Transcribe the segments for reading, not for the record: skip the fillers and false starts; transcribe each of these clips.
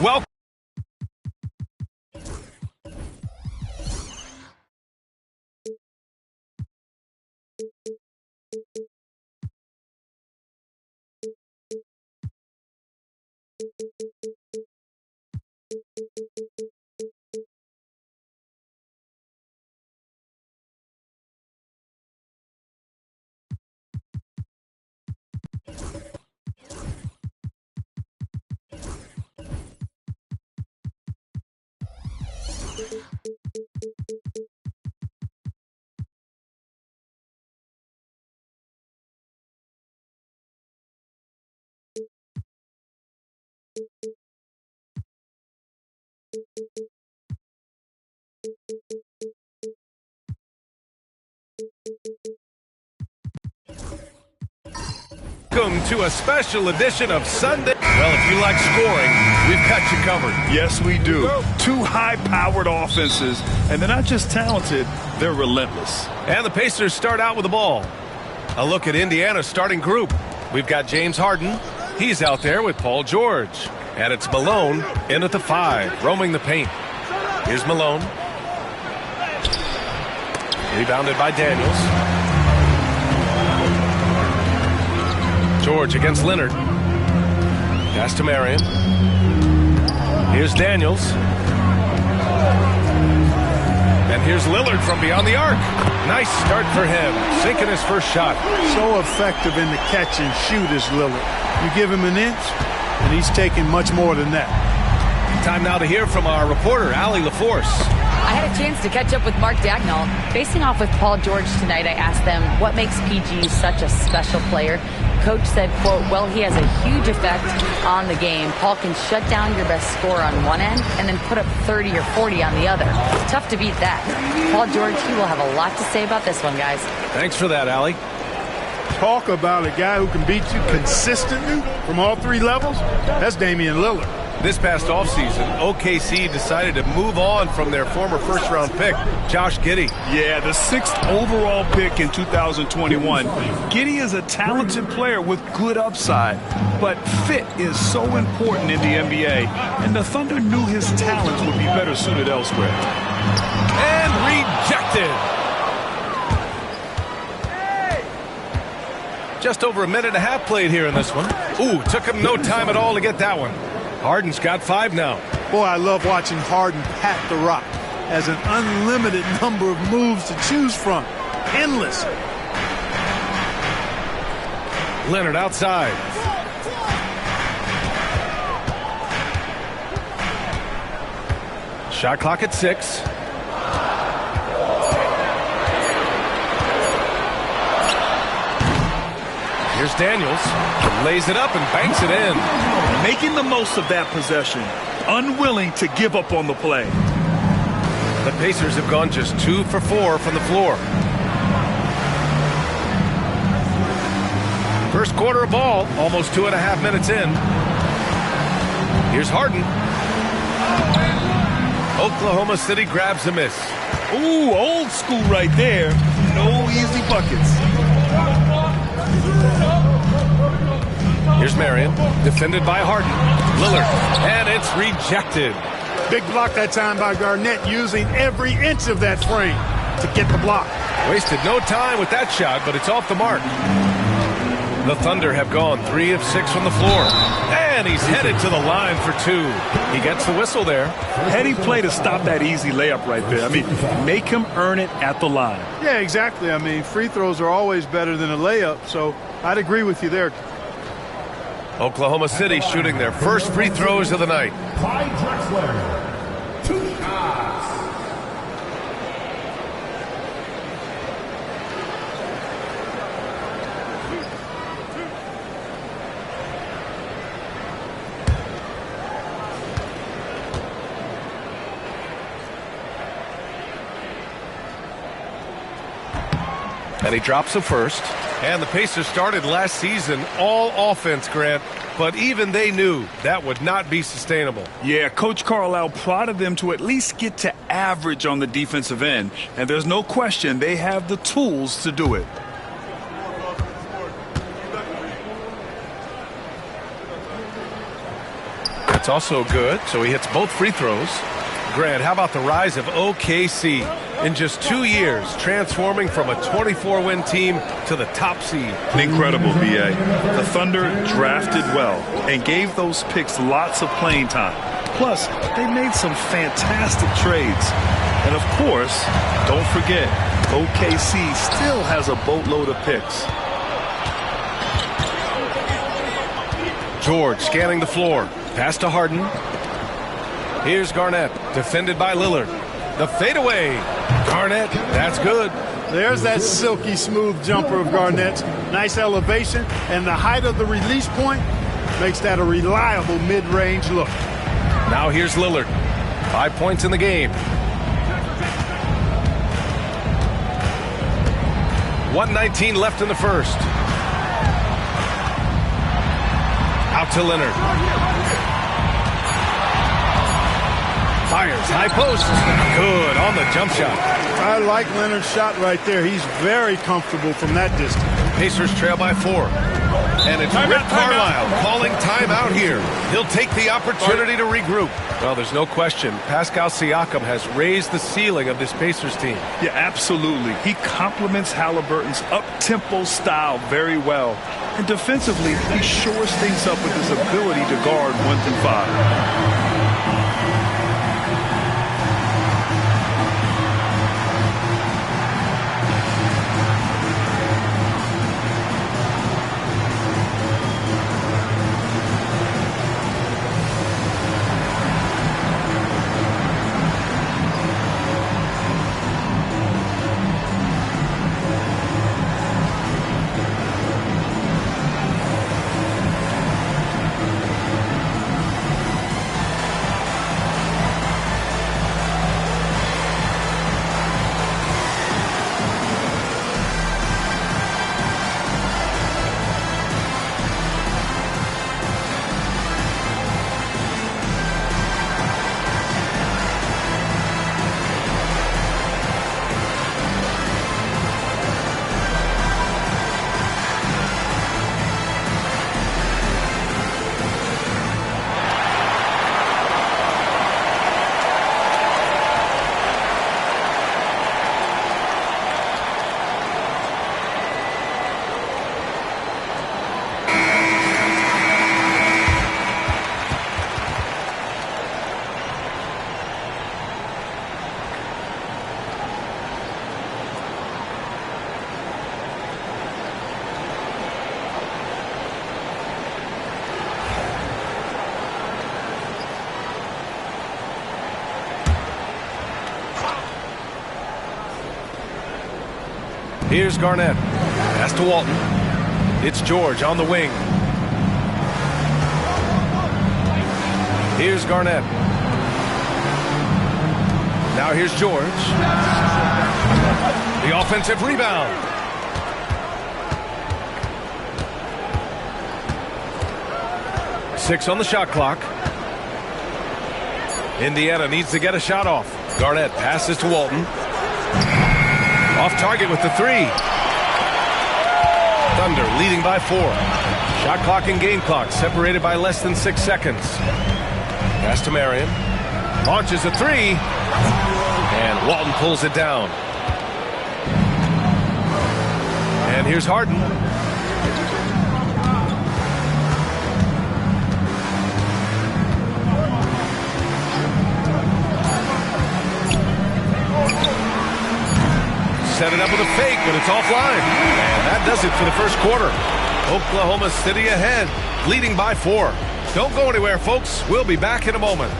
Welcome. Welcome to a special edition of Sunday. Well, if you like scoring, we've got you covered. Yes, we do. Two high-powered offenses, and they're not just talented, they're relentless. And the Pacers start out with the ball. A look at Indiana's starting group. We've got James Harden. He's out there with Paul George. And it's Malone in at the 5, roaming the paint. Here's Malone. Rebounded by Daniels. George against Leonard. Pass to Marion. Here's Daniels. And here's Lillard from beyond the arc. Nice start for him, sinking his first shot. So effective in the catch and shoot is Lillard. You give him an inch, and he's taking much more than that. Time now to hear from our reporter, Allie LaForce. I had a chance to catch up with Mark Dagnall. Facing off with Paul George tonight, I asked them what makes PG such a special player. Coach said, quote, well, he has a huge effect on the game. Paul can shut down your best scorer on one end and then put up 30 or 40 on the other. Tough to beat that. Paul George, he will have a lot to say about this one, guys. Thanks for that, Allie. Talk about a guy who can beat you consistently from all three levels. That's Damian Lillard. This past offseason, OKC decided to move on from their former first-round pick, Josh Giddey. Yeah, the 6th overall pick in 2021. Giddey is a talented player with good upside, but fit is so important in the NBA, and the Thunder knew his talents would be better suited elsewhere. And rejected. Just over a minute and a half played here in this one. Ooh, took him no time at all to get that one. Harden's got 5 now. Boy, I love watching Harden pat the rock. Has an unlimited number of moves to choose from. Endless. Leonard outside. Shot clock at 6. Here's Daniels. Lays it up and banks it in. Making the most of that possession. Unwilling to give up on the play. The Pacers have gone just 2 for 4 from the floor. First quarter of ball, almost 2.5 minutes in. Here's Harden. Oklahoma City grabs a miss. Ooh, old school right there. No easy buckets. Here's Marion, defended by Harden. Lillard, and it's rejected. Big block that time by Garnett, using every inch of that frame to get the block. Wasted no time with that shot, but it's off the mark. The Thunder have gone 3 of 6 from the floor. And he's headed to the line for 2. He gets the whistle there. Heady play to stop that easy layup right there. I mean, make him earn it at the line. Yeah, exactly. I mean, free throws are always better than a layup, so I'd agree with you there. Oklahoma City shooting their first free throws of the night. Clyde Drexler, 2 shots. And he drops a first. And the Pacers started last season all offense, Grant. But even they knew that would not be sustainable. Yeah, Coach Carlisle prodded them to at least get to average on the defensive end. And there's no question they have the tools to do it. That's also good, so he hits both free throws. Grant, how about the rise of OKC? In just 2 years, transforming from a 24-win team to the top seed. Incredible, B.A. The Thunder drafted well and gave those picks lots of playing time. Plus, they made some fantastic trades. And of course, don't forget, OKC still has a boatload of picks. George scanning the floor. Pass to Harden. Here's Garnett, defended by Lillard. The fadeaway. Garnett, that's good. There's that silky smooth jumper of Garnett's. Nice elevation, and the height of the release point makes that a reliable mid-range look. Now here's Lillard. 5 points in the game. 1:19 left in the first. Out to Leonard. Fires, high post. Good on the jump shot. I like Leonard's shot right there. He's very comfortable from that distance. Pacers trail by 4. And it's Rick Carlisle calling timeout here. He'll take the opportunity to regroup. Well, there's no question. Pascal Siakam has raised the ceiling of this Pacers team. Yeah, absolutely. He complements Halliburton's up-tempo style very well. And defensively, he shores things up with his ability to guard 1 through 5. Here's Garnett. Pass to Walton. It's George on the wing. Here's Garnett. Now here's George. The offensive rebound. Six on the shot clock. Indiana needs to get a shot off. Garnett passes to Walton. Off target with the 3. Thunder leading by 4. Shot clock and game clock separated by less than 6 seconds. Pass to Marion. Launches a 3. And Walton pulls it down. And here's Harden. Set it up with a fake, but it's offline. And that does it for the first quarter. Oklahoma City ahead, leading by 4. Don't go anywhere, folks. We'll be back in a moment.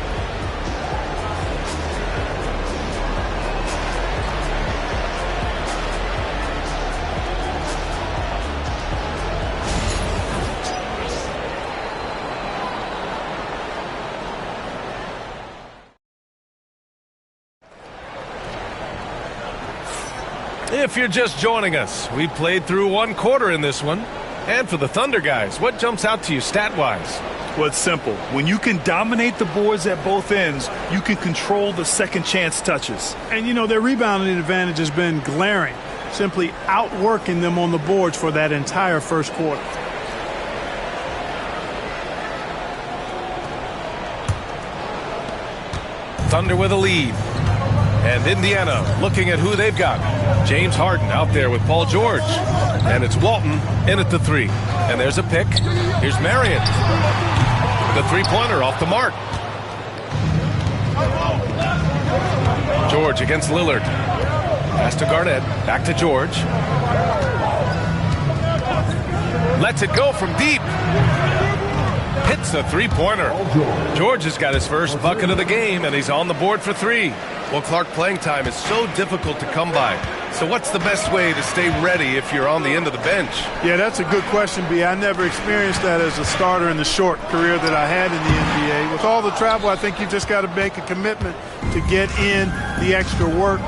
If you're just joining us, we played through one quarter in this one. And for the Thunder guys, what jumps out to you stat-wise? Well, it's simple. When you can dominate the boards at both ends, you can control the second chance touches. And, you know, their rebounding advantage has been glaring, simply outworking them on the boards for that entire first quarter. Thunder with a lead. And Indiana looking at who they've got. James Harden out there with Paul George. And it's Walton in at the three. And there's a pick. Here's Marion. The three-pointer off the mark. George against Lillard. Pass to Garnett. Back to George. Lets it go from deep. Hits a three-pointer. George has got his first bucket of the game, and he's on the board for three. Well, Clark, playing time is so difficult to come by. So what's the best way to stay ready if you're on the end of the bench? Yeah, that's a good question, B. I never experienced that as a starter in the short career that I had in the NBA. With all the travel, I think you just got to make a commitment to get in the extra work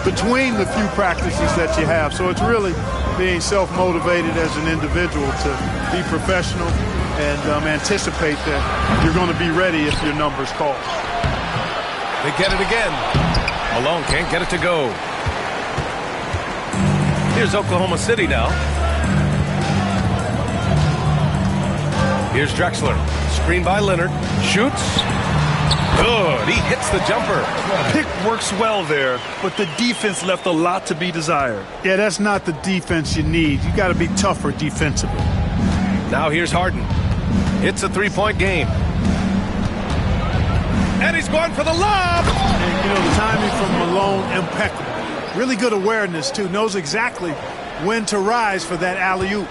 between the few practices that you have. So it's really being self-motivated as an individual to be professional and anticipate that you're going to be ready if your number's called. They get it again. Malone can't get it to go. Here's Oklahoma City now. Here's Drexler. Screen by Leonard. Shoots. Good. He hits the jumper. Pick works well there, but the defense left a lot to be desired. Yeah, that's not the defense you need. You got to be tougher defensively. Now here's Harden. It's a three-point game. And he's going for the lob. And, you know, the timing from Malone, impeccable. Really good awareness, too. Knows exactly when to rise for that alley-oop.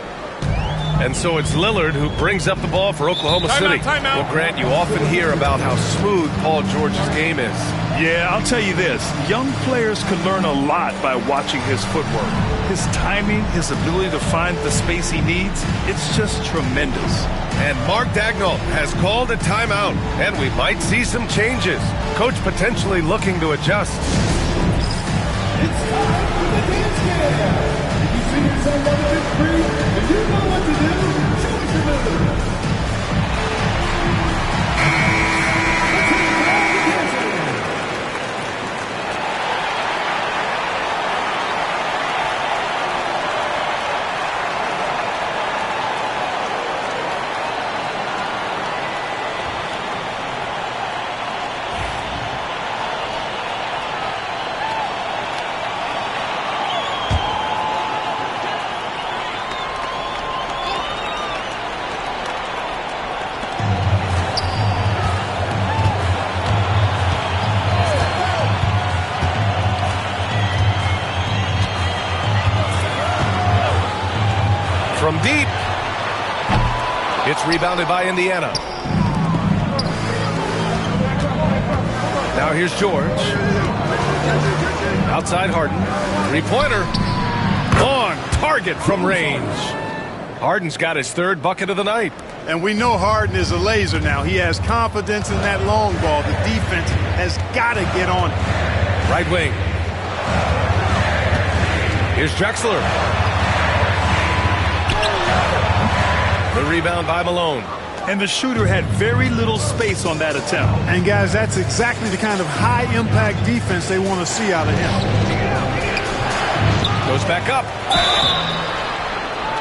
And so it's Lillard who brings up the ball for Oklahoma City. Timeout. Well, Grant, you often hear about how smooth Paul George's game is. Yeah, I'll tell you this. Young players can learn a lot by watching his footwork. His timing, his ability to find the space he needs, it's just tremendous. And Mark Daigneault has called a timeout, and we might see some changes. Coach potentially looking to adjust. It's time for the dance game. If you see yourself on the big screen and you know what to do, show us your move. From deep. It's rebounded by Indiana. Now here's George. Outside Harden. Three-pointer. On target from range. Harden's got his third bucket of the night. And we know Harden is a laser now. He has confidence in that long ball. The defense has got to get on it. Right wing. Here's Drexler. The rebound by Malone. And the shooter had very little space on that attempt. And, guys, that's exactly the kind of high-impact defense they want to see out of him. Goes back up.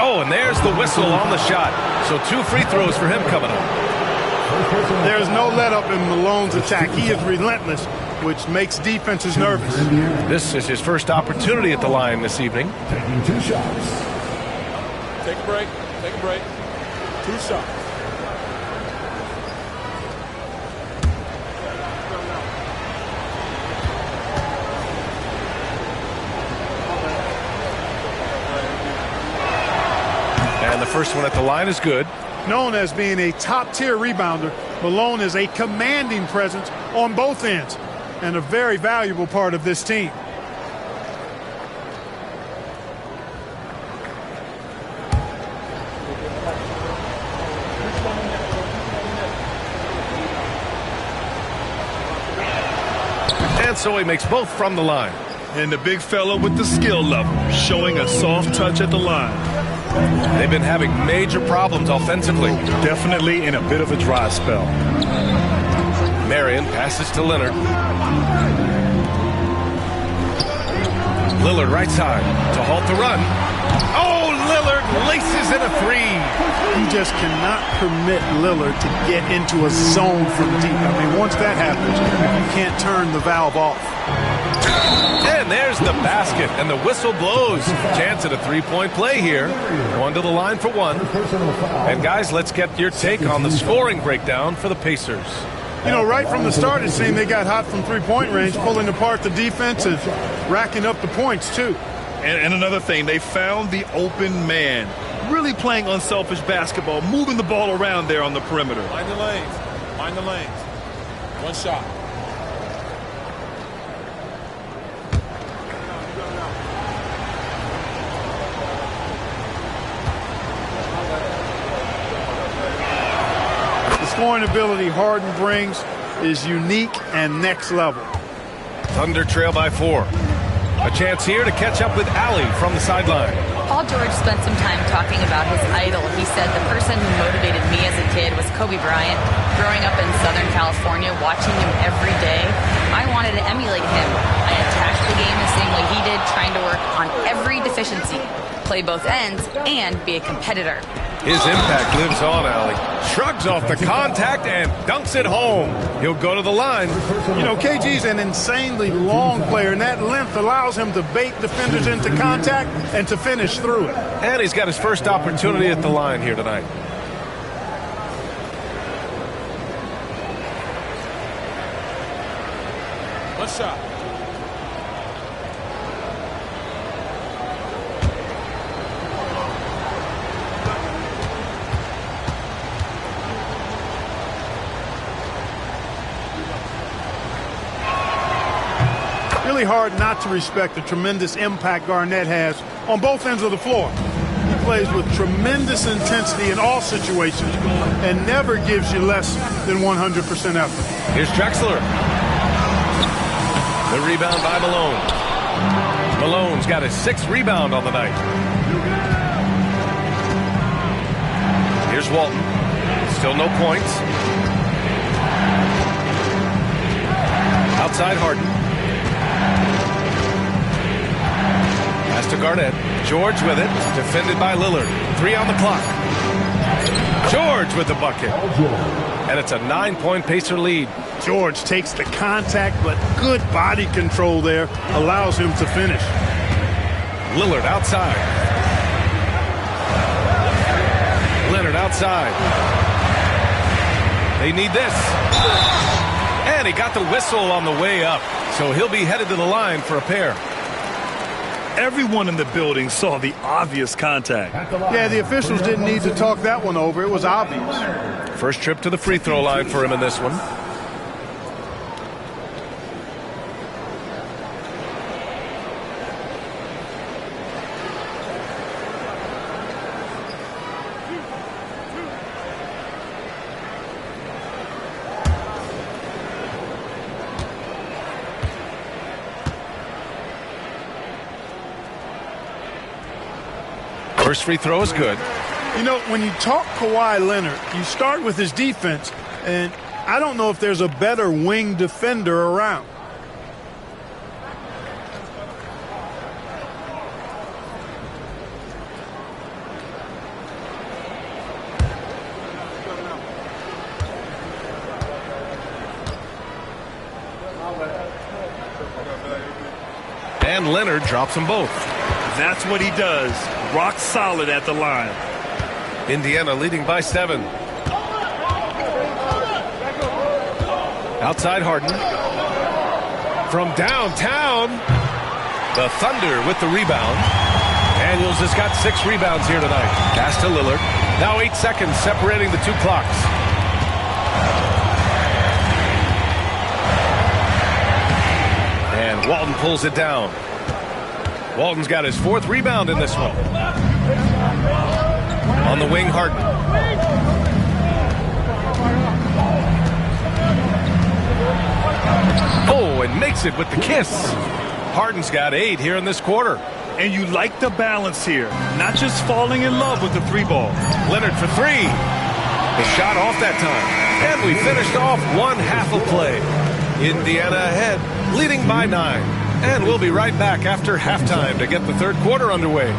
Oh, and there's the whistle on the shot. So 2 free throws for him coming up. There's no let-up in Malone's attack. He is relentless, which makes defenses nervous. This is his first opportunity at the line this evening. Taking 2 shots. Take a break. Take a break. 2 shots. And the first one at the line is good. Known as being a top-tier rebounder, Malone is a commanding presence on both ends and a very valuable part of this team. And so he makes both from the line. And the big fella with the skill level, showing a soft touch at the line. They've been having major problems offensively. Definitely in a bit of a dry spell. Marion passes to Leonard. Lillard right side to halt the run. Oh, Lillard laces in a three. You just cannot permit Lillard to get into a zone from deep. I mean, once that happens, you can't turn the valve off. And there's the basket, and the whistle blows. Chance at a three-point play here. Going to the line for one. And, guys, let's get your take on the scoring breakdown for the Pacers. You know, right from the start, it seemed they got hot from three-point range, pulling apart the defense and racking up the points, too. And another thing, they found the open man. Really playing unselfish basketball, moving the ball around there on the perimeter. Mind the lanes. Mind the lanes. One shot. The scoring ability Harden brings is unique and next level. Thunder trail by 4. A chance here to catch up with Allie from the sideline. Paul George spent some time talking about his idol. He said, the person who motivated me as a kid was Kobe Bryant. Growing up in Southern California, watching him every day, I wanted to emulate him. I attacked the game the same way he did, trying to work on every deficiency, play both ends, and be a competitor. His impact lives on, Allie. Shrugs off the contact and dunks it home. He'll go to the line. You know, KG's an insanely long player, and that length allows him to bait defenders into contact and to finish through it. And he's got his first opportunity at the line here tonight. One shot. Really hard not to respect the tremendous impact Garnett has on both ends of the floor. He plays with tremendous intensity in all situations and never gives you less than 100% effort. Here's Drexler. The rebound by Malone. Malone's got his 6th rebound on the night. Here's Walton. Still no points. Outside Harden. Pass to Garnett. George with it. Defended by Lillard. 3 on the clock. George with the bucket. And it's a 9-point Pacer lead. George takes the contact, but good body control there allows him to finish. Lillard outside. Leonard outside. They need this. And he got the whistle on the way up. So he'll be headed to the line for a pair. Everyone in the building saw the obvious contact. Yeah, the officials didn't need to talk that one over. It was obvious. First trip to the free throw line for him in this one. First free throw is good. You know, when you talk Kawhi Leonard, you start with his defense, and I don't know if there's a better wing defender around. And Leonard drops them both. That's what he does. Rock solid at the line. Indiana leading by 7. Outside Harden. From downtown, the Thunder with the rebound. Daniels has got 6 rebounds here tonight. Pass to Lillard. Now 8 seconds separating the 2 clocks. And Walton pulls it down. Walton's got his 4th rebound in this one. On the wing, Harden. Oh, and makes it with the kiss. Harden's got 8 here in this quarter. And you like the balance here, not just falling in love with the 3 ball. Leonard for 3. The shot off that time. And we finished off one half of play. Indiana ahead, leading by 9. And we'll be right back after halftime to get the third quarter underway.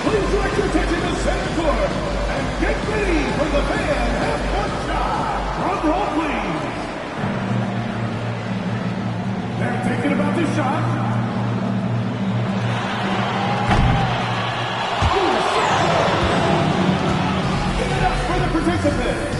Please direct your attention to center court and get ready for the fan half-court shot. Drum roll, please. They're thinking about this shot. Give it up for the participants.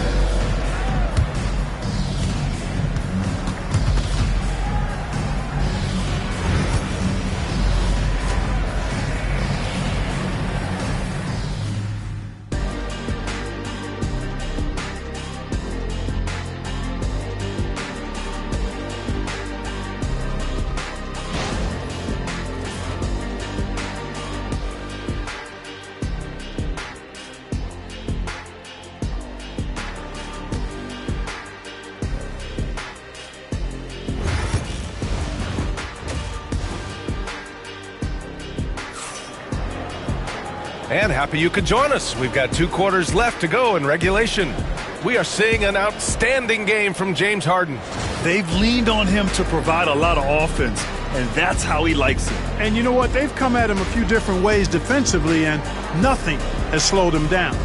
And happy you could join us. We've got 2 quarters left to go in regulation. We are seeing an outstanding game from James Harden. They've leaned on him to provide a lot of offense, and that's how he likes it. And you know what? They've come at him a few different ways defensively, and nothing has slowed him down.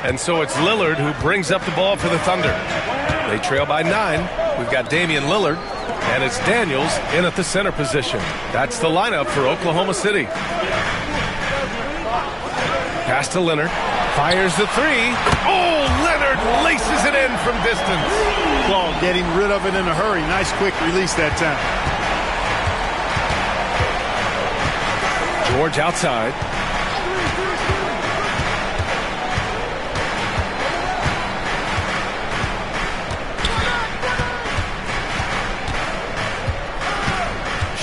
And so it's Lillard who brings up the ball for the Thunder. They trail by 9. We've got Damian Lillard, and it's Daniels in at the center position. That's the lineup for Oklahoma City. Pass to Leonard. Fires the 3. Oh, Leonard laces it in from distance. Ball getting rid of it in a hurry. Nice quick release that time. George outside.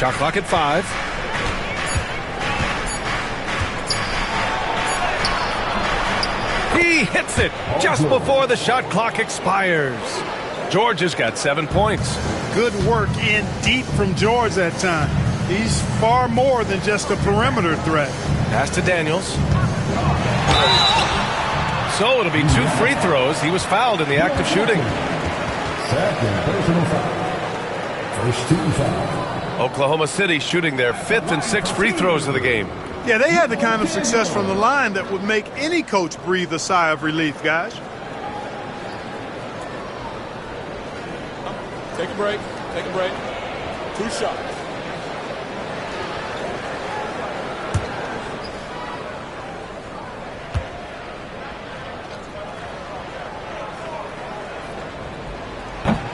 Shot clock at 5. He hits it just before the shot clock expires. George has got 7 points. Good work in deep from George that time. He's far more than just a perimeter threat. Pass to Daniels. So it'll be 2 free throws. He was fouled in the act of shooting. Second personal foul. First team foul. Oklahoma City shooting their 5th and 6th free throws of the game. Yeah, they had the kind of success from the line that would make any coach breathe a sigh of relief, guys. Take a break. Take a break. 2 shots.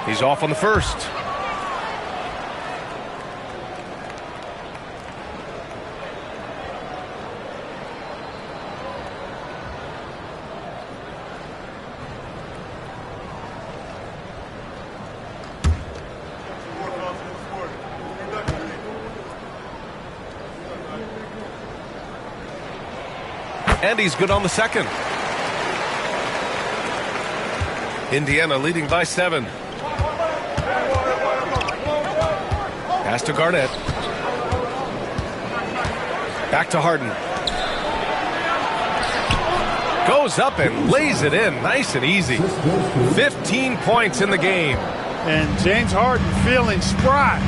He's off on the first. And he's good on the second. Indiana leading by 7. Pass to Garnett. Back to Harden. Goes up and lays it in nice and easy. 15 points in the game. And James Harden feeling spry,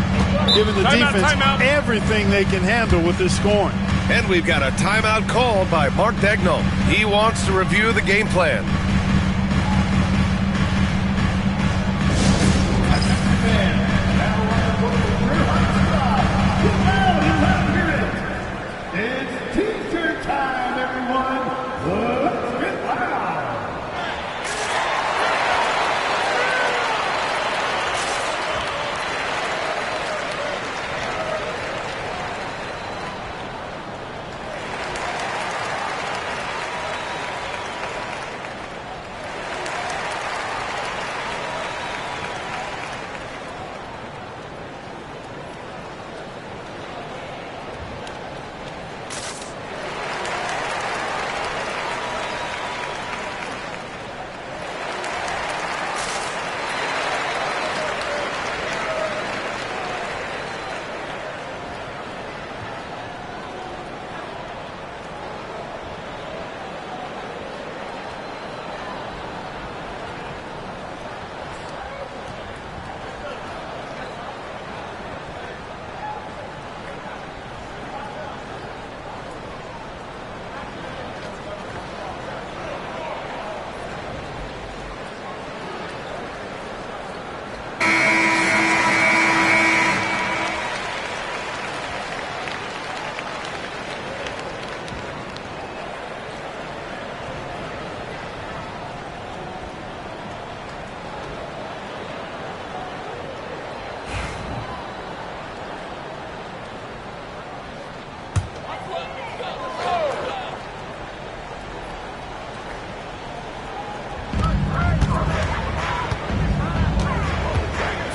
giving the defense everything they can handle with this scoring. And we've got a timeout called by Mark Daigneault. He wants to review the game plan. It's T-shirt time, everyone. Let's get loud.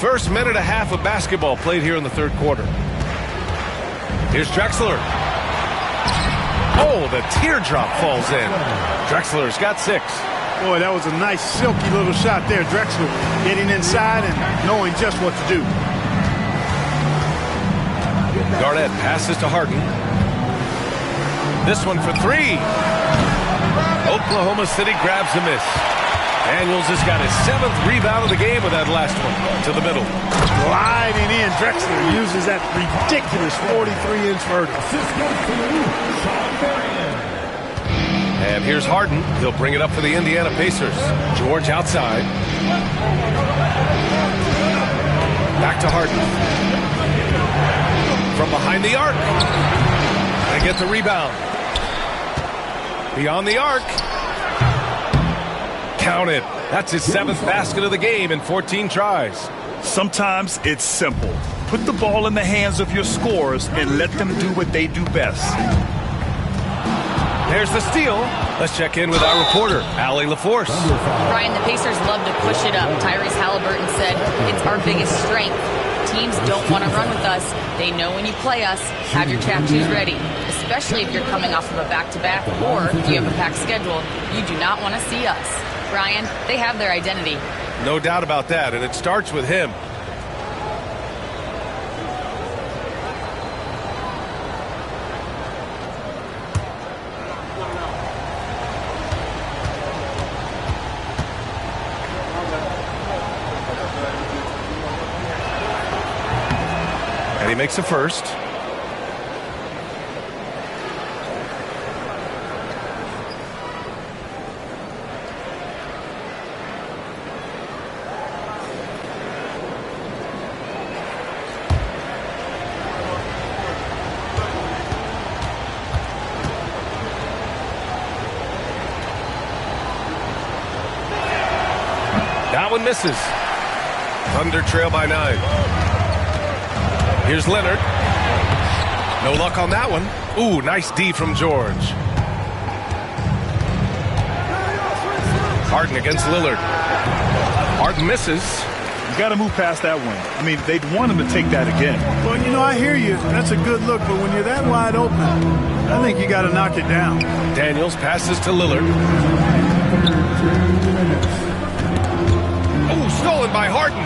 First minute and a half of basketball played here in the third quarter. Here's Drexler. Oh, the teardrop falls in. Drexler's got 6. Boy, that was a nice silky little shot there. Drexler getting inside and knowing just what to do. Garnett passes to Harden. This one for 3. Oklahoma City grabs the miss. Daniels has got his 7th rebound of the game with that last one to the middle. Gliding in, Drexler uses that ridiculous 43-inch vertical. And here's Harden. He'll bring it up for the Indiana Pacers. George outside. Back to Harden. From behind the arc. They get the rebound. Beyond the arc. Counted. That's his 7th basket of the game in 14 tries. Sometimes it's simple. Put the ball in the hands of your scorers and let them do what they do best. There's the steal. Let's check in with our reporter, Allie LaForce. Brian, the Pacers love to push it up. Tyrese Halliburton said it's our biggest strength. Teams don't want to run with us. They know when you play us, have your tattoos ready, especially if you're coming off of a back-to-back or if you have a packed schedule. You do not want to see us. Brian, they have their identity. No doubt about that, and it starts with him. And he makes a first. That one misses. Thunder trail by 9. Here's Leonard. No luck on that one. Ooh, nice D from George. Harden against Lillard. Harden misses. You got to move past that one. I mean, they'd want him to take that again. Well, you know, I hear you. That's a good look, but when you're that wide open, I think you got to knock it down. Daniels passes to Lillard. Oh, stolen by Harden.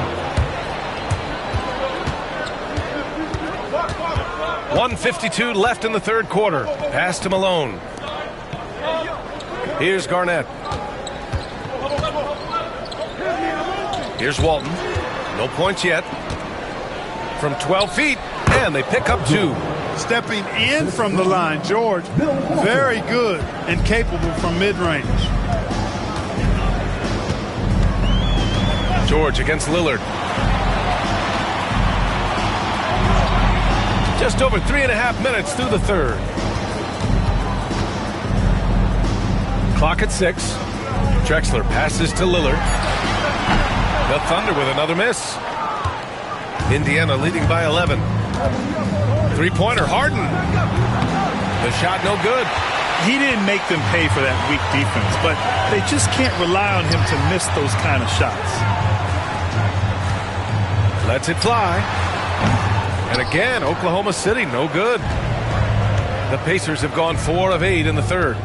1:52 left in the third quarter. Pass to Malone. Here's Garnett. Here's Walton. No points yet. From 12 feet, and they pick up 2. Stepping in from the line, George, very good and capable from mid-range. George against Lillard. Just over 3.5 minutes through the third. Clock at 6. Drexler passes to Lillard. The Thunder with another miss. Indiana leading by 11. Three-pointer, Harden. The shot no good. He didn't make them pay for that weak defense, but they just can't rely on him to miss those kind of shots. Lets it fly. And again, Oklahoma City, no good. The Pacers have gone 4 of 8 in the third.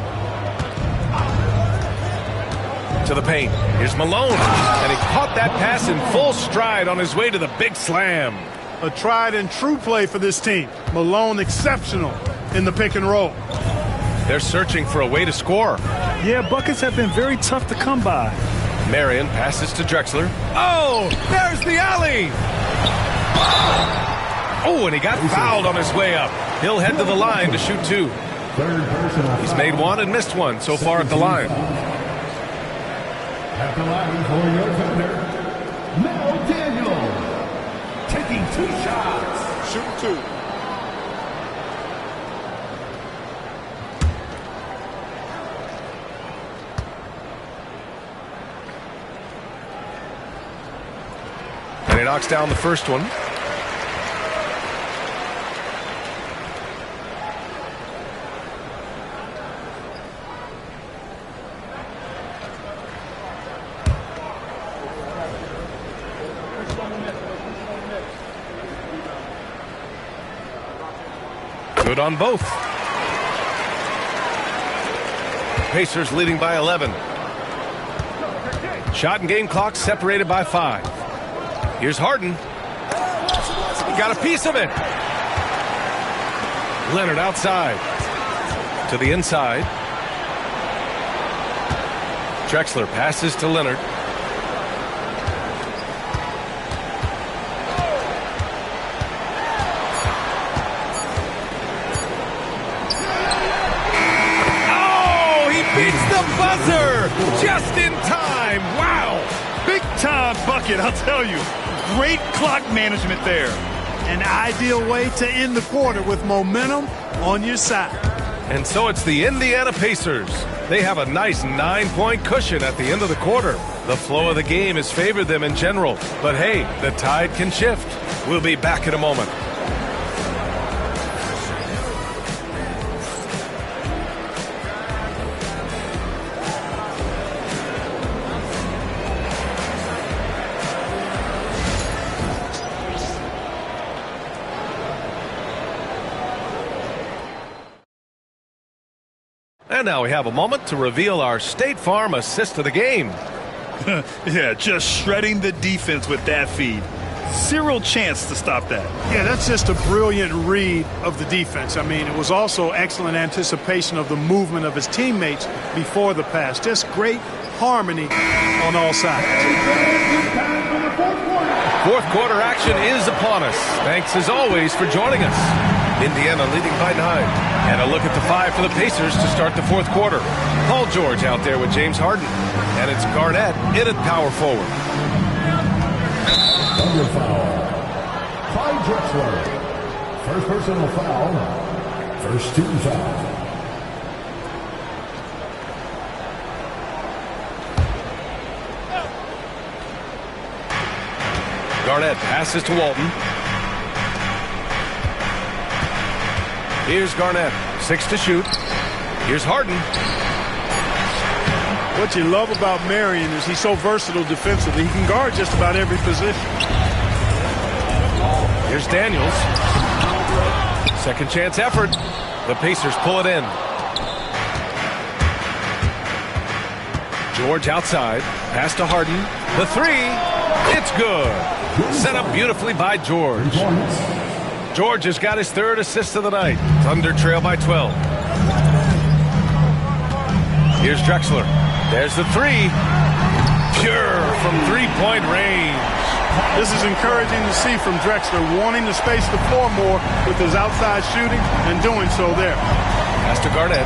To the paint. Here's Malone. And he caught that pass in full stride on his way to the big slam. A tried and true play for this team. Malone exceptional in the pick and roll. They're searching for a way to score. Yeah, buckets have been very tough to come by. Marion passes to Drexler. Oh, there's the alley. Oh, and he got fouled on his way up. He'll head to the line to shoot 2. He's made 1 and missed 1 so far at the line. At the line for your Thunder, Mel Daniels, taking 2 shots. Shooting 2. And he knocks down the first one. Good on both. Pacers leading by 11. Shot and game clock separated by 5. Here's Harden. He got a piece of it. Leonard outside. To the inside. Drexler passes to Leonard. Oh, he beats the buzzer just in time. Wow. Big time bucket, I'll tell you. Great clock management there. An ideal way to end the quarter with momentum on your side. And so it's the Indiana Pacers. They have a nice 9-point cushion at the end of the quarter. The flow of the game has favored them in general. But hey, the tide can shift. We'll be back in a moment. And now we have a moment to reveal our State Farm assist of the game. Yeah, just shredding the defense with that feed. Zero chance to stop that. Yeah, that's just a brilliant read of the defense. I mean, it was also excellent anticipation of the movement of his teammates before the pass. Just great harmony on all sides. Fourth quarter action is upon us. Thanks as always for joining us. Indiana leading by 9. And a look at the 5 for the Pacers to start the fourth quarter. Paul George out there with James Harden. And it's Garnett in at power forward. Under foul. Clyde Drexler. First personal foul. First team foul. Garnett passes to Walton. Here's Garnett, 6 to shoot. Here's Harden. What you love about Marion is he's so versatile defensively. He can guard just about every position. Here's Daniels. Second chance effort. The Pacers pull it in. George outside. Pass to Harden. The 3. It's good. Set up beautifully by George. George has got his 3rd assist of the night. Thunder trail by 12. Here's Drexler. There's the 3. Pure from 3-point range. This is encouraging to see from Drexler, wanting to space the floor more with his outside shooting and doing so there. Pass to Garnett.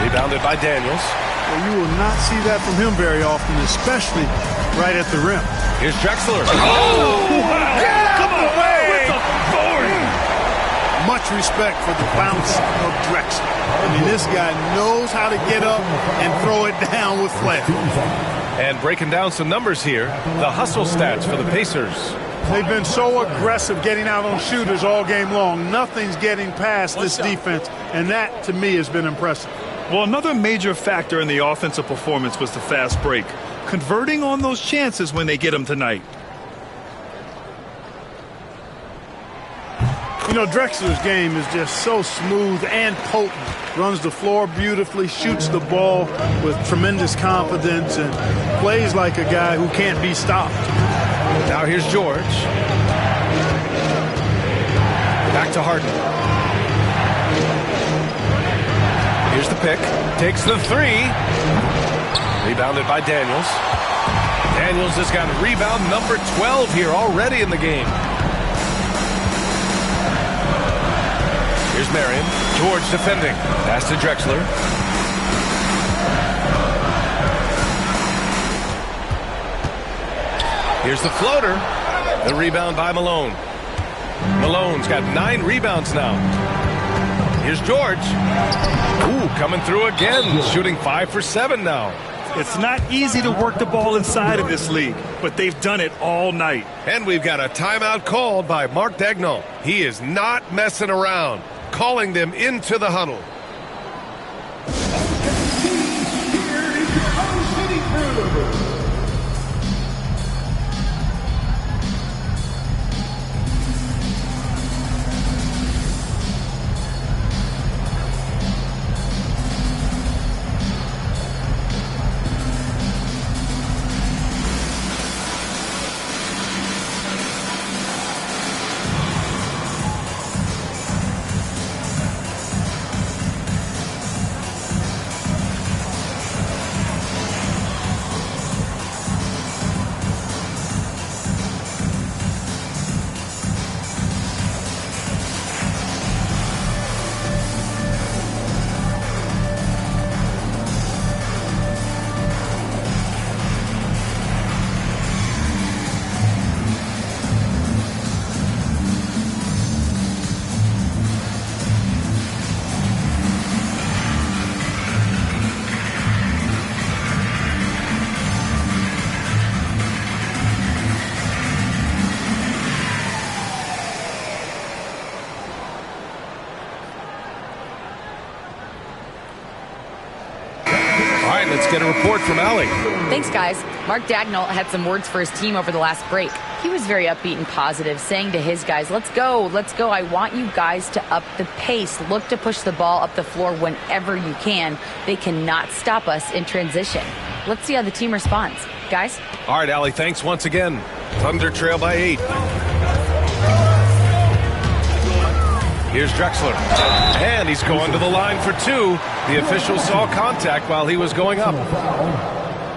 Rebounded by Daniels. Well, you will not see that from him very often, especially right at the rim. Here's Drexler. Oh, wow. Come on, with the board. Much respect for the bounce of Drexler. I mean, this guy knows how to get up and throw it down with flair. And breaking down some numbers here, the hustle stats for the Pacers. They've been so aggressive getting out on shooters all game long. Nothing's getting past this defense, and that, to me, has been impressive. Well, another major factor in the offensive performance was the fast break. Converting on those chances when they get them tonight. You know, Drexler's game is just so smooth and potent. Runs the floor beautifully, shoots the ball with tremendous confidence, and plays like a guy who can't be stopped. Now here's George. Back to Harden. Here's the pick. Takes the 3. Rebounded by Daniels. Daniels has got rebound number 12 here already in the game. Here's Marion. George defending. Pass to Drexler. Here's the floater. The rebound by Malone. Malone's got 9 rebounds now. Here's George. Ooh, coming through again. Shooting 5 for 7 now. It's not easy to work the ball inside of this league, but they've done it all night. And we've got a timeout called by Mark Daigneault. He is not messing around, calling them into the huddle. Here is your Owl City crew. get a report from Allie. Thanks, guys. Mark Daigneault had some words for his team over the last break. He was very upbeat and positive, saying to his guys, let's go. I want you guys to up the pace. Look to push the ball up the floor whenever you can. They cannot stop us in transition. Let's see how the team responds. Guys? All right, Allie, thanks once again. Thunder trail by 8. Here's Drexler. And he's going to the line for 2. The official saw contact while he was going up.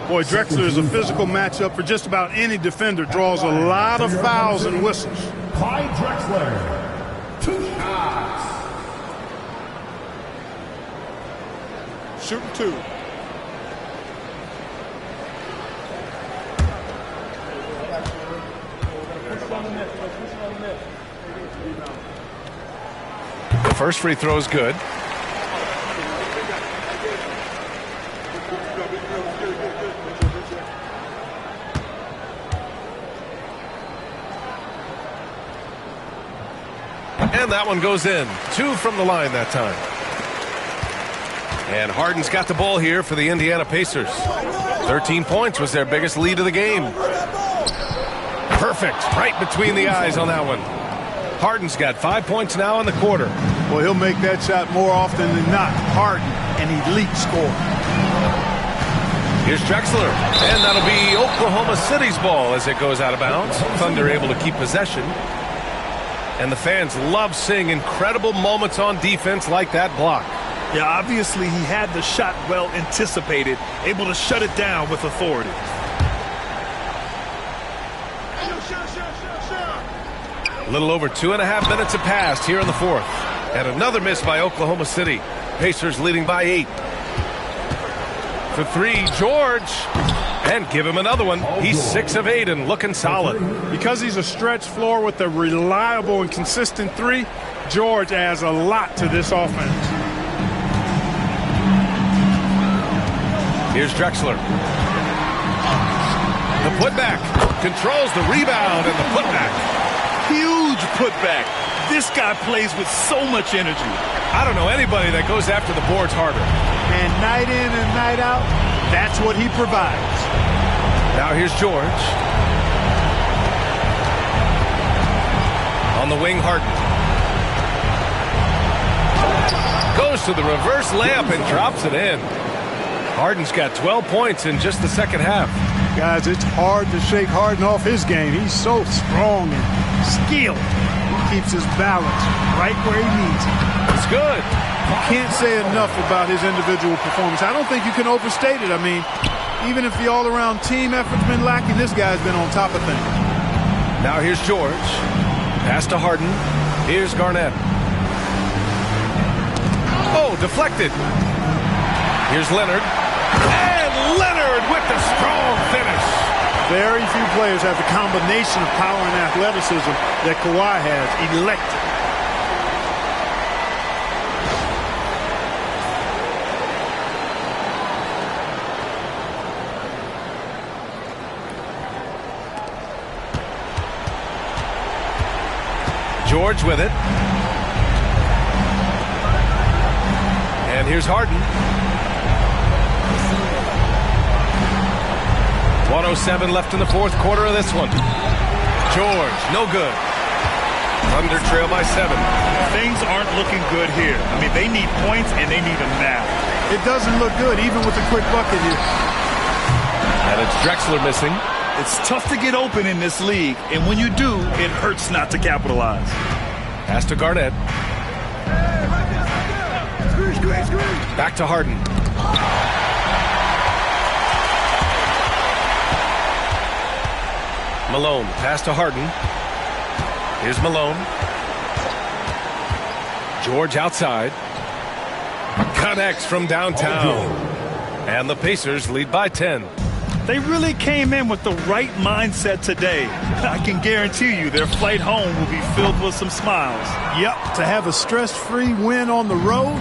Boy, Drexler is a physical matchup for just about any defender. Draws a lot of fouls and whistles. Clyde Drexler, 2 shots. Shooting 2. The first free throw is good. And that one goes in. 2 from the line that time. And Harden's got the ball here for the Indiana Pacers. 13 points was their biggest lead of the game. Perfect. Right between the eyes on that one. Harden's got 5 points now in the quarter. Well, he'll make that shot more often than not. Harden, an elite scorer. Here's Drexler. And that'll be Oklahoma City's ball as it goes out of bounds. Thunder able to keep possession. And the fans love seeing incredible moments on defense like that block. Yeah, obviously he had the shot well anticipated, able to shut it down with authority. A little over 2.5 minutes have passed here in the fourth. And another miss by Oklahoma City. Pacers leading by 8. For 3, George. And give him another one. He's 6 of 8 and looking solid. Because he's a stretch floor with a reliable and consistent 3, George adds a lot to this offense. Here's Drexler. The putback. Controls the rebound and the putback. Huge putback. This guy plays with so much energy. I don't know anybody that goes after the boards harder. And night in and night out, that's what he provides. Now here's George. On the wing, Harden. Goes to the reverse layup and drops it in. Harden's got 12 points in just the second half. Guys, it's hard to shake Harden off his game. He's so strong and skilled. He keeps his balance right where he needs it. It's good. You can't say enough about his individual performance. I don't think you can overstate it. I mean, even if the all-around team effort's been lacking, this guy's been on top of things. Now here's George. Pass to Harden. Here's Garnett. Oh, deflected. Here's Leonard. And Leonard with the strong finish. Very few players have the combination of power and athleticism that Kawhi has. Electric. George with it. And here's Harden. 1:07 left in the fourth quarter of this one. George, no good. Thunder trail by 7. Things aren't looking good here. I mean, they need points, and they need them now. It doesn't look good, even with the quick bucket here. And it's Drexler missing. It's tough to get open in this league, and when you do, it hurts not to capitalize. Pass to Garnett. Back to Harden. Malone, pass to Harden. Here's Malone. George outside. Connects from downtown. And the Pacers lead by 10. They really came in with the right mindset today. I can guarantee you their flight home will be filled with some smiles. Yep, to have a stress-free win on the road,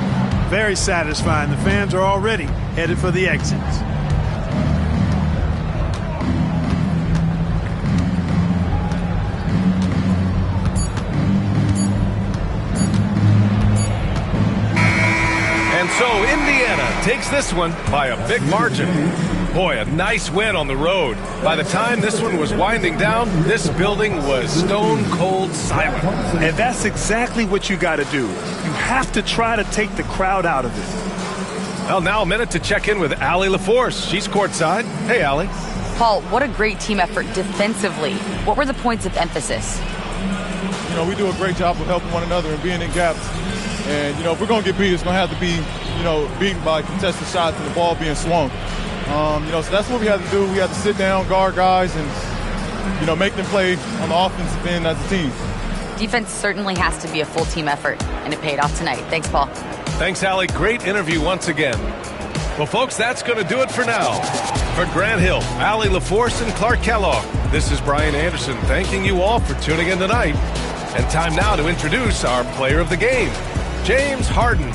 very satisfying. The fans are already headed for the exits. And so Indiana takes this one by a big margin. Boy, a nice win on the road. By the time this one was winding down, this building was stone cold silent. And that's exactly what you got to do. You have to try to take the crowd out of it. Well, now a minute to check in with Allie LaForce. She's courtside. Hey, Allie. Paul, what a great team effort defensively. What were the points of emphasis? You know, we do a great job of helping one another and being in gaps. And, you know, if we're going to get beat, it's going to have to be, you know, beaten by contested shots and the ball being swung. You know, so that's what we had to do. We had to sit down, guard guys, and, you know, make them play on the offensive end as a team. Defense certainly has to be a full team effort, and it paid off tonight. Thanks, Paul. Thanks, Allie. Great interview once again. Well, folks, that's going to do it for now. For Grant Hill, Allie LaForce, and Clark Kellogg, this is Brian Anderson thanking you all for tuning in tonight. And time now to introduce our player of the game, James Harden.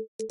Thank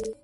you.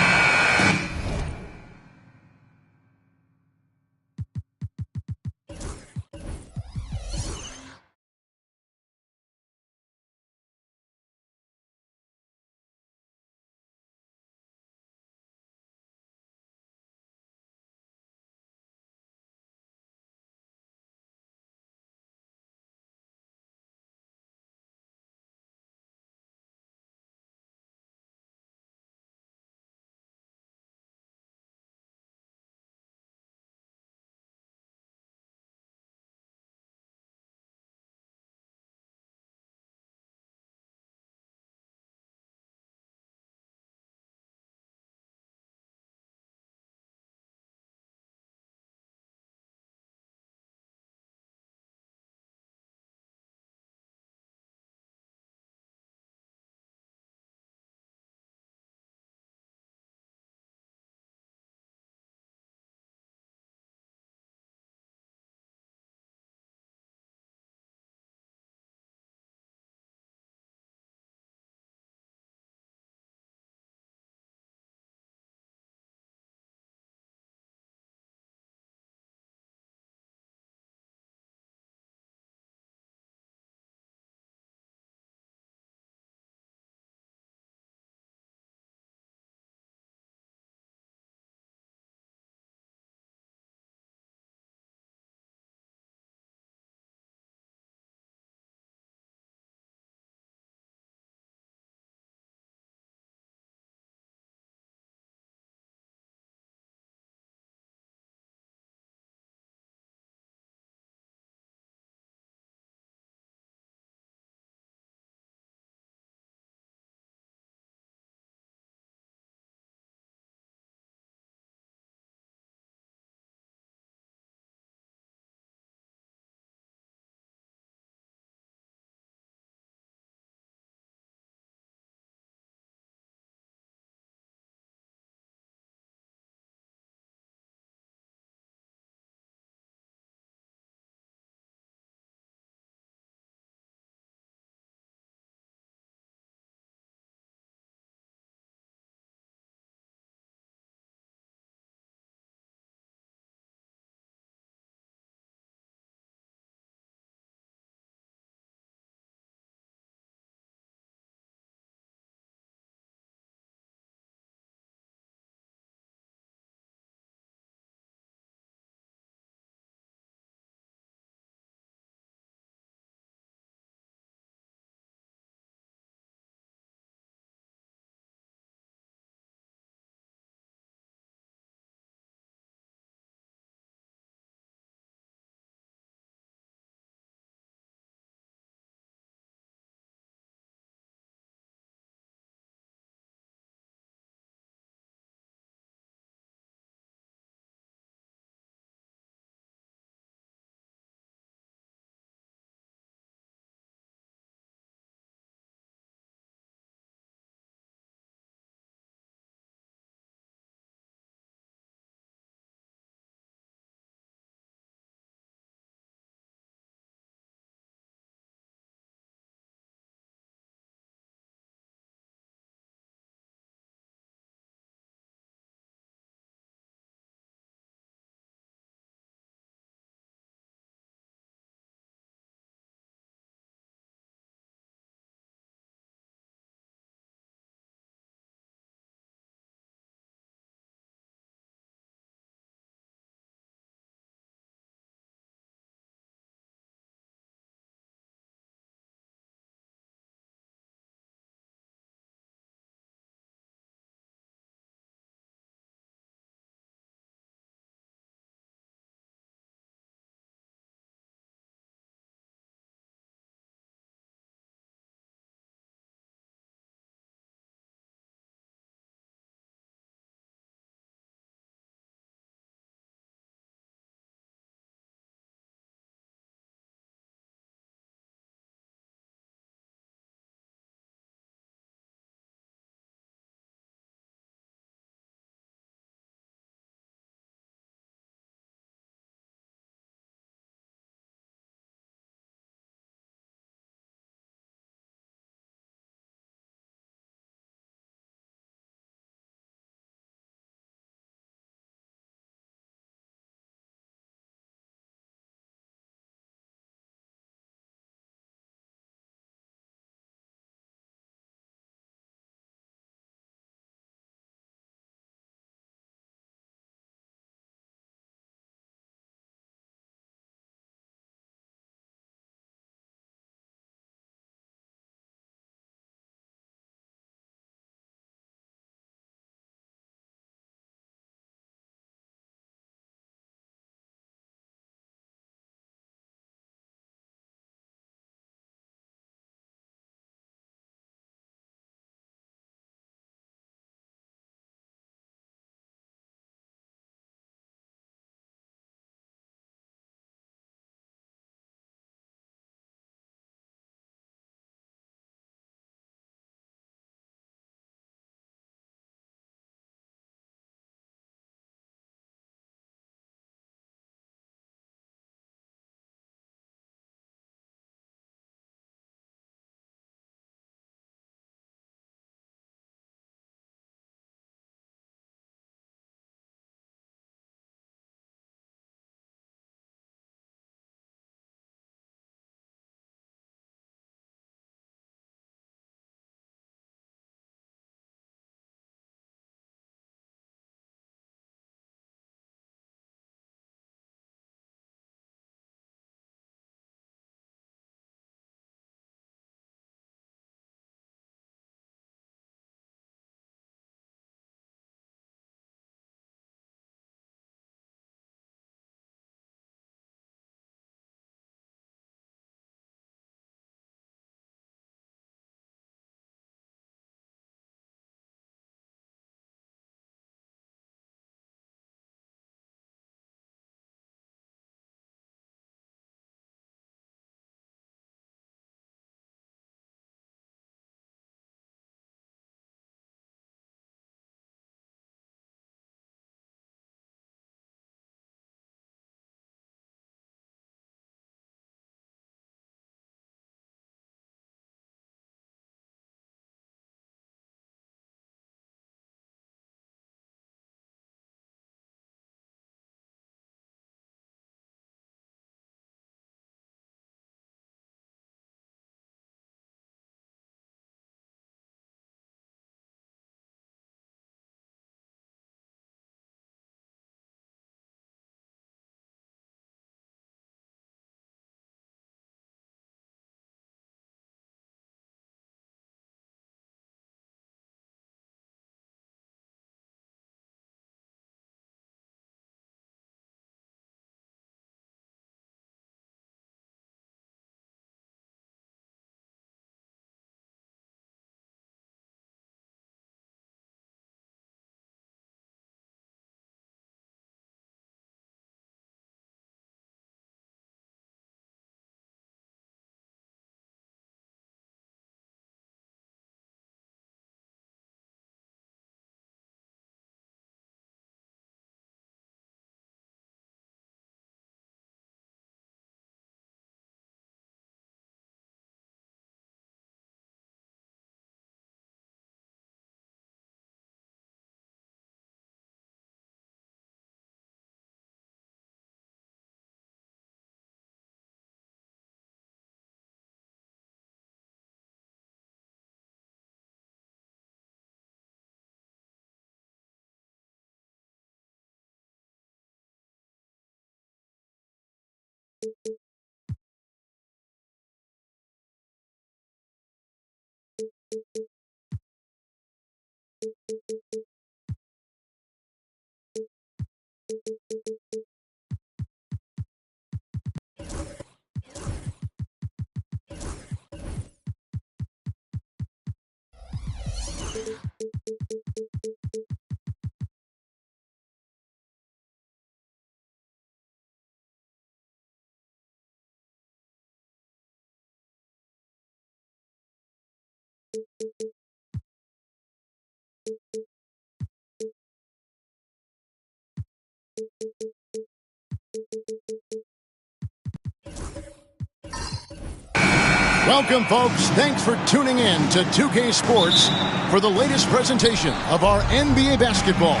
Welcome, folks. Thanks for tuning in to 2K Sports for the latest presentation of our NBA basketball.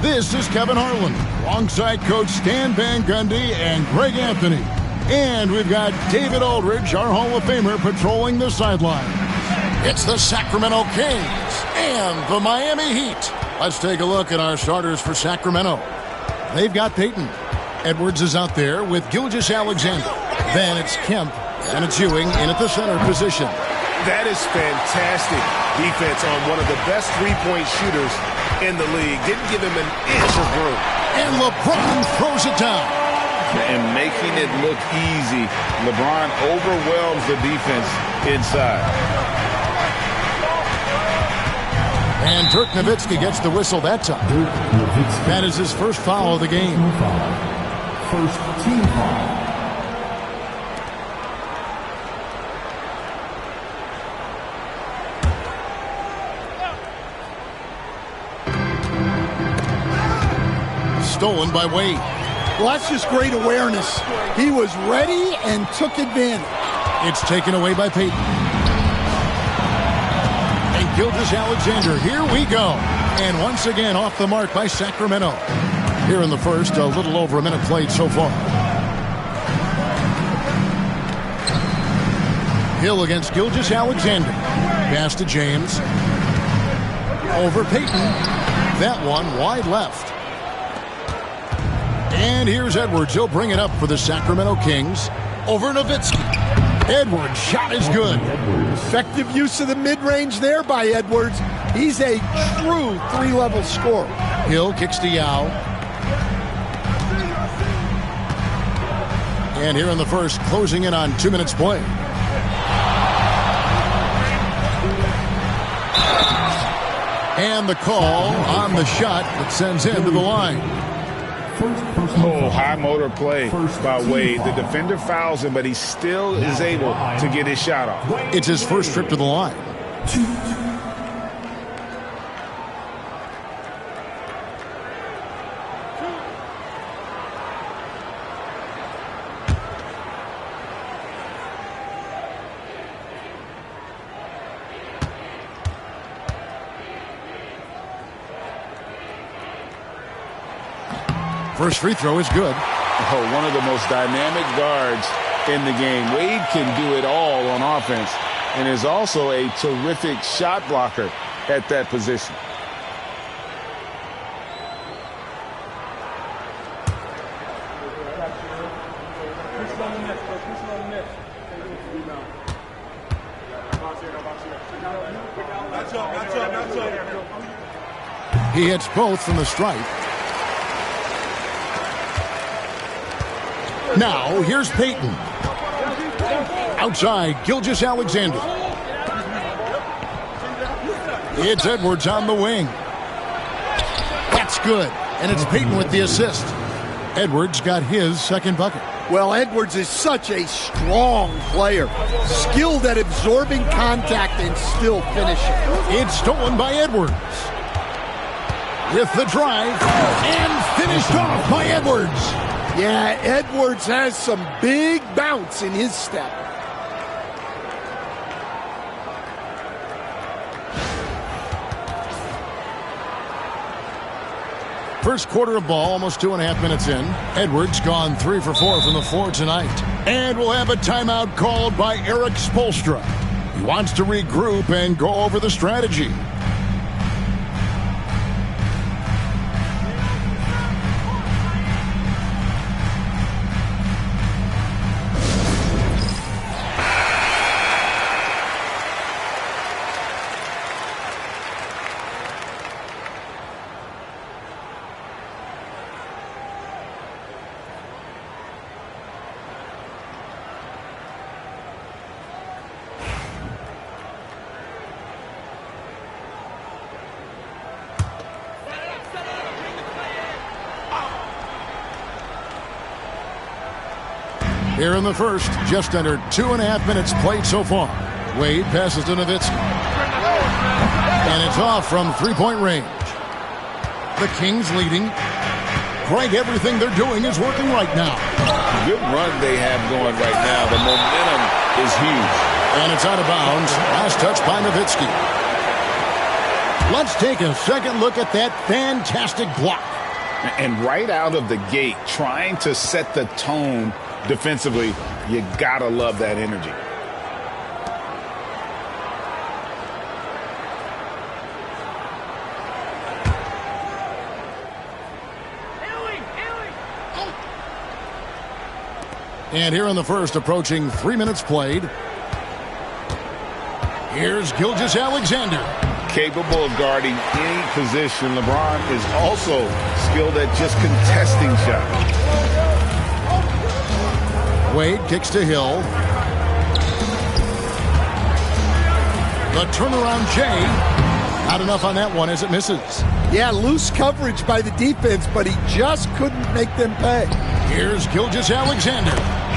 This is Kevin Harlan, alongside Coach Stan Van Gundy and Greg Anthony. And we've got David Aldridge, our Hall of Famer, patrolling the sideline. It's the Sacramento Kings and the Miami Heat. Let's take a look at our starters for Sacramento. They've got Payton. Edwards is out there with Gilgeous-Alexander. Then it's Kemp, and it's Ewing in at the center position. That is fantastic defense on one of the best three-point shooters in the league. Didn't give him an inch of room. And LeBron throws it down. And making it look easy, LeBron overwhelms the defense inside. And Dirk Nowitzki gets the whistle that time. That is his first foul of the game. First team foul. Stolen by Wade. Well, that's just great awareness. He was ready and took advantage. It's taken away by Payton. And Gilgeous-Alexander, here we go. And once again off the mark by Sacramento. Here in the first, a little over a minute played so far. Hill against Gilgeous-Alexander. Pass to James. Over Payton. That one wide left. And here's Edwards. He'll bring it up for the Sacramento Kings. Over Nowitzki. Edwards' shot is good. Effective use of the mid-range there by Edwards. He's a true three-level scorer. Hill kicks to Yao. And here in the first, closing in on 2 minutes play. And the call on the shot that sends him to the line. Oh, high motor play by Wade. The defender fouls him, but he still is able to get his shot off. It's his first trip to the line. First free throw is good. Oh, one of the most dynamic guards in the game. Wade can do it all on offense and is also a terrific shot blocker at that position. He hits both from the stripe. Now, here's Payton. Outside, Gilgeous-Alexander. It's Edwards on the wing. That's good. And it's Payton with the assist. Edwards got his second bucket. Well, Edwards is such a strong player. Skilled at absorbing contact and still finishing. It's stolen by Edwards. With the drive. And finished off by Edwards. Yeah, Edwards has some big bounce in his step. First quarter of ball, almost 2.5 minutes in. Edwards gone 3 for 4 from the floor tonight. And we'll have a timeout called by Eric Spoelstra. He wants to regroup and go over the strategy. Here in the first, just under 2.5 minutes played so far. Wade passes to Nowitzki. And it's off from three-point range. The Kings leading. Greg, everything they're doing is working right now. Good run they have going right now. The momentum is huge. And it's out of bounds. Last touch by Nowitzki. Let's take a second look at that fantastic block. And right out of the gate, trying to set the tone defensively, you gotta love that energy. And here in the first, approaching 3 minutes played. Here's Gilgeous-Alexander. Capable of guarding any position. LeBron is also skilled at just contesting shots. Wade kicks to Hill. The turnaround Jay. Not enough on that one as it misses. Yeah, loose coverage by the defense, but he just couldn't make them pay. Here's Gilgeous-Alexander.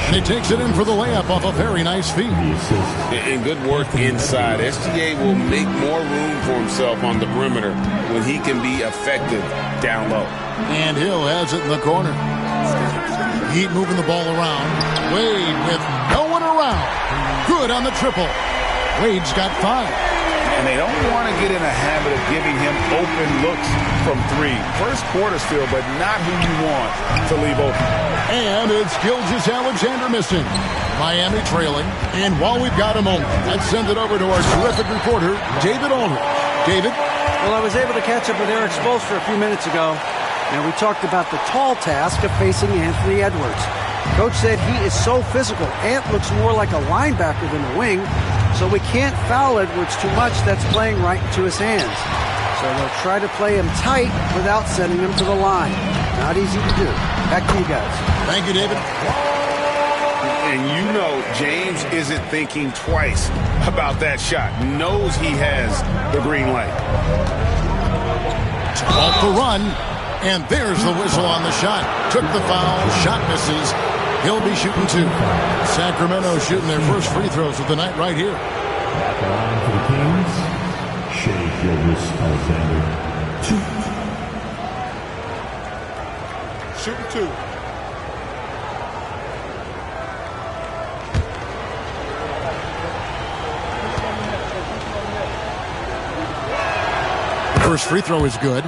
And he takes it in for the layup off a very nice feed. And good work inside. SGA will make more room for himself on the perimeter when he can be effective down low. And Hill has it in the corner. Heat moving the ball around. Wade with no one around. Good on the triple. Wade's got 5. And they don't want to get in a habit of giving him open looks from 3. First quarter still, but not who you want to leave open. And it's Gilgeous-Alexander missing. Miami trailing. And while we've got a moment, let's send it over to our terrific reporter, David Aldridge. David? Well, I was able to catch up with Eric Spoelstra a few minutes ago, and we talked about the tall task of facing Anthony Edwards. Coach said he is so physical. Ant looks more like a linebacker than a wing, so we can't foul Edwards too much. That's playing right into his hands. So they'll try to play him tight without sending him to the line. Not easy to do. Back to you guys. Thank you, David. And you know James isn't thinking twice about that shot. Knows he has the green light. Off the run. And there's the whistle on the shot. Took the foul. Shot misses. He'll be shooting 2. Sacramento shooting their first free throws of the night right here. At the line for the Kings, Shai Gilgeous-Alexander, 2. Shooting 2. First free throw is good.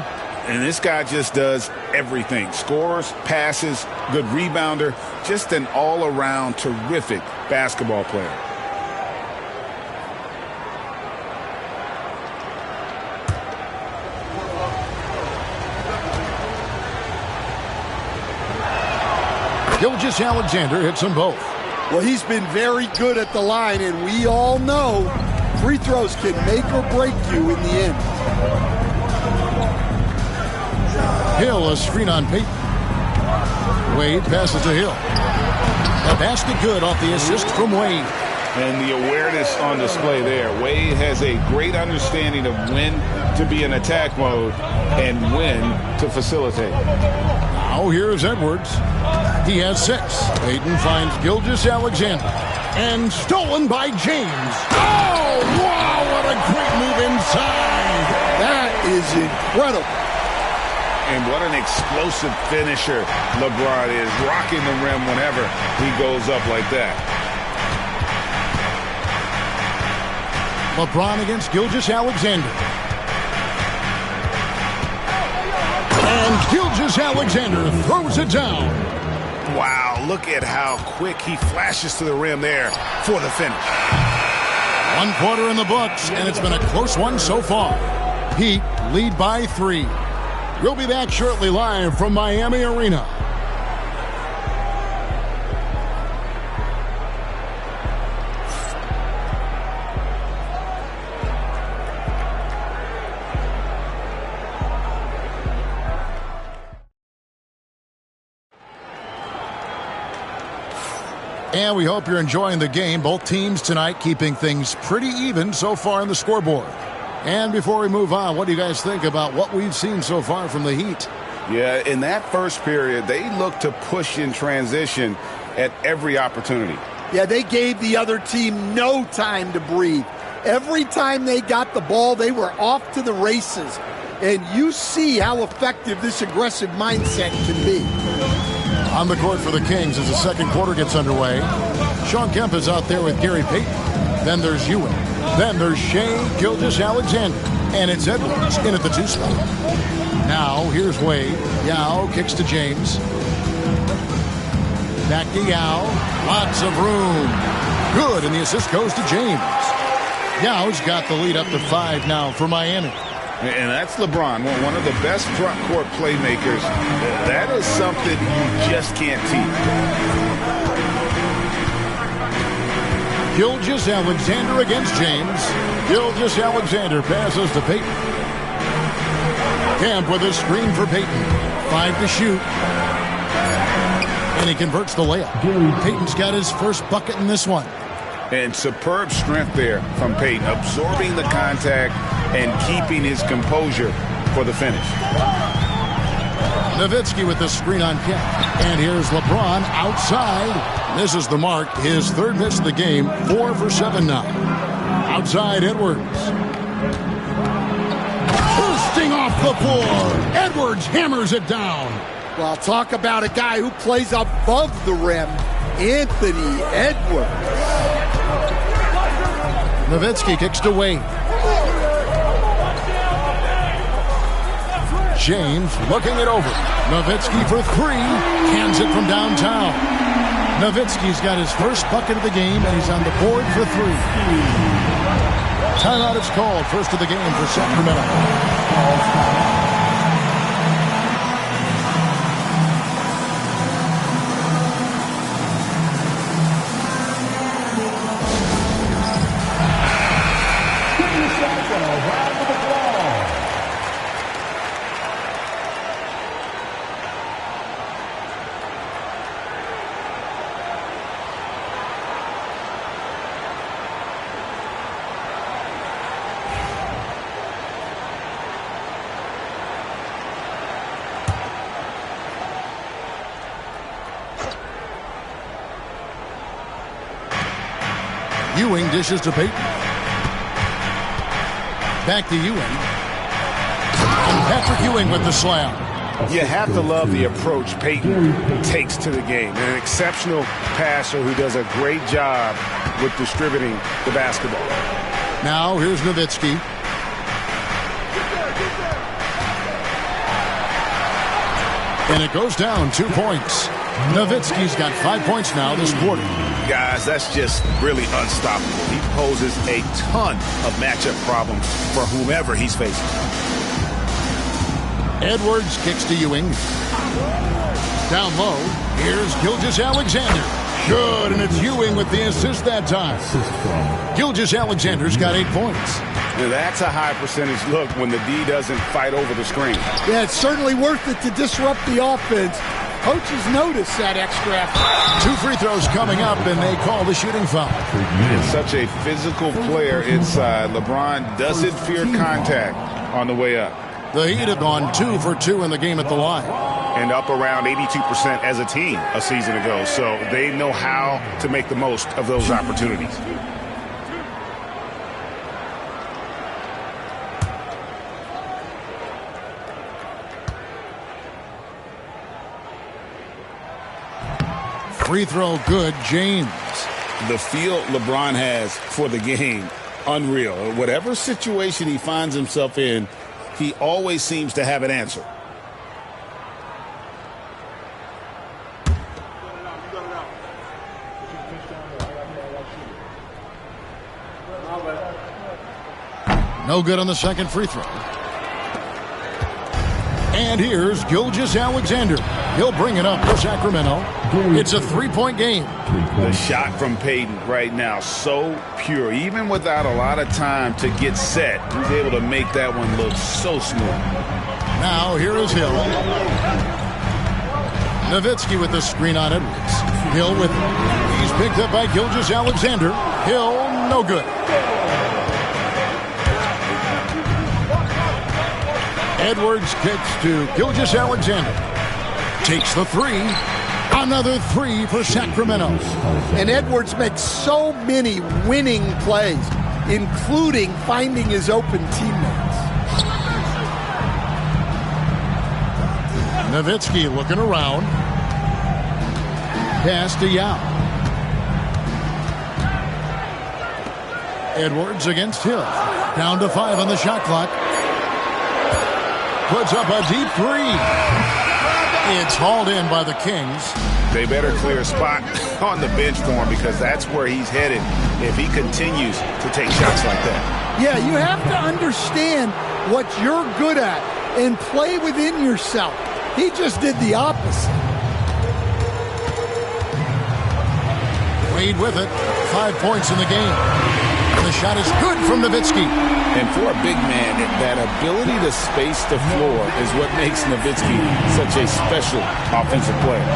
And this guy just does everything. Scores, passes, good rebounder. Just an all-around terrific basketball player. Gilgeous-Alexander hits them both. Well, he's been very good at the line, and we all know free throws can make or break you in the end. Hill, a screen on Peyton. Wade passes to Hill. A basket good off the assist from Wade. And the awareness on display there. Wade has a great understanding of when to be in attack mode and when to facilitate. Now here's Edwards. He has 6. Peyton finds Gilgeous-Alexander. And stolen by James. Oh, wow, what a great move inside. That is incredible. And what an explosive finisher LeBron is, rocking the rim whenever he goes up like that. LeBron against Gilgeous-Alexander. And Gilgeous-Alexander throws it down. Wow, look at how quick he flashes to the rim there for the finish. 1 quarter in the books, and it's been a close one so far. Heat lead by 3. We'll be back shortly live from Miami Arena. And we hope you're enjoying the game. Both teams tonight keeping things pretty even so far on the scoreboard. And before we move on, what do you guys think about what we've seen so far from the Heat? Yeah, in that first period, they looked to push in transition at every opportunity. Yeah, they gave the other team no time to breathe. Every time they got the ball, they were off to the races. And you see how effective this aggressive mindset can be. On the court for the Kings as the second quarter gets underway. Shawn Kemp is out there with Gary Payton. Then there's Ewing. Then there's Shai Gilgeous-Alexander. And it's Edwards in at the 2 spot. Now, here's Wade. Yao kicks to James. Back to Yao. Lots of room. Good, and the assist goes to James. Yao's got the lead up to 5 now for Miami. And that's LeBron, one of the best front court playmakers. That is something you just can't teach. Gilgeous-Alexander against James. Gilgeous-Alexander passes to Payton. Camp with a screen for Payton. 5 to shoot. And he converts the layup. Payton's got his first bucket in this one. And superb strength there from Payton, absorbing the contact and keeping his composure for the finish. Nowitzki with the screen on Kemp. And here's LeBron outside. Misses the mark. His third miss of the game. 4 for 7 now. Outside Edwards. Bursting off the floor. Edwards hammers it down. Well, talk about a guy who plays above the rim. Anthony Edwards. Nowitzki kicks to Wade. James looking it over. Nowitzki for 3. Cans it from downtown. Nowitzki's got his first bucket of the game, and he's on the board for 3. Timeout is called. First of the game for Sacramento. Ewing dishes to Payton. Back to Ewing. And Patrick Ewing with the slam. You have to love the approach Payton takes to the game. An exceptional passer who does a great job with distributing the basketball. Now here's Nowitzki. And it goes down 2 points. Nowitzki's got 5 points now this quarter. Guys, that's just really unstoppable. He poses a ton of matchup problems for whomever he's facing. Edwards kicks to Ewing. Down low, here's Gilgeous-Alexander. Good, and it's Ewing with the assist that time. Gilgeous-Alexander's got 8 points. Now that's a high percentage look when the D doesn't fight over the screen. Yeah, it's certainly worth it to disrupt the offense. Coaches notice that extra effort. 2 free throws coming up, and they call the shooting foul. It's such a physical player inside. LeBron doesn't fear contact on the way up. The Heat have gone 2 for 2 in the game at the line. And up around 82% as a team a season ago. So they know how to make the most of those opportunities. Free throw good, James. The feel LeBron has for the game, unreal. Whatever situation he finds himself in, he always seems to have an answer. No good on the second free throw. And here's Gilgeous-Alexander. He'll bring it up for Sacramento. It's a 3-point game. The shot from Payton right now, so pure. Even without a lot of time to get set, he's able to make that one look so smooth. Now here is Hill. Nowitzki with the screen on Edwards. Hill with it. He's picked up by Gilgeous-Alexander. Hill, no good. Edwards kicks to Gilgeous-Alexander. Takes the 3. Another three for Sacramento. And Edwards makes so many winning plays, including finding his open teammates. Nowitzki looking around. Pass to Yao. Edwards against Hill. Down to 5 on the shot clock. Puts up a deep three. It's hauled in by the Kings. They better clear a spot on the bench for him because that's where he's headed if he continues to take shots like that. Yeah, you have to understand what you're good at and play within yourself. He just did the opposite. Wade with it. 5 points in the game. The shot is good from Nowitzki. And for a big man, that ability to space the floor is what makes Nowitzki such a special offensive player.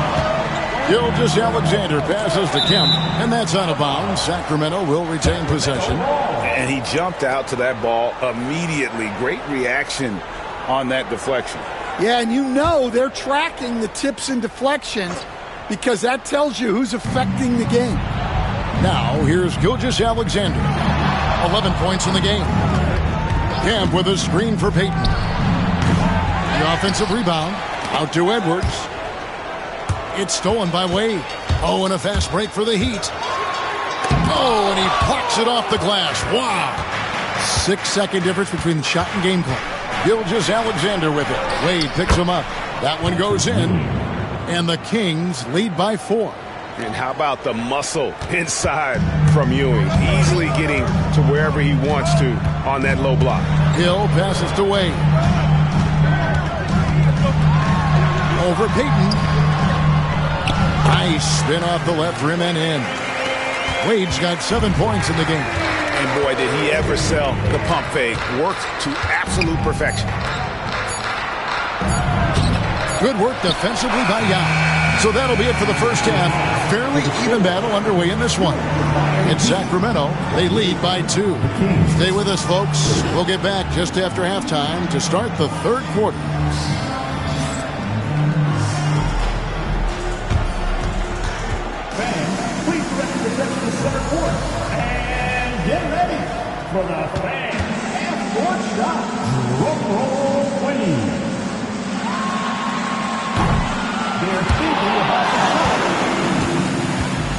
Gilgeous-Alexander passes to Kemp, and that's out of bounds. Sacramento will retain possession. And he jumped out to that ball immediately. Great reaction on that deflection. Yeah, and you know they're tracking the tips and deflections because that tells you who's affecting the game. Now, here's Gilgeous-Alexander. 11 points in the game. Kemp with a screen for Payton. The offensive rebound. Out to Edwards. It's stolen by Wade. Oh, and a fast break for the Heat. Oh, and he plucks it off the glass. Wow. 6-second difference between the shot and game clock. Gilgeous-Alexander with it. Wade picks him up. That one goes in. And the Kings lead by 4. And how about the muscle inside from Ewing? Easily getting to wherever he wants to on that low block. Hill passes to Wade. Over Payton. Nice spin off the left rim and in. Wade's got 7 points in the game. And boy, did he ever sell the pump fake. Worked to absolute perfection. Good work defensively by Yao. So that'll be it for the first half. Fairly even battle underway in this one. In Sacramento, they lead by 2. Stay with us, folks. We'll get back just after halftime to start the third quarter. Fans, please direct your attention to the center court. And get ready for the fans and sports shot. Drum roll, please. They're thinking about the shot.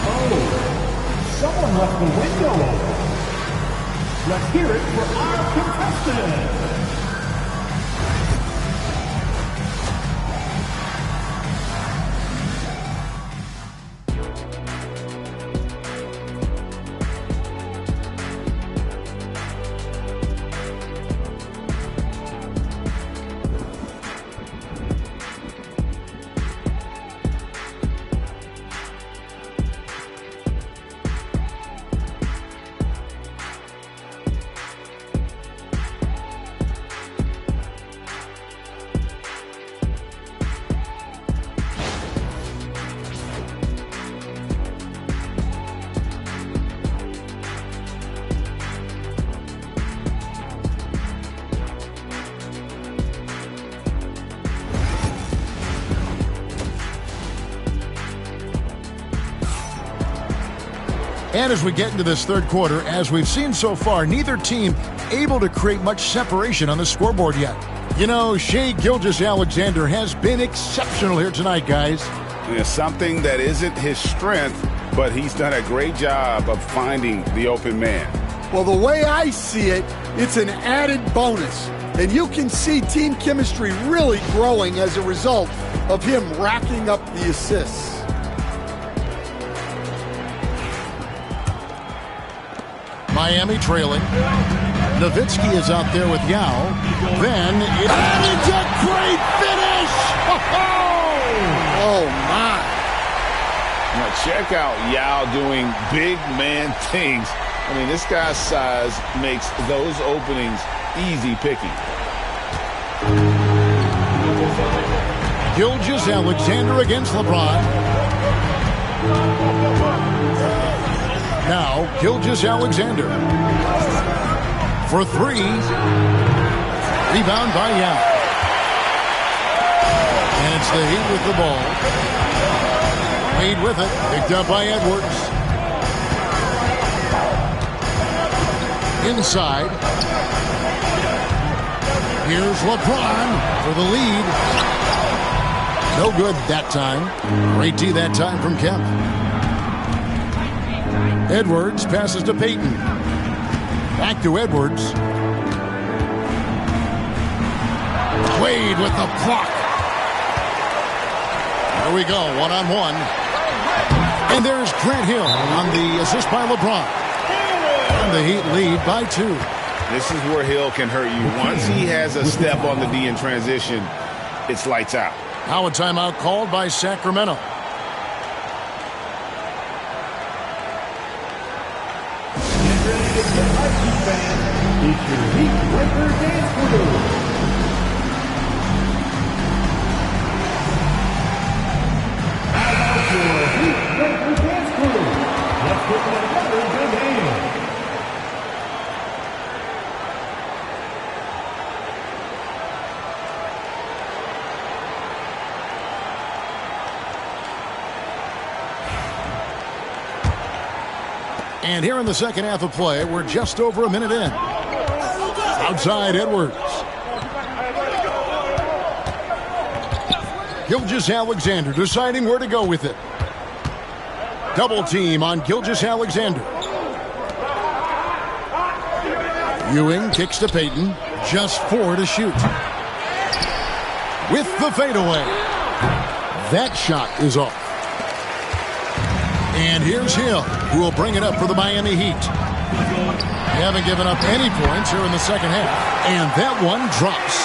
Oh, someone left the window open. Let's hear it for our contestant. And as we get into this third quarter, as we've seen so far, neither team able to create much separation on the scoreboard yet. You know, Shai Gilgeous-Alexander has been exceptional here tonight, guys. It's something that isn't his strength, but he's done a great job of finding the open man. Well, the way I see it, it's an added bonus. And you can see team chemistry really growing as a result of him racking up the assists. Miami trailing. Nowitzki is out there with Yao. Then it's a great finish! Oh, my. Now check out Yao doing big man things. I mean, this guy's size makes those openings easy picking. Gilgeous-Alexander against LeBron. Now, Gilgeous-Alexander for 3. Rebound by Yao. And it's the Heat with the ball. Wade with it. Picked up by Edwards. Inside. Here's LeBron for the lead. No good that time. Great D that time from Kemp. Edwards passes to Payton. Back to Edwards. Wade with the block. Here we go, one-on-one. And there's Grant Hill on the assist by LeBron. And the Heat lead by 2. This is where Hill can hurt you. Once he has a step on the D in transition, it's lights out. Now a timeout called by Sacramento. It's your Heat Breaker Dance Crew. Your Heat Breaker Dance Crew. Let's give them another good hand. And here in the second half of play, we're just over a minute in. Outside Edwards. Gilgeous-Alexander deciding where to go with it. Double team on Gilgeous-Alexander. Ewing kicks to Payton. Just 4 to shoot. With the fadeaway. That shot is off. And here's Hill, who will bring it up for the Miami Heat. They haven't given up any points here in the second half. And that one drops.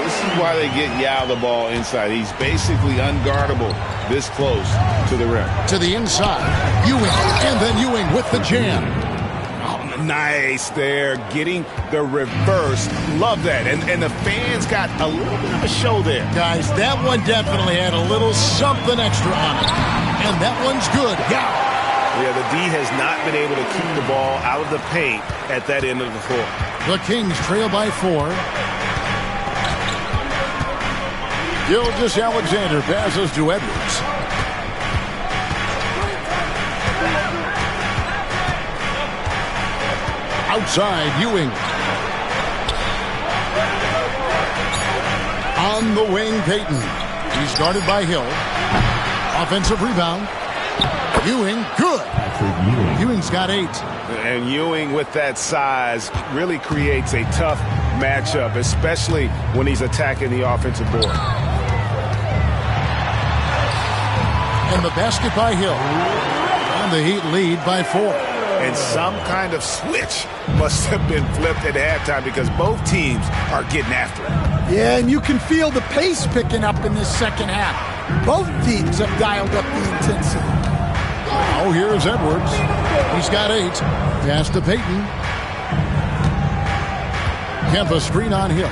This is why they get Yao the ball inside. He's basically unguardable this close to the rim. To the inside. Ewing, and then Ewing with the jam. Oh, nice there. Getting the reverse. Love that. And the fans got a little bit of a show there. Guys, that one definitely had a little something extra on it. And that one's good. Yeah, the D has not been able to keep the ball out of the paint at that end of the floor. The Kings trail by 4. Gilgeous-Alexander passes to Edwards. Outside, Ewing. On the wing, Payton. He's guarded by Hill. Offensive rebound. Ewing, good. Ewing's got 8. And Ewing with that size really creates a tough matchup, especially when he's attacking the offensive board. And the basket by Hill. And the Heat lead by 4. And some kind of switch must have been flipped at halftime because both teams are getting after it. Yeah, and you can feel the pace picking up in this second half. Both teams have dialed up the intensity. Oh, here's Edwards. He's got 8. Pass to Payton. Kemp a screen on Hill.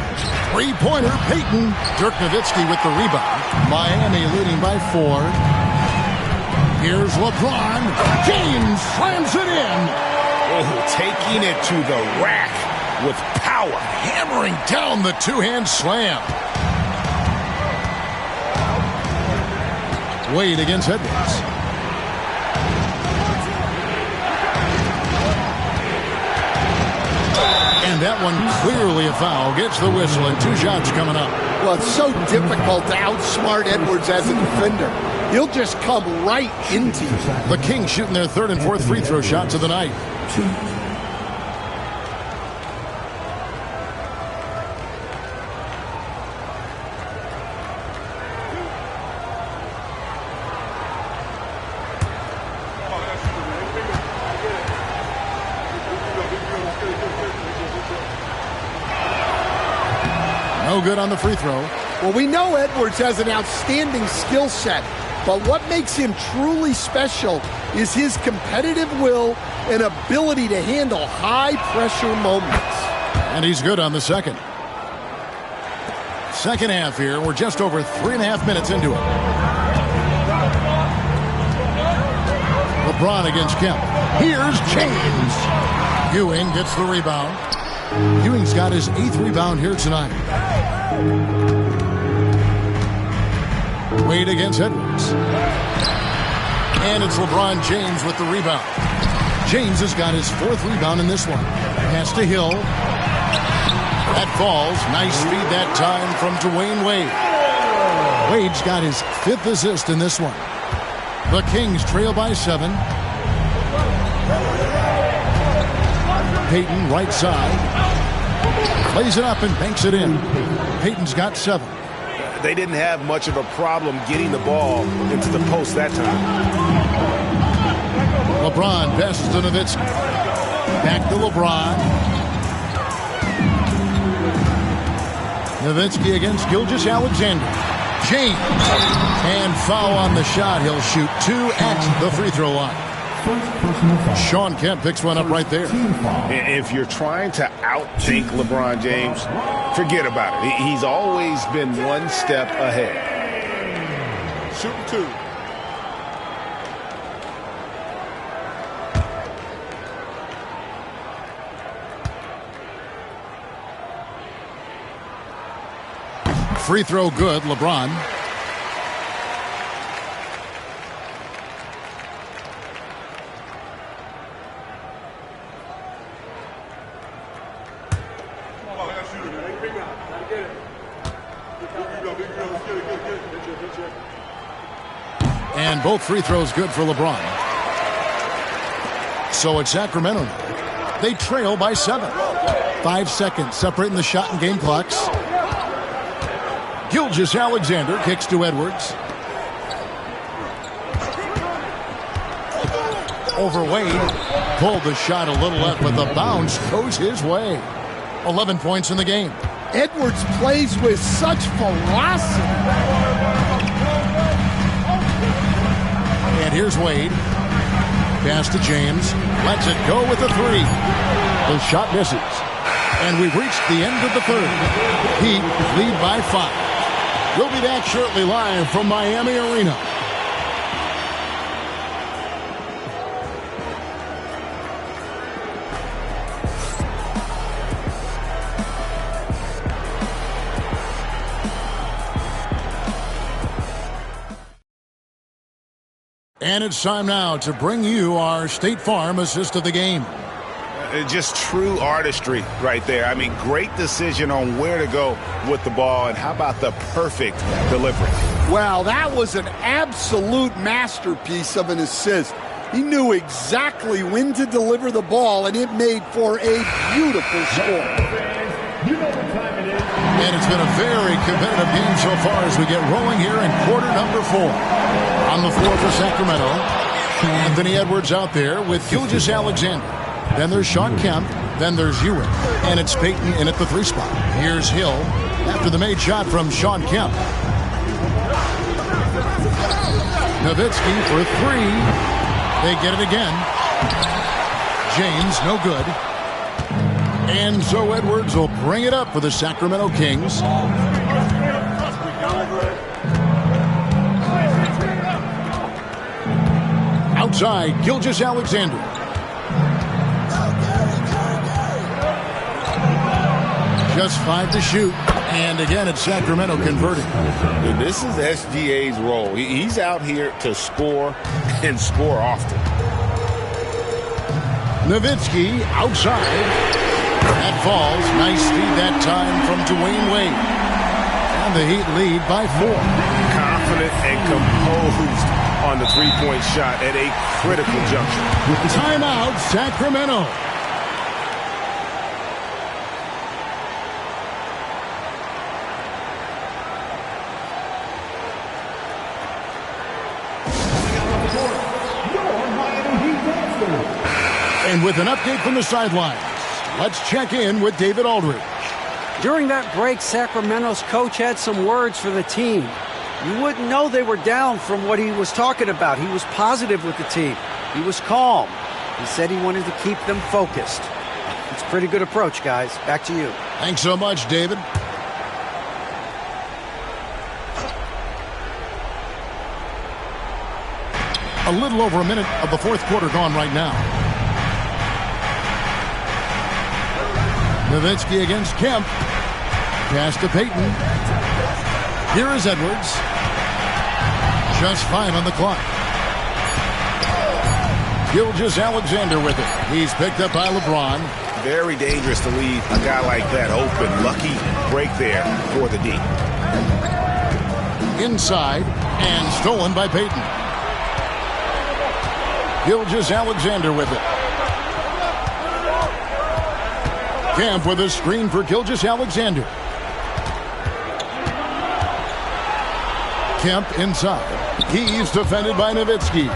3-pointer, Payton. Dirk Nowitzki with the rebound. Miami leading by 4. Here's LeBron. James slams it in. Oh, taking it to the rack with power. Hammering down the two-hand slam. Wade against Edwards. And that one clearly a foul. Gets the whistle and 2 shots coming up. Well, it's so difficult to outsmart Edwards as a defender. He'll just come right into you. The Kings shooting their 3rd and 4th free throw shots of the night. No good on the free throw. Well, we know Edwards has an outstanding skill set, but what makes him truly special is his competitive will and ability to handle high-pressure moments. And he's good on the second. Second half here. We're just over 3.5 minutes into it. LeBron against Kemp. Here's James. Ewing gets the rebound. Ewing's got his 8th rebound here tonight. Wade against Edwards. And it's LeBron James with the rebound. James has got his 4th rebound in this one. Pass to Hill. That falls. Nice feed that time from Dwayne Wade. Wade's got his 5th assist in this one. The Kings trail by 7. Payton right side. Plays it up and banks it in. Payton's got 7. They didn't have much of a problem getting the ball into the post that time. LeBron passes to Nowitzki. Back to LeBron. Nowitzki against Gilgeous-Alexander. James. And foul on the shot. He'll shoot 2 at the free throw line. Shawn Kemp picks one up right there. If you're trying to outthink LeBron James, forget about it. He's always been one step ahead. Shooting 2. Free throw good, LeBron. And both free throws good for LeBron. So it's Sacramento now. They trail by 7. 5 seconds separating the shot and game clocks. Gilgeous-Alexander kicks to Edwards. Over Wade. Pulled the shot a little left, but the bounce goes his way. 11 points in the game. Edwards plays with such velocity. And here's Wade. Pass to James. Lets it go with the 3. The shot misses. And we've reached the end of the 3rd. Heat lead by 5. We'll be back shortly live from Miami Arena. And it's time now to bring you our State Farm assist of the game. Just true artistry right there. I mean, great decision on where to go with the ball, and how about the perfect delivery? Well, that was an absolute masterpiece of an assist. He knew exactly when to deliver the ball, and it made for a beautiful score. And it's been a very competitive game so far as we get rolling here in quarter number 4. On the floor for Sacramento, Anthony Edwards out there with Gilgeous-Alexander. Then there's Shawn Kemp. Then there's Ewing. And it's Payton in at the 3 spot. Here's Hill after the made shot from Shawn Kemp. Nowitzki for 3. They get it again. James, no good. And so Edwards will bring it up for the Sacramento Kings. Outside, Gilgeous-Alexander. Just 5 to shoot. And again, it's Sacramento converting. This is SGA's role. He's out here to score and score often. Nowitzki outside. That falls. Nice feed that time from Dwayne Wade. And the Heat lead by 4. Confident and composed on the 3-point shot at a critical juncture. Timeout, Sacramento. And with an update from the sidelines, let's check in with David Aldridge. During that break, Sacramento's coach had some words for the team. You wouldn't know they were down from what he was talking about. He was positive with the team. He was calm. He said he wanted to keep them focused. It's a pretty good approach, guys. Back to you. Thanks so much, David. A little over a minute of the 4th quarter gone right now. Nowitzki against Kemp. Pass to Payton. Here is Edwards. Just 5 on the clock. Gilgeous-Alexander with it. He's picked up by LeBron. Very dangerous to leave a guy like that open. Lucky break there for the D. Inside and stolen by Payton. Gilgeous-Alexander with it. Camp with a screen for Gilgeous-Alexander. Kemp inside. He's defended by Nowitzki.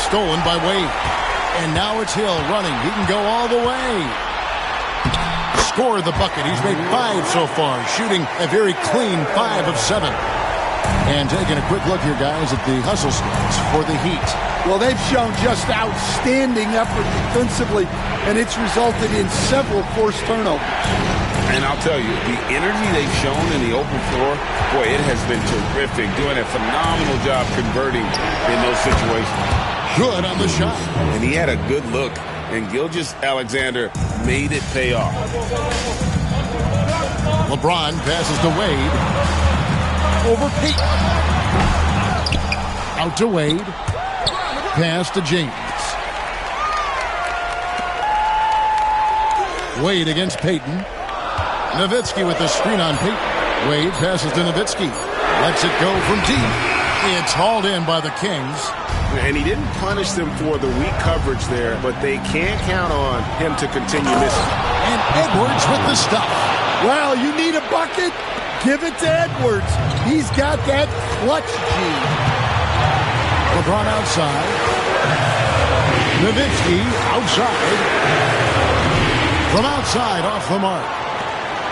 Stolen by Wade. And now it's Hill running. He can go all the way. Score the bucket. He's made 5 so far, shooting a very clean 5 of 7. And taking a quick look here, guys, at the hustle stats for the Heat. Well, they've shown just outstanding effort defensively, and it's resulted in several forced turnovers. And I'll tell you, the energy they've shown in the open floor, boy, it has been terrific. Doing a phenomenal job converting in those situations. Good on the shot. And he had a good look, and Gilgeous-Alexander made it pay off. LeBron passes to Wade. Over Payton. Out to Wade. Pass to James. Wade against Payton. Nowitzki with the screen on Payton. Wade passes to Nowitzki. Lets it go from deep. It's hauled in by the Kings. And he didn't punish them for the weak coverage there, but they can't count on him to continue missing. And Edwards with the stuff. Well, you need a bucket? Give it to Edwards. He's got that clutch gene. LeBron outside. Nowitzki outside. From outside, off the mark.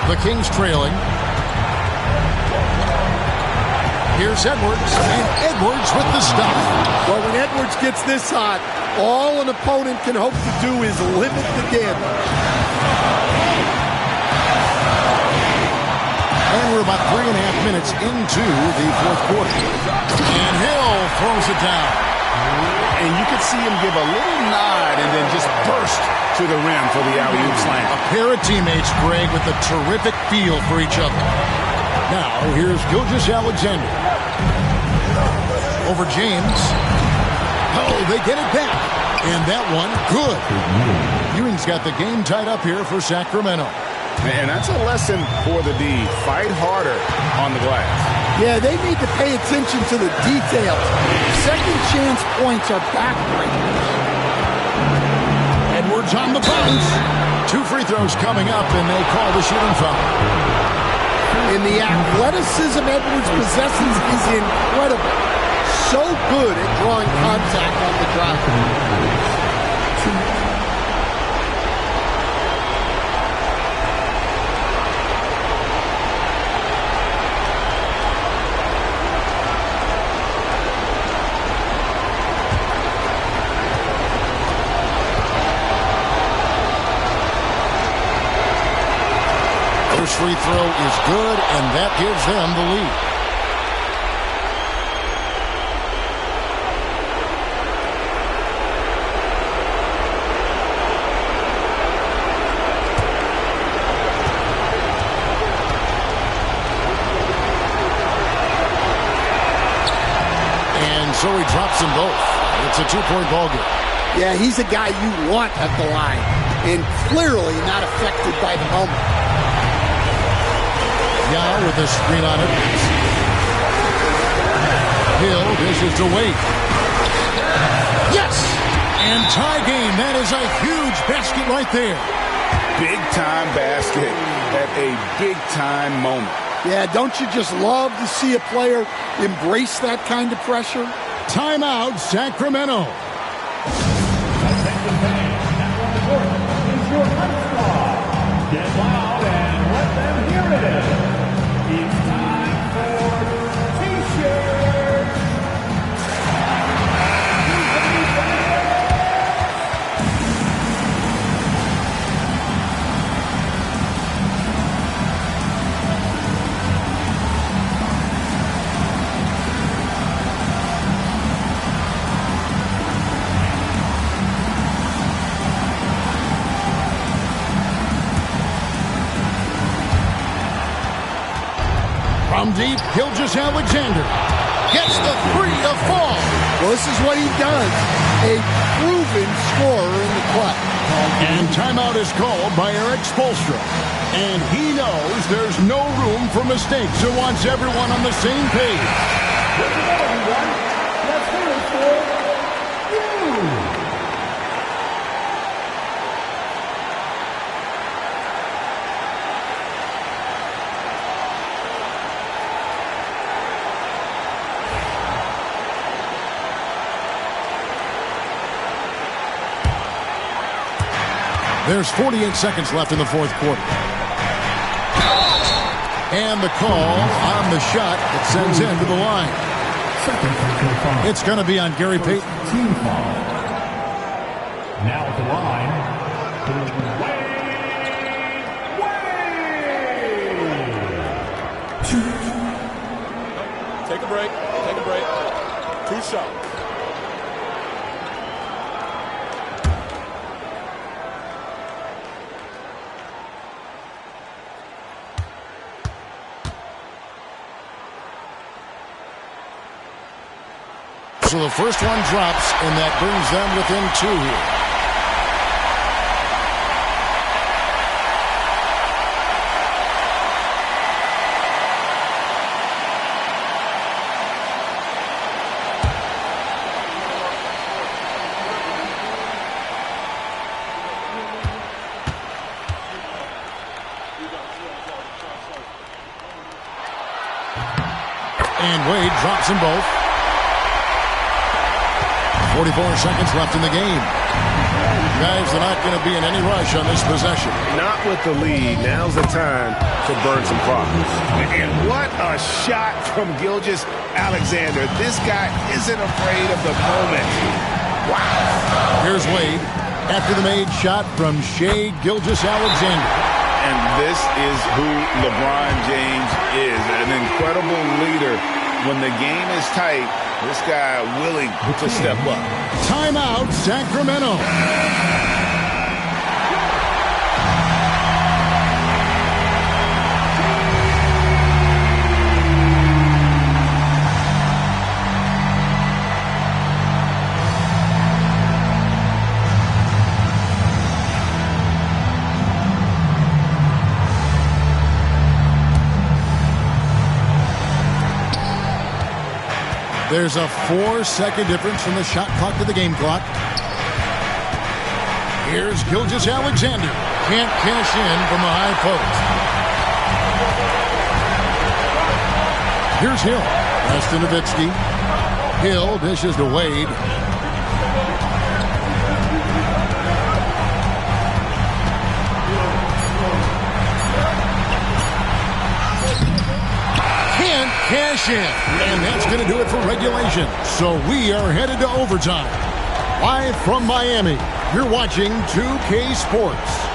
The Kings trailing. Here's Edwards, and Edwards with the stuff. Well, when Edwards gets this hot, all an opponent can hope to do is limit the damage. And we're about 3.5 minutes into the fourth quarter. And Hill throws it down. And you could see him give a little nod and then just burst to the rim for the alley-oop slam. A pair of teammates, Greg, with a terrific feel for each other. Now, here's Gilgeous-Alexander. Over James. Oh, they get it back. And that one, good. Ewing's got the game tied up here for Sacramento. And that's a lesson for the D. Fight harder on the glass. Yeah, they need to pay attention to the details. Second chance points are backbreakers. Edwards on the bounce. 2 free throws coming up, and they call the shooting foul. And the athleticism Edwards possesses is incredible. So good at drawing contact on the drive. First free throw is good, and that gives them the lead. And so he drops them both. It's a 2-point ball game. Yeah, he's a guy you want at the line, and clearly not affected by the moment. Yao with a screen on it. Hill dishes to Wade. Yes! And tie game. That is a huge basket right there. Big time basket at a big time moment. Yeah, don't you just love to see a player embrace that kind of pressure? Timeout, Sacramento. Attention fans, now on the court is your high star. Get loud and let them hear it. It's time for T-shirts. From deep, Gilgeous-Alexander gets the 3 to fall. Well, this is what he does. A proven scorer in the clutch. And timeout is called by Eric Spoelstra. And he knows there's no room for mistakes, so wants everyone on the same page. Let's hear it for you. There's 48 seconds left in the fourth quarter. And the call on the shot that sends him to the line. It's going to be on Gary Payton. Team foul. Now at the line, Take a break. Take a break. 2 shots. So the first one drops, and that brings them within 2 here. And Wade drops them both. 44 seconds left in the game. Guys are not going to be in any rush on this possession. Not with the lead. Now's the time to burn some crops. And what a shot from Gilgeous-Alexander. This guy isn't afraid of the moment. Wow. Here's Wade after the made shot from Shai Gilgeous-Alexander. And this is who LeBron James is, an incredible leader. When the game is tight, this guy willing to step up. Timeout, Sacramento. There's a 4-second difference from the shot clock to the game clock. Here's Gilgeous-Alexander. Can't cash in from the high post. Here's Hill. Preston Nowitzki. Hill dishes to Wade. Cash in, and that's going to do it for regulation. So we are headed to overtime. Live from Miami, you're watching 2K Sports.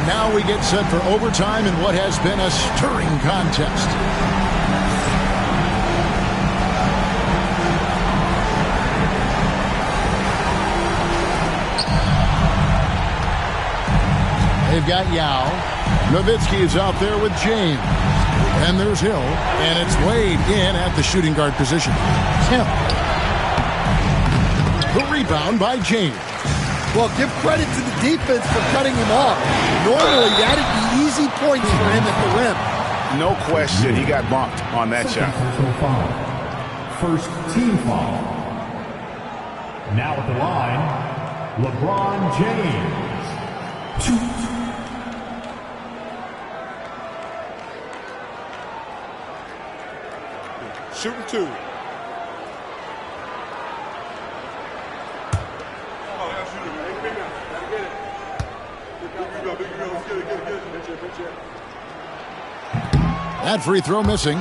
Now we get set for overtime in what has been a stirring contest. They've got Yao. Nowitzki is out there with James. And there's Hill. And it's Wade in at the shooting guard position. Hill. The rebound by James. Well, give credit to the defense for cutting him off. Normally, that'd be easy points for him at the rim. No question, he got bumped on that shot. First team foul. Now at the line, LeBron James. Shooting 2. That free throw missing.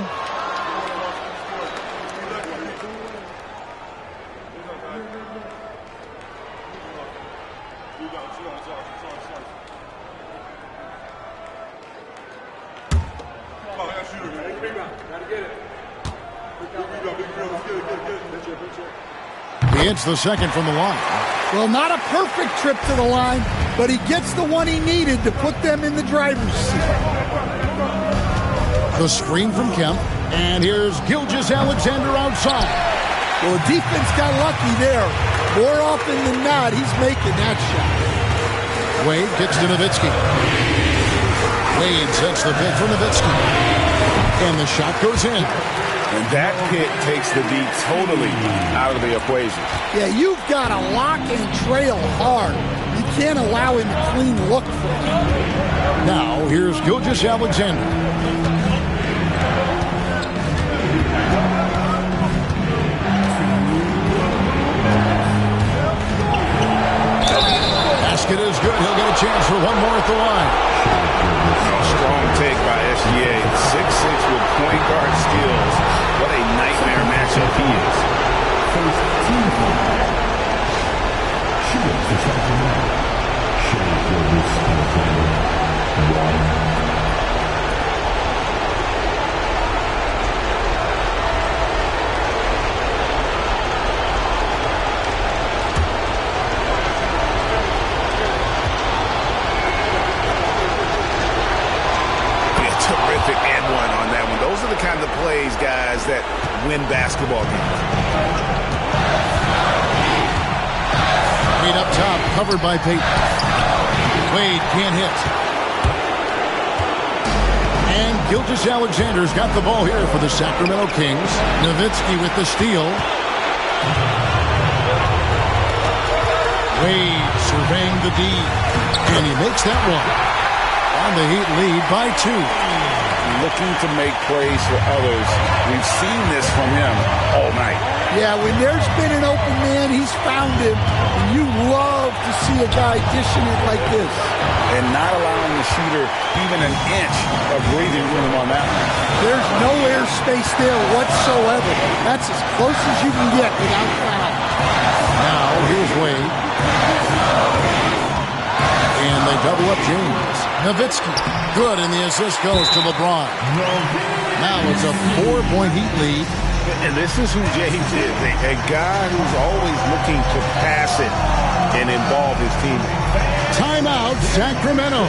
He hits the second from the line. Well, not a perfect trip to the line, but he gets the one he needed to put them in the driver's seat. The screen from Kemp, and here's Gilgeous-Alexander outside. Well, the defense got lucky there. More often than not, he's making that shot. Wade gets to Nowitzki. Wade sets the pick for Nowitzki. And the shot goes in. And that pick takes the D totally out of the equation. Yeah, you've got to lock and trail hard. You can't allow him to clean look for him. Now, here's Gilgeous-Alexander. Basket is good. He'll get a chance for one more at the line. Strong take by SGA. 6'6" with point guard skills. What a nightmare matchup he is. First team foul. Shooting for Sacramento. Shea Gilgeous-Alexander. 1. Terrific and one on that one. Those are the kind of plays, guys, that win basketball games. Wade up top, covered by Payton. Wade can't hit. And Gilgeous-Alexander's got the ball here for the Sacramento Kings. Nowitzki with the steal. Wade surveying the D. And he makes that one. And the Heat lead by 2. Looking to make plays for others. We've seen this from him all night. Yeah, when there's been an open man, he's found him. And you love to see a guy dishing it like this. And not allowing the shooter even an inch of breathing room on that one. There's no airspace there whatsoever. That's as close as you can get without foul. Now, here's Wade. And they double up James. Nowitzki, good, and the assist goes to LeBron. Now it's a 4-point Heat lead. And this is who James is, a guy who's always looking to pass it and involve his teammates. Timeout, Sacramento.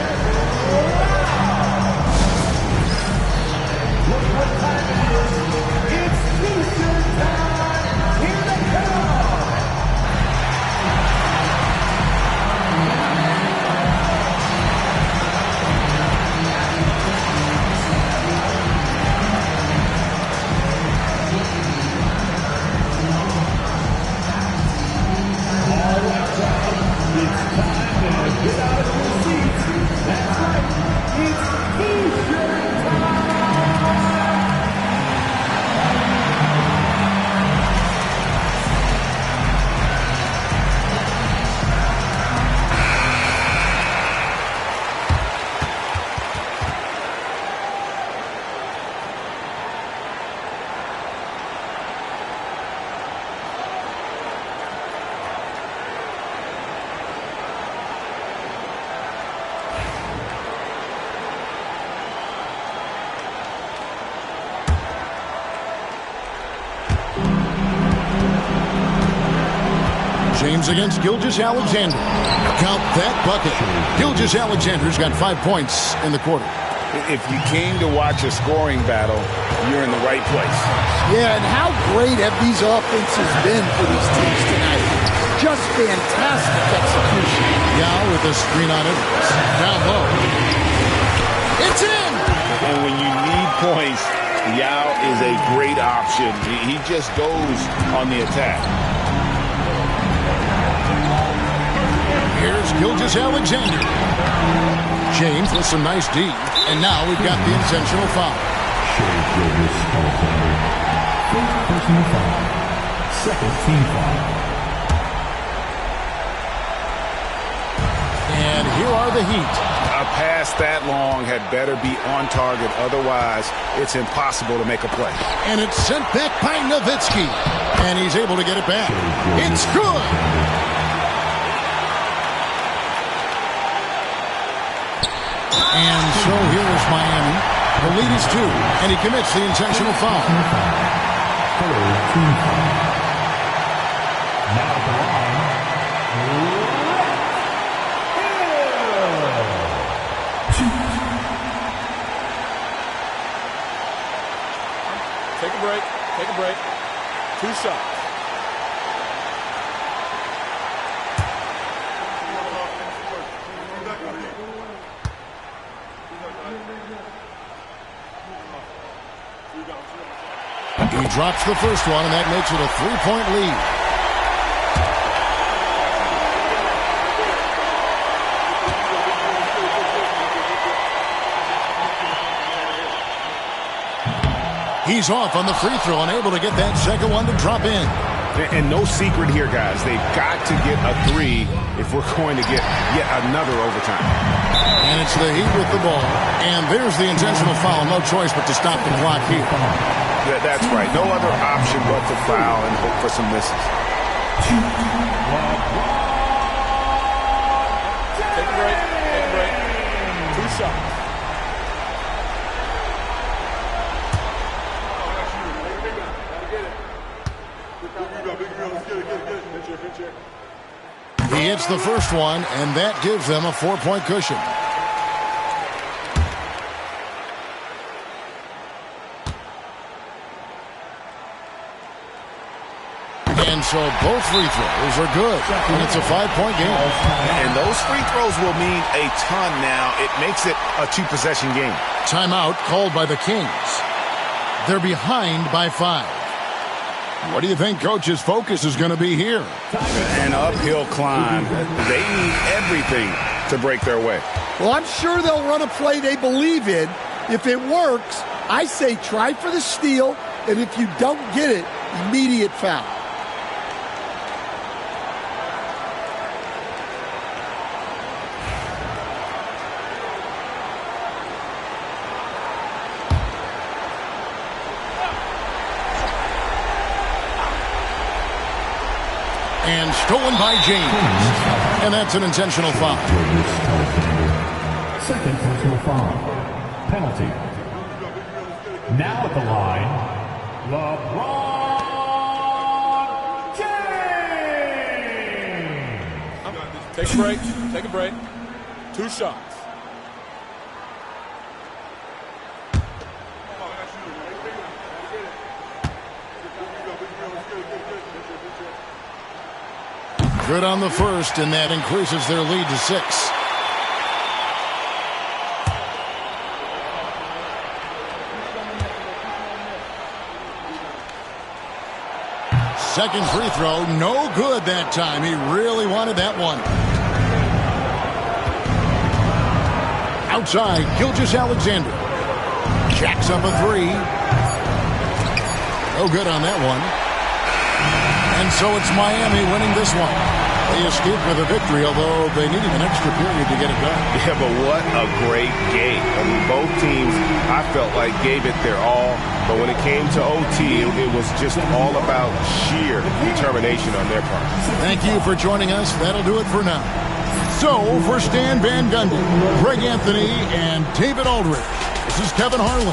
It's T-shirt time. Here they come. Get out of your seats. That's right. It's T-shirt time. James against Gilgeous-Alexander. Count that bucket. Gilgeous-Alexander's got 5 points in the quarter. If you came to watch a scoring battle, you're in the right place. Yeah, and how great have these offenses been for these teams tonight? Just fantastic execution. Yao with the screen on it. Down low. It's in! And when you need points, Yao is a great option. He just goes on the attack. Here's Gilgeous-Alexander. James with some nice D. And now we've got the intentional foul. Shea Gilgeous-Alexander. First personal foul. Second team foul. And here are the Heat. A pass that long had better be on target. Otherwise, it's impossible to make a play. And it's sent back by Nowitzki. And he's able to get it back. It's good! And so here is Miami. The lead is 2, and he commits the intentional foul. third team foul. Now at the line, Take a break. Take a break. 2 shots. He drops the first one, and that makes it a 3-point lead. He's off on the free throw and able to get that second one to drop in. And no secret here, guys. They've got to get a 3 if we're going to get yet another overtime. And it's the Heat with the ball. And there's the intentional foul. No choice but to stop the clock here. Yeah, that's right. No other option but to foul and hope for some misses. Take a break. Take a break. 2 shots. He hits the first one, and that gives them a 4-point cushion. And so both free throws are good, and it's a 5-point game. And those free throws will mean a ton now. It makes it a 2-possession game. Timeout called by the Kings. They're behind by 5. What do you think Coach's focus is going to be here? An uphill climb. They need everything to break their way. Well, I'm sure they'll run a play they believe in. If it works, I say try for the steal, and if you don't get it, immediate foul. And stolen by James. And that's an intentional foul. Second personal foul. Penalty. Now at the line, LeBron James. Take a break. Take a break. 2 shots. Good on the first, and that increases their lead to 6. Second free throw, no good that time. He really wanted that one. Outside, Gilgeous-Alexander. Jacks up a 3. No good on that one. And so it's Miami winning this one. They escaped with a victory, although they needed an extra period to get it done. Yeah, but what a great game. I mean, both teams, I felt like, gave it their all. But when it came to OT, it was just all about sheer determination on their part. Thank you for joining us. That'll do it for now. So, for Stan Van Gundy, Greg Anthony, and David Aldridge, this is Kevin Harlan.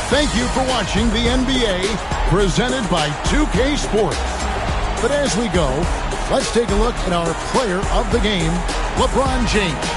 Thank you for watching the NBA, presented by 2K Sports. But as we go, let's take a look at our player of the game, LeBron James.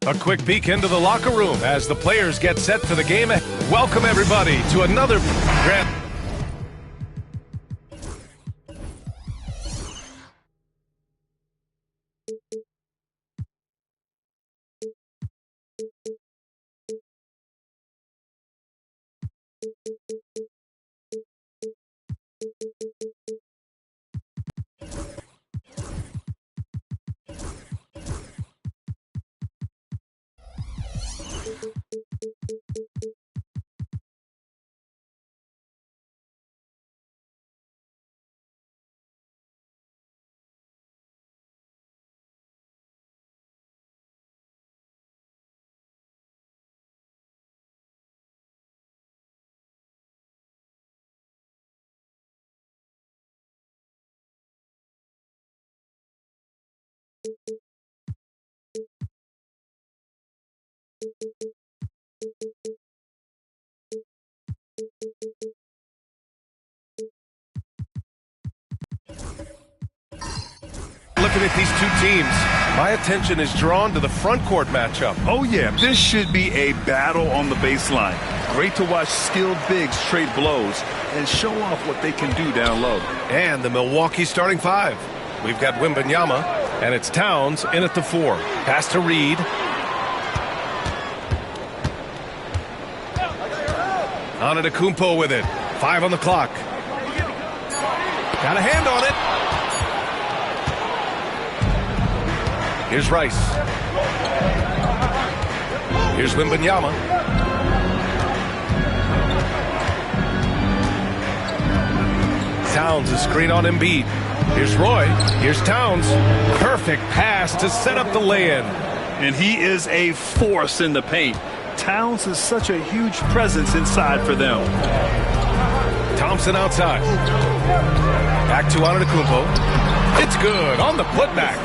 A quick peek into the locker room as the players get set for the game. Welcome everybody to another grand. Looking at these two teams, my attention is drawn to the front court matchup. Oh, yeah, this should be a battle on the baseline. Great to watch skilled bigs trade blows and show off what they can do down low. And the Milwaukee starting five. We've got Wembanyama, and it's Towns in at the 4. Pass to Reed. Antetokounmpo with it. 5 on the clock. Got a hand on it. Here's Rice. Here's Wembanyama. Towns, a screen on Embiid. Here's Roy. Here's Towns. Perfect pass to set up the lay-in. And he is a force in the paint. Towns is such a huge presence inside for them. Thompson outside. Back to Antetokounmpo. It's good on the putback.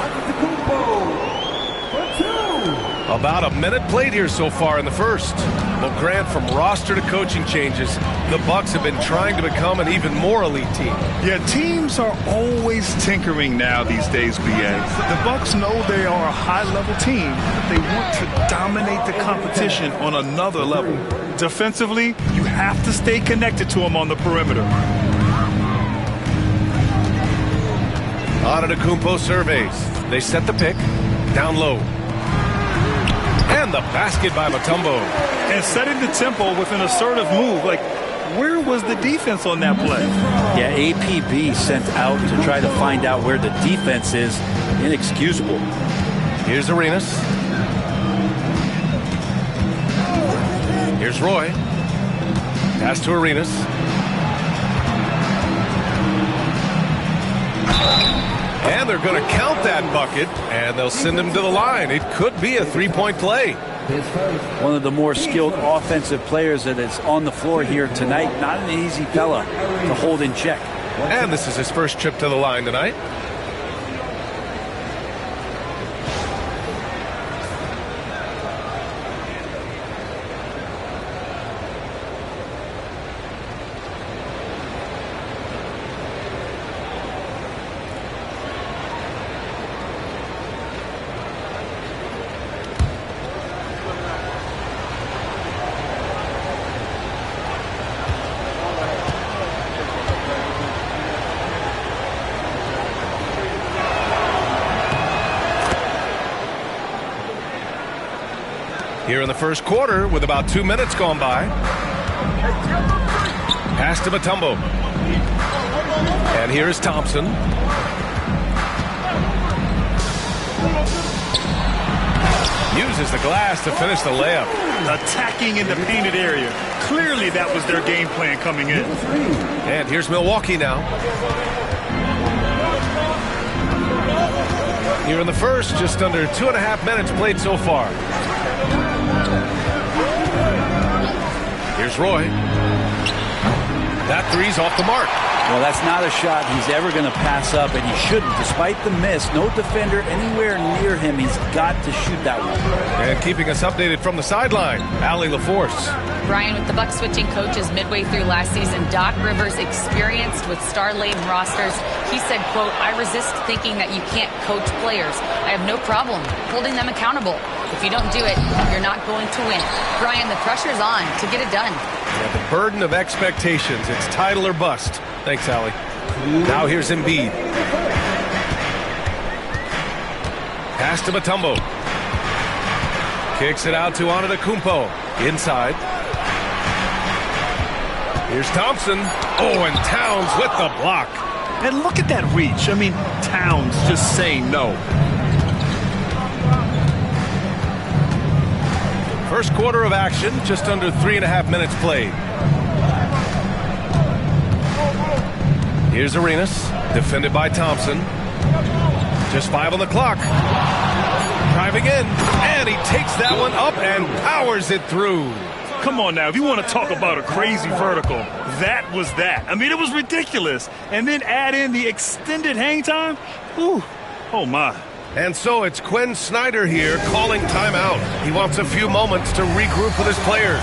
About a minute played here so far in the first. Well, Grant, from roster to coaching changes, the Bucks have been trying to become an even more elite team. Yeah, teams are always tinkering now these days, BA. The Bucks know they are a high-level team, but they want to dominate the competition on another level. Defensively, you have to stay connected to them on the perimeter. Antetokounmpo surveys. They set the pick. Down low. And the basket by Mutombo. And setting the tempo with an assertive move. Like, where was the defense on that play? Yeah, APB sent out to try to find out where the defense is. Inexcusable. Here's Arenas. Here's Roy. Pass to Arenas. And they're going to count that bucket, and they'll send him to the line. It could be a three-point play. One of the more skilled offensive players that is on the floor here tonight. Not an easy fella to hold in check. And this is his first trip to the line tonight. Here in the first quarter with about 2 minutes gone by. Pass to Mutombo. And here's Thompson. Uses uses the glass to finish the layup. Attacking in the painted area. Clearly that was their game plan coming in. And here's Milwaukee now. Here in the first, just under 2.5 minutes played so far. Here's Roy. That three's off the mark. Well, that's not a shot he's ever going to pass up, and he shouldn't. Despite the miss, no defender anywhere near him. He's got to shoot that one. And keeping us updated from the sideline, Allie LaForce. Brian, with the Bucs switching coaches midway through last season, Doc Rivers, experienced with star-laden rosters, he said, quote, "I resist thinking that you can't coach players. I have no problem holding them accountable. If you don't do it, you're not going to win." Brian, the pressure's on to get it done. Yeah, the burden of expectations. It's title or bust. Thanks, Allie. Now here's Embiid. Pass to Mutombo. Kicks it out to Antetokounmpo. Inside. Here's Thompson. Oh, and Towns with the block. And look at that reach. I mean, Towns just saying no. First quarter of action, just under 3.5 minutes played. Here's Arenas, defended by Thompson. Just 5 on the clock. Driving in, and he takes that one up and powers it through. Come on now, if you want to talk about a crazy vertical, that was that. I mean, it was ridiculous. And then add in the extended hang time. Ooh, oh my. And so it's Quinn Snyder here calling timeout. He wants a few moments to regroup with his players.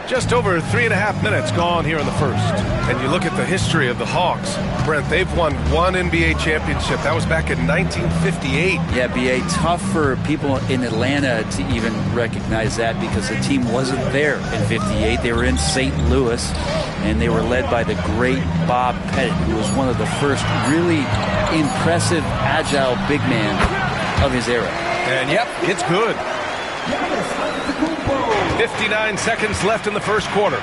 Just over 3.5 minutes gone here in the first. And you look at the history of the Hawks. Brent, they've won one NBA championship. That was back in 1958. Yeah, B.A., tough for people in Atlanta to even recognize that because the team wasn't there in 58. They were in St. Louis, and they were led by the great Bob Pettit, who was one of the first really impressive, agile big man of his era. And, yep, it's good. 59 seconds left in the first quarter.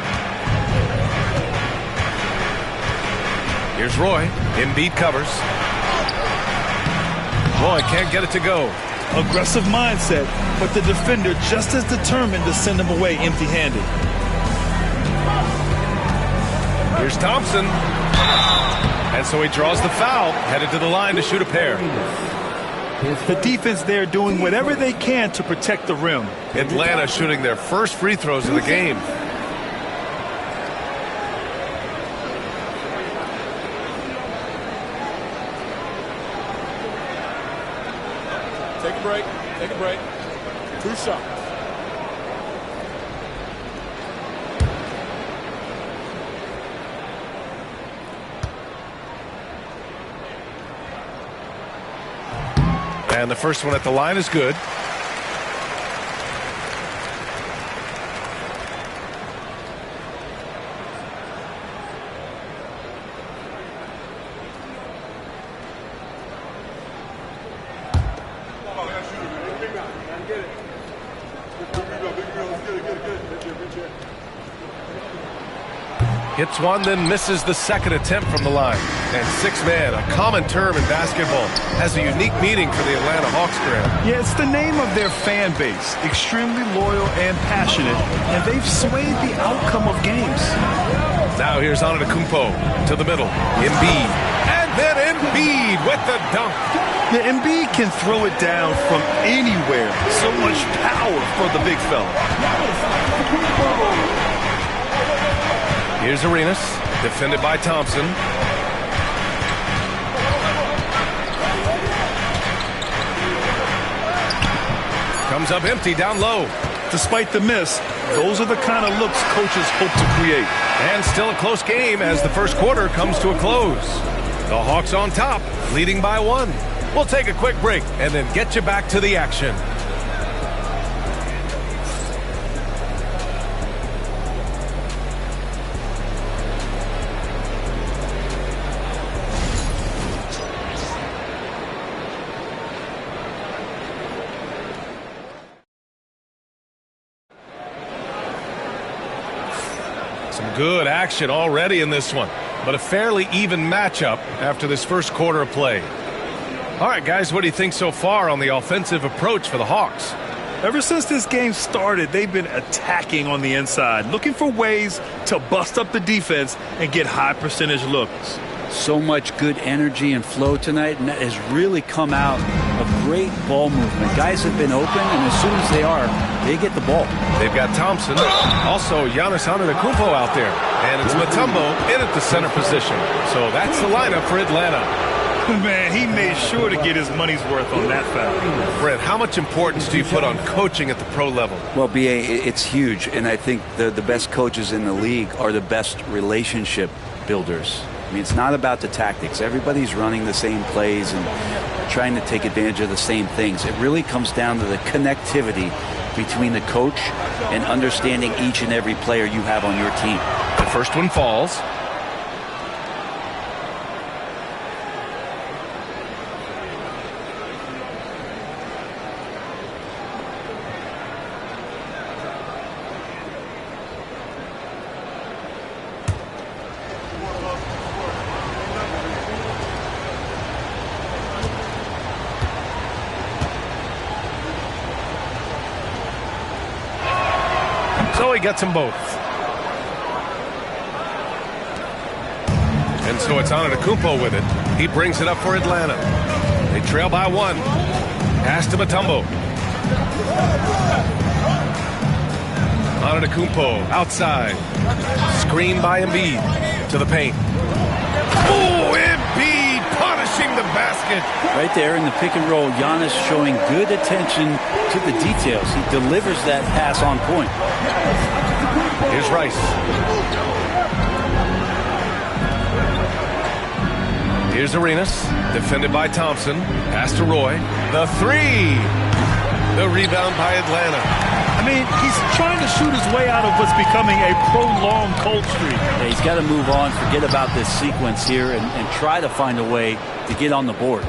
Here's Roy. Embiid covers. Roy can't get it to go. Aggressive mindset, but the defender just as determined to send him away empty-handed. Here's Thompson. And so he draws the foul, headed to the line to shoot a pair. The defense there doing whatever they can to protect the rim. Atlanta shooting their first free throws of the game. Take a break. Take a break. 2 shots. And the first one at the line is good. Hits one, then misses the second attempt from the line. And 6-man, a common term in basketball, has a unique meaning for the Atlanta Hawks brand. Yeah, it's the name of their fan base. Extremely loyal and passionate, and they've swayed the outcome of games. Now here's Antetokounmpo to the middle. Embiid. And then Embiid with the dunk. Yeah, Embiid can throw it down from anywhere. So much power for the big fella. Here's Arenas, defended by Thompson. Comes up empty down low. Despite the miss, those are the kind of looks coaches hope to create. And still a close game as the first quarter comes to a close. The Hawks on top, leading by 1. We'll take a quick break and then get you back to the action. Some good action already in this one, but a fairly even matchup after this first quarter of play. All right, guys, what do you think so far on the offensive approach for the Hawks? Ever since this game started, they've been attacking on the inside, looking for ways to bust up the defense and get high percentage looks. So much good energy and flow tonight, and that has really come out of great ball movement. Guys have been open, and as soon as they are, they get the ball. They've got Thompson, also Giannis Antetokounmpo out there, and it's Mutombo in at the center position. So that's the lineup for Atlanta. Man, he made sure to get his money's worth on that foul. Brent, how much importance do you put on coaching at the pro level? Well, B.A., it's huge, and I think the best coaches in the league are the best relationship builders. I mean, it's not about the tactics. Everybody's running the same plays and trying to take advantage of the same things. It really comes down to the connectivity between the coach and understanding each and every player you have on your team. The first one falls. So he gets them both. And so it's Antetokounmpo with it. He brings it up for Atlanta. They trail by one. Pass to Mutombo. Antetokounmpo outside. Screen by Embiid to the paint. Oh, Embiid punishing the basket. Right there in the pick and roll, Giannis showing good attention to the details. He delivers that pass on point. Here's Rice. Here's Arenas, defended by Thompson. Pass to Roy. The three. The rebound by Atlanta. I mean, he's trying to shoot his way out of what's becoming a prolonged cold streak. Yeah, he's got to move on, forget about this sequence here, and try to find a way to get on the board.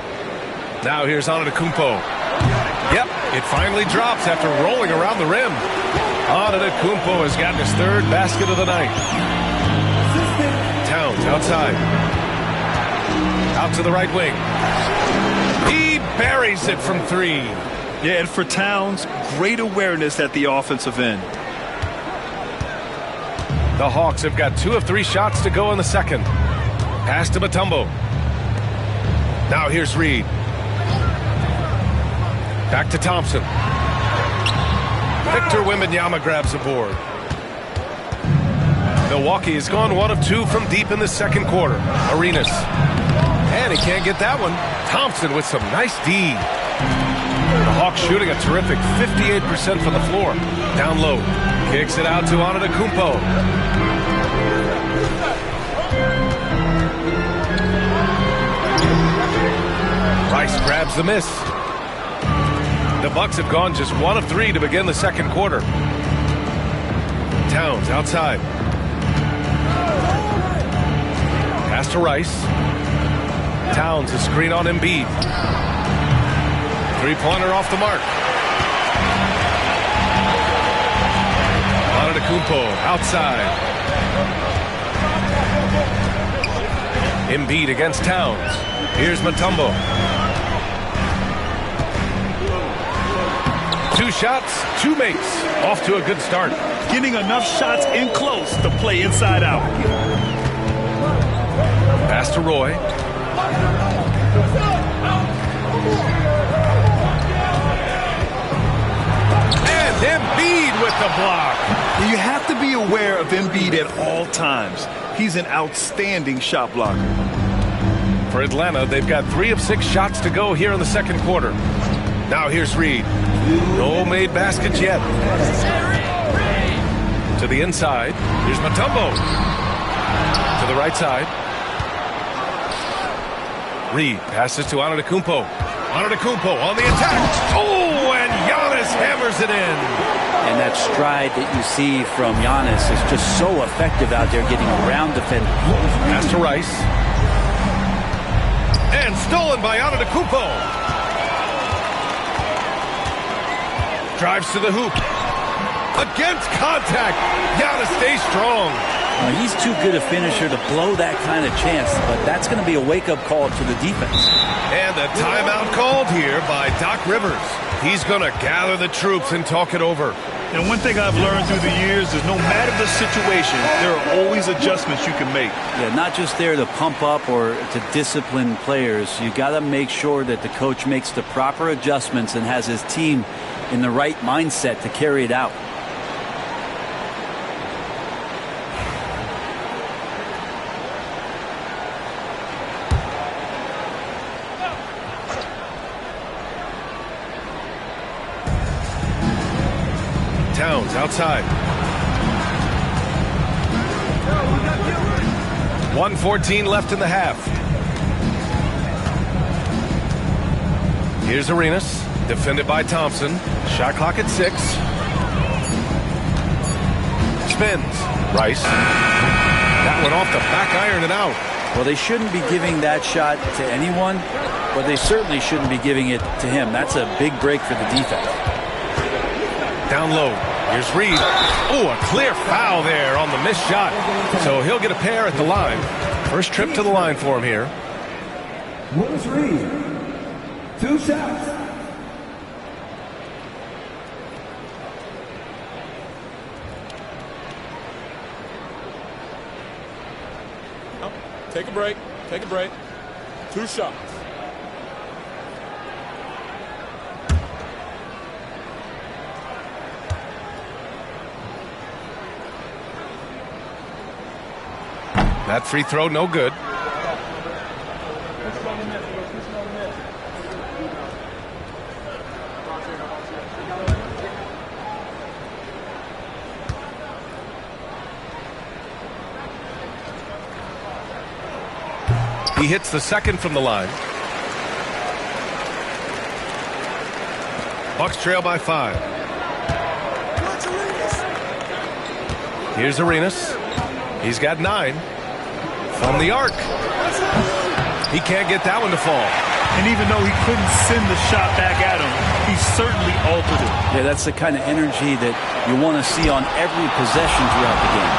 Now here's Antetokounmpo. Yep, it finally drops after rolling around the rim. Antetokounmpo has gotten his third basket of the night. Towns outside. Out to the right wing. He buries it from three. Yeah, and for Towns, great awareness at the offensive end. The Hawks have got 2 of 3 shots to go in the second. Pass to Mutombo. Now here's Reed. Back to Thompson. Victor Wembanyama grabs the board. Milwaukee has gone 1 of 2 from deep in the second quarter. Arenas. And he can't get that one. Thompson with some nice D. The Hawks shooting a terrific 58% from the floor. Down low. Kicks it out to Antetokounmpo. Rice grabs the miss. The Bucks have gone just 1 of 3 to begin the second quarter. Towns outside. Pass to Rice. Towns a screen on Embiid. Three-pointer off the mark. Antetokounmpo outside. Embiid against Towns. Here's Mutombo. 2 shots, 2 makes. Off to a good start. Getting enough shots in close to play inside out. Pass to Roy. And Embiid with the block. You have to be aware of Embiid at all times. He's an outstanding shot blocker. For Atlanta, they've got 3 of 6 shots to go here in the second quarter. Now here's Reed. No made baskets yet. To the inside. Here's Mutombo. To the right side. Reed passes to Antetokounmpo. Antetokounmpo on the attack. Oh, and Giannis hammers it in. And that stride that you see from Giannis is just so effective out there getting around defenders. Pass to Rice. And stolen by Antetokounmpo. Drives to the hoop. Against contact. Giannis stays strong. He's too good a finisher to blow that kind of chance, but that's going to be a wake-up call to the defense. And a timeout called here by Doc Rivers. He's going to gather the troops and talk it over. And one thing I've learned through the years is no matter the situation, there are always adjustments you can make. Yeah, not just there to pump up or to discipline players. You got to make sure that the coach makes the proper adjustments and has his team in the right mindset to carry it out. Towns outside. 1:14 left in the half. Here's Arenas, defended by Thompson. Shot clock at 6. Spins. Rice. That one off the back iron and out. Well, they shouldn't be giving that shot to anyone, but they certainly shouldn't be giving it to him. That's a big break for the defense. Down low. Here's Reed. Oh, a clear foul there on the missed shot. So he'll get a pair at the line. First trip to the line for him here. Willis Reed, 2 shots. Take a break. Take a break. 2 shots. That free throw, no good. He hits the second from the line. Bucks trail by 5. Here's Arenas. He's got 9. From the arc. He can't get that one to fall. And even though he couldn't send the shot back at him, he certainly altered it. Yeah, that's the kind of energy that you want to see on every possession throughout the game.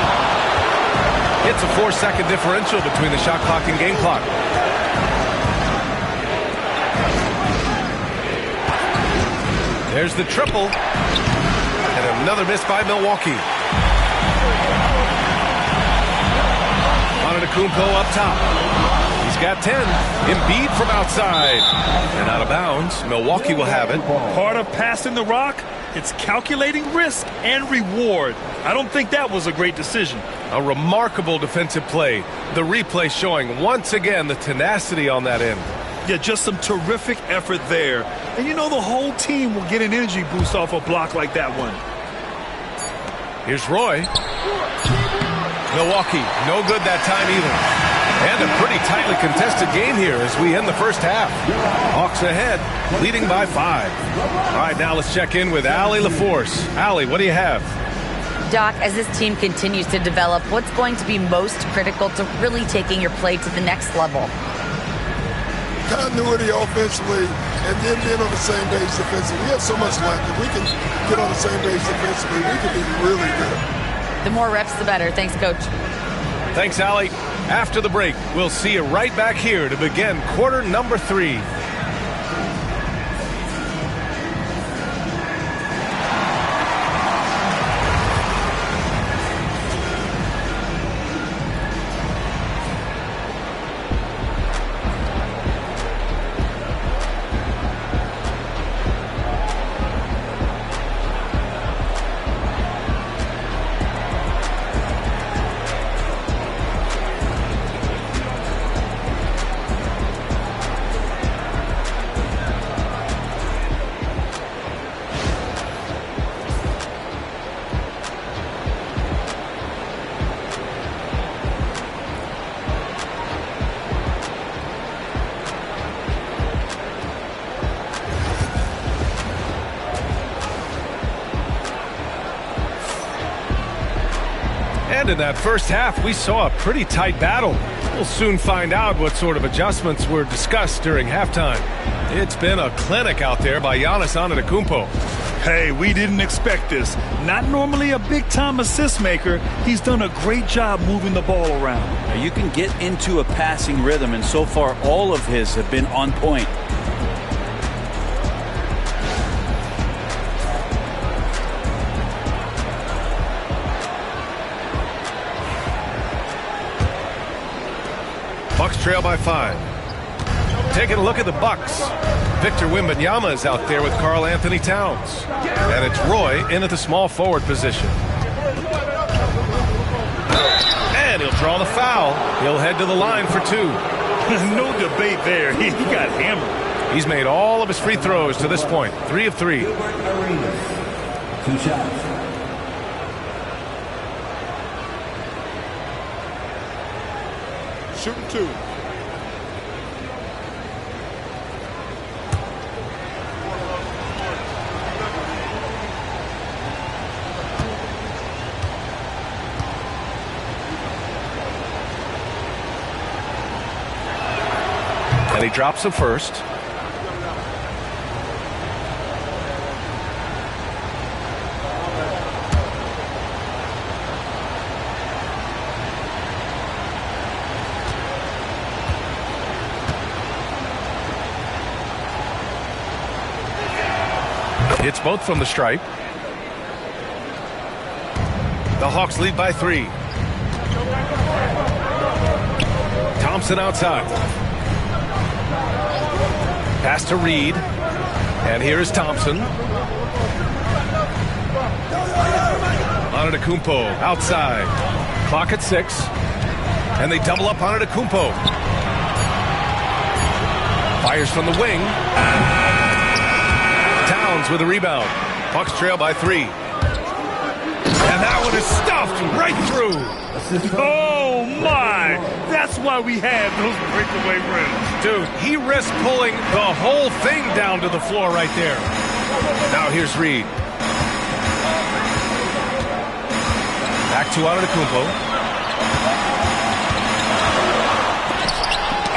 It's a 4-second differential between the shot clock and game clock. There's the triple. And another miss by Milwaukee. Antetokounmpo up top. He's got 10. Embiid from outside. And out of bounds. Milwaukee will have it. Part of passing the rock, it's calculating risk and reward. I don't think that was a great decision. A remarkable defensive play. The replay showing once again the tenacity on that end. Yeah, just some terrific effort there. And you know the whole team will get an energy boost off a block like that one. Here's Roy. Milwaukee, no good that time either. And a pretty tightly contested game here as we end the first half. Hawks ahead, leading by 5. All right, now let's check in with Allie LaForce. Allie, what do you have? Doc, as this team continues to develop, what's going to be most critical to really taking your play to the next level? Continuity offensively and then being on the same page defensively. We have so much length. If we can get on the same page defensively, we can be really good. The more reps, the better. Thanks, Coach. Thanks, Allie. After the break, we'll see you right back here to begin quarter number 3. And in that first half, we saw a pretty tight battle. We'll soon find out what sort of adjustments were discussed during halftime. It's been a clinic out there by Giannis Antetokounmpo. Hey, we didn't expect this. Not normally a big-time assist maker. He's done a great job moving the ball around. Now, you can get into a passing rhythm, and so far all of his have been on point. Bucks trail by 5. Taking a look at the Bucks. Victor Wembanyama is out there with Karl Anthony Towns. And it's Roy in at the small forward position. And he'll draw the foul. He'll head to the line for 2. No debate there. He got hammered. He's made all of his free throws to this point. 3 of 3. 2 shots. Shooting 2. And he drops the first. Hits both from the stripe. The Hawks lead by 3. Thompson outside. Pass to Reed. And here is Thompson. Antetokounmpo outside. Clock at 6. And they double up on Antetokounmpo. Fires from the wing. Towns with a rebound. Bucks trail by 3. And that one is stuffed right through. Oh, my. That's why we have those breakaway rims. Dude, he risked pulling the whole thing down to the floor right there. Now here's Reed. Back to Antetokounmpo.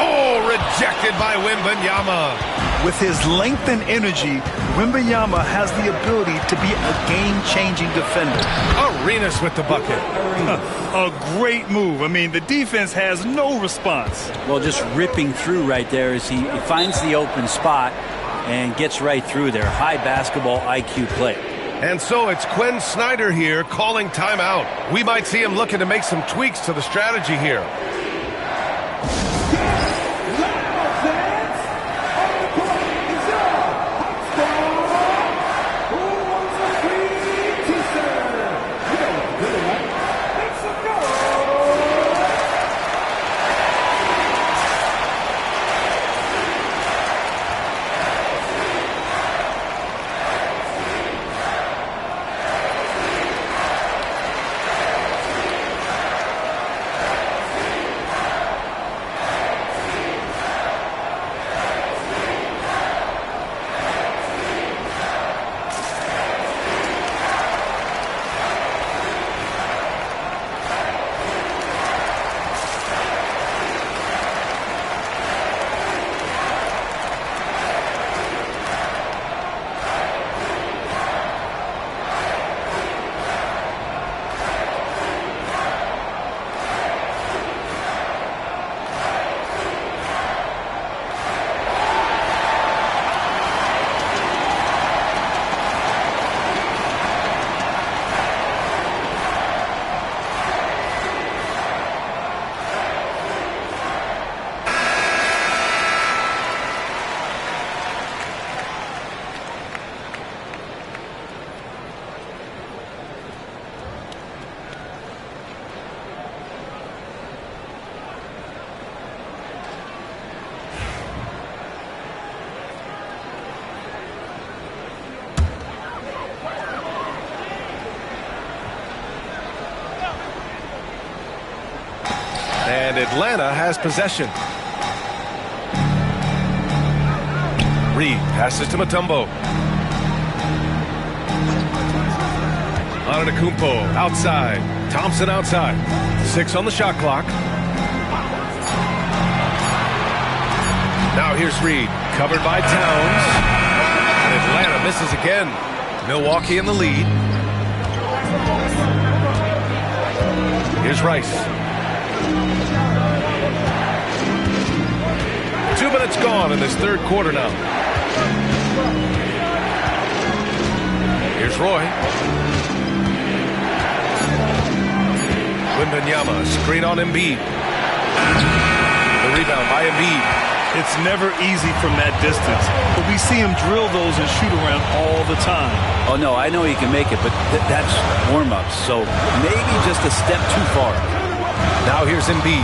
Oh, rejected by Wembanyama. With his length and energy, Wembanyama has the ability to be a game-changing defender. Arenas with the bucket. A great move. I mean, the defense has no response. Well, just ripping through right there as he finds the open spot and gets right through there. High basketball IQ play. And so it's Quinn Snyder here calling timeout. We might see him looking to make some tweaks to the strategy here. And Atlanta has possession. Reed passes to Mutombo. Antetokounmpo outside. Thompson outside. 6 on the shot clock. Now here's Reed. Covered by Towns. And Atlanta misses again. Milwaukee in the lead. Here's Rice. 2 minutes gone in this third quarter now. Here's Roy. Wembanyama, screen on Embiid. The rebound by Embiid. It's never easy from that distance, but we see him drill those and shoot around all the time. Oh, no, I know he can make it, but that's warm-ups, so maybe just a step too far. Now here's Embiid.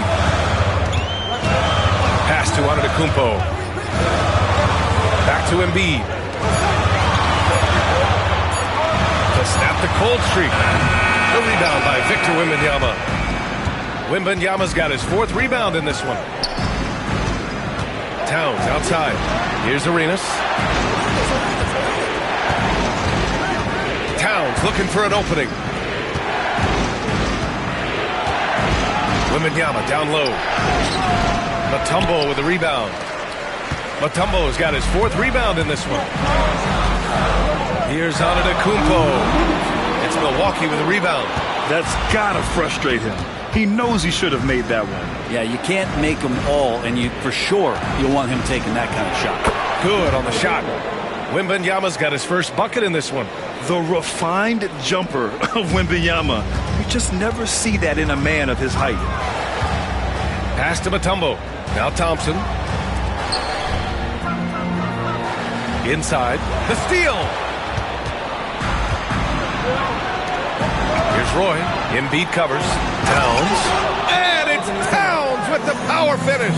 Pass to Antetokounmpo. Back to Embiid. To snap the cold streak. The rebound by Victor Wembanyama. Wembanyama's got his 4th rebound in this one. Towns outside. Here's Arenas. Towns looking for an opening. Wembanyama down low. Mutombo with a rebound. Mutombo's got his 4th rebound in this one. Here's Antetokounmpo. It's Milwaukee with a rebound. That's gotta frustrate him. He knows he should have made that one. Yeah, you can't make them all, and for sure you'll want him taking that kind of shot. Good on the shot. Wembanyama's got his first bucket in this one. The refined jumper of Wembanyama. You just never see that in a man of his height. Pass to Mutombo. Now Thompson. Inside. The steal. Here's Roy. Embiid covers. Towns. And it's Towns with the power finish.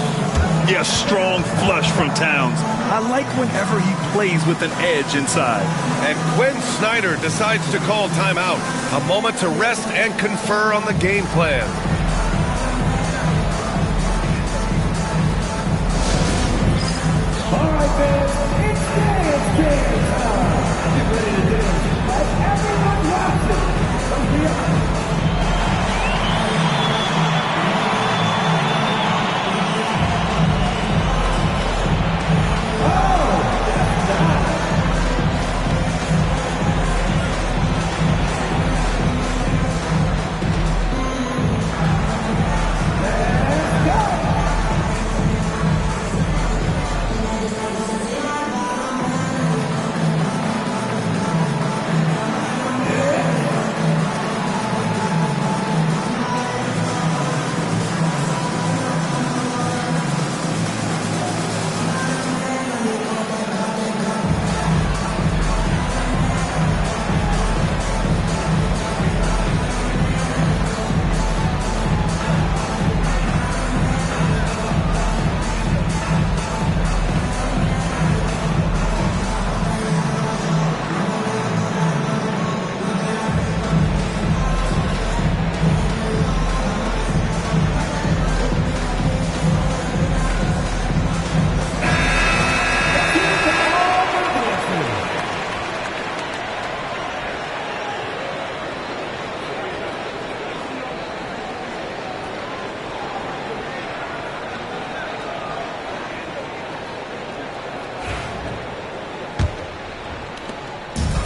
Yes, strong flush from Towns. I like whenever he plays with an edge inside. And Quinn Snyder decides to call timeout. A moment to rest and confer on the game plan. All right, fans, it's dance time. Get ready to dance like everyone watching from beyond.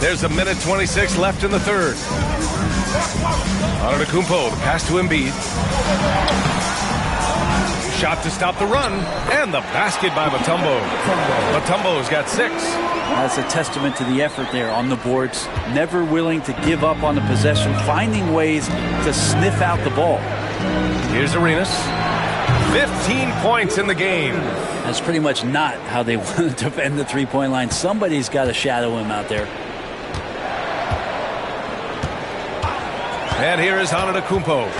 There's a minute 26 left in the third. Antetokounmpo, the pass to Embiid. Shot to stop the run, and the basket by Mutombo. Mutombo's got 6. That's a testament to the effort there on the boards. Never willing to give up on the possession, finding ways to sniff out the ball. Here's Arenas. 15 points in the game. That's pretty much not how they want to defend the three-point line. Somebody's got to shadow him out there. And here is Antetokounmpo.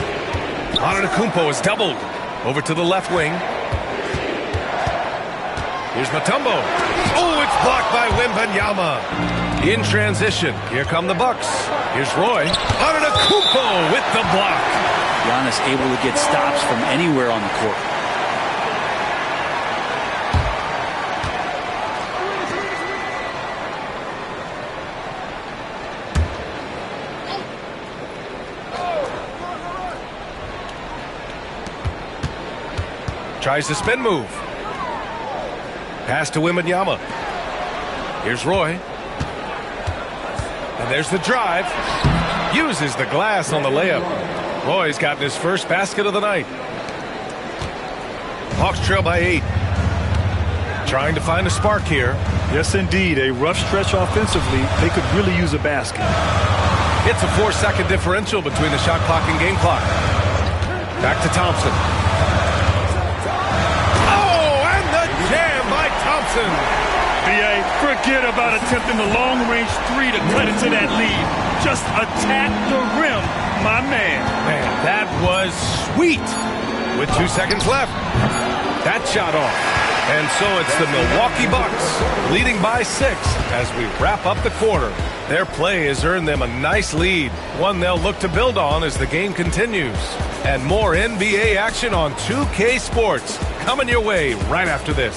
Antetokounmpo is doubled. Over to the left wing. Here's Mutombo. Oh, it's blocked by Wembanyama. In transition, here come the Bucks. Here's Roy. Antetokounmpo with the block. Giannis able to get stops from anywhere on the court. Tries the spin move. Pass to Wembanyama. Here's Roy. And there's the drive. Uses the glass on the layup. Roy's gotten his first basket of the night. Hawks trail by 8. Trying to find a spark here. Yes, indeed. A rough stretch offensively. They could really use a basket. It's a 4-second differential between the shot clock and game clock. Back to Thompson. Oh, and the jam by Thompson. B.A., forget about attempting the long-range three to cut into that lead. Just attack the rim, my man. Man, that was sweet. With 2 seconds left. That shot off. And so it's the Milwaukee Bucks leading by 6 as we wrap up the quarter. Their play has earned them a nice lead, one they'll look to build on as the game continues. And more NBA action on 2K Sports coming your way right after this.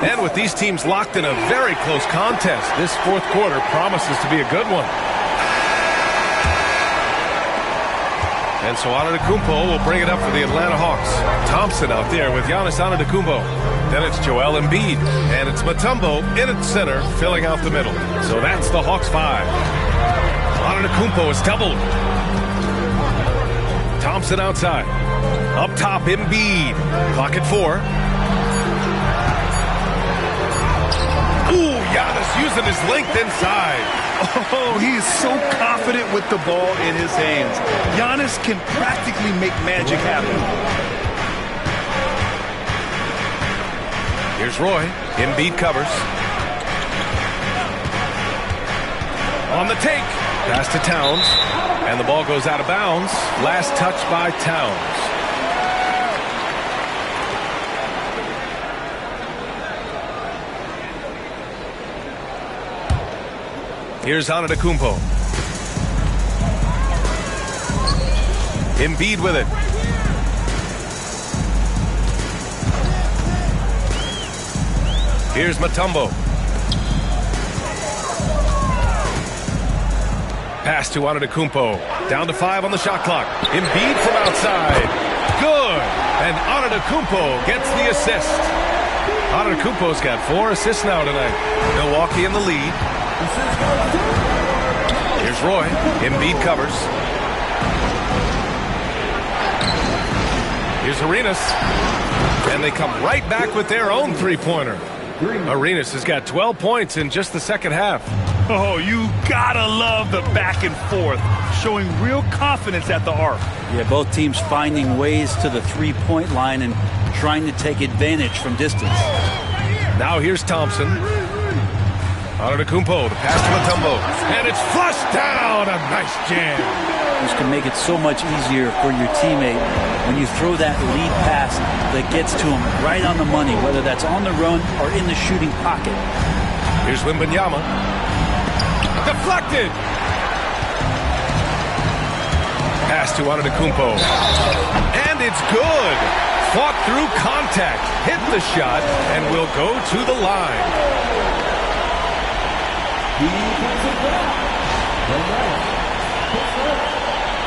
And with these teams locked in a very close contest, this fourth quarter promises to be a good one. And so Antetokounmpo will bring it up for the Atlanta Hawks. Thompson out there with Giannis Antetokounmpo. Then it's Joel Embiid. And it's Mutombo in at center, filling out the middle. So that's the Hawks 5. Antetokounmpo is doubled. Thompson outside. Up top, Embiid. Clock at 4. Ooh, Giannis using his length inside. Oh, he is so confident with the ball in his hands. Giannis can practically make magic happen. Here's Roy. Embiid covers. On the take. Pass to Towns. And the ball goes out of bounds. Last touch by Towns. Here's Antetokounmpo. Embiid with it. Here's Mutombo. Pass to Antetokounmpo. Down to 5 on the shot clock. Embiid from outside. Good. And Antetokounmpo gets the assist. Antetokounmpo's got 4 assists now tonight. Milwaukee in the lead. Here's Roy. Embiid covers. Here's Arenas. And they come right back with their own three-pointer. Arenas has got 12 points in just the second half. Oh, you gotta love the back and forth, showing real confidence at the arc. Yeah, both teams finding ways to the three-point line and trying to take advantage from distance. Now here's Thompson. Antetokounmpo, the pass to Mutombo, and it's flushed down. A nice jam. This can make it so much easier for your teammate when you throw that lead pass that gets to him right on the money, whether that's on the run or in the shooting pocket. Here's Wembanyama. Deflected. Pass to Antetokounmpo. And it's good. Fought through contact, hit the shot, and will go to the line. Defensive foul.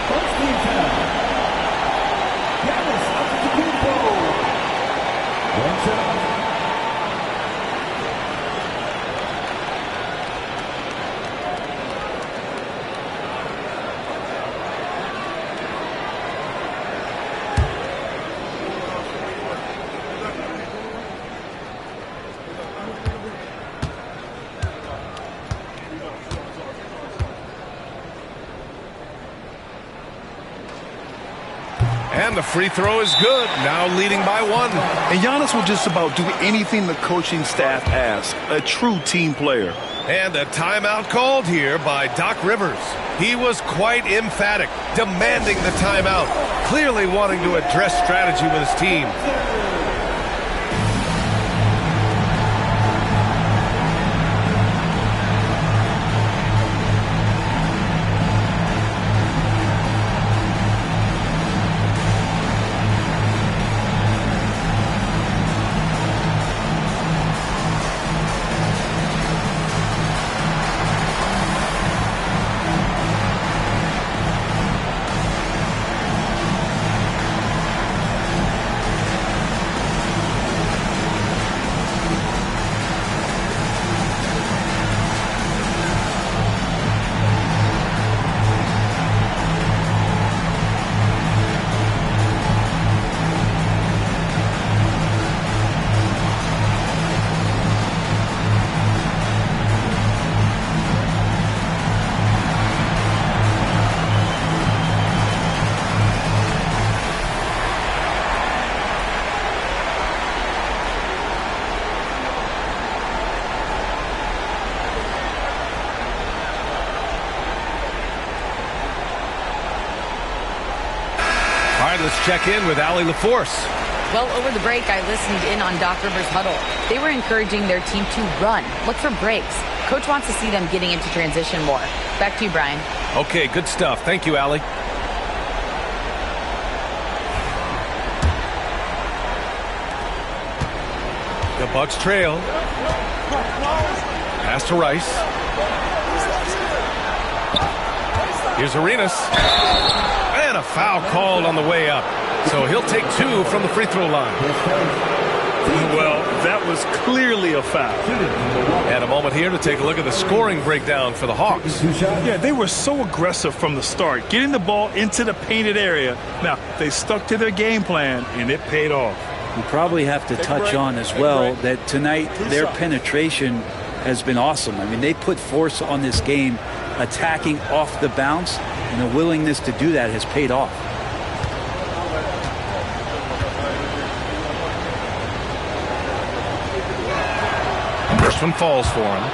First team foul. Giannis Antetokounmpo. One shot. And the free throw is good. Now leading by 1. And Giannis will just about do anything the coaching staff asks. A true team player. And a timeout called here by Doc Rivers. He was quite emphatic, demanding the timeout, clearly wanting to address strategy with his team. right, let's check in with Allie LaForce. Well, over the break, I listened in on Doc Rivers' huddle. They were encouraging their team to run, look for breaks. Coach wants to see them getting into transition more. Back to you, Brian. Okay, good stuff. Thank you, Allie. The Bucks trail. Pass to Rice. Here's Arenas. And a foul called on the way up. So he'll take 2 from the free throw line. Well, that was clearly a foul. And a moment here to take a look at the scoring breakdown for the Hawks. Yeah, they were so aggressive from the start, getting the ball into the painted area. Now, they stuck to their game plan, and it paid off. You probably have to touch on as well that tonight their penetration has been awesome. I mean, they put force on this game, attacking off the bounce, and the willingness to do that has paid off. First one falls for him.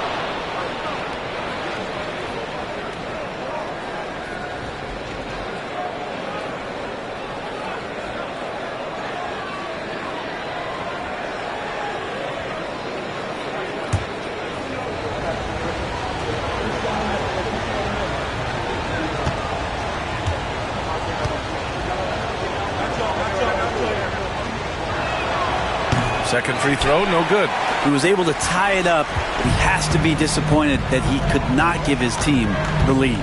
Second free throw, no good. He was able to tie it up, but he has to be disappointed that he could not give his team the lead.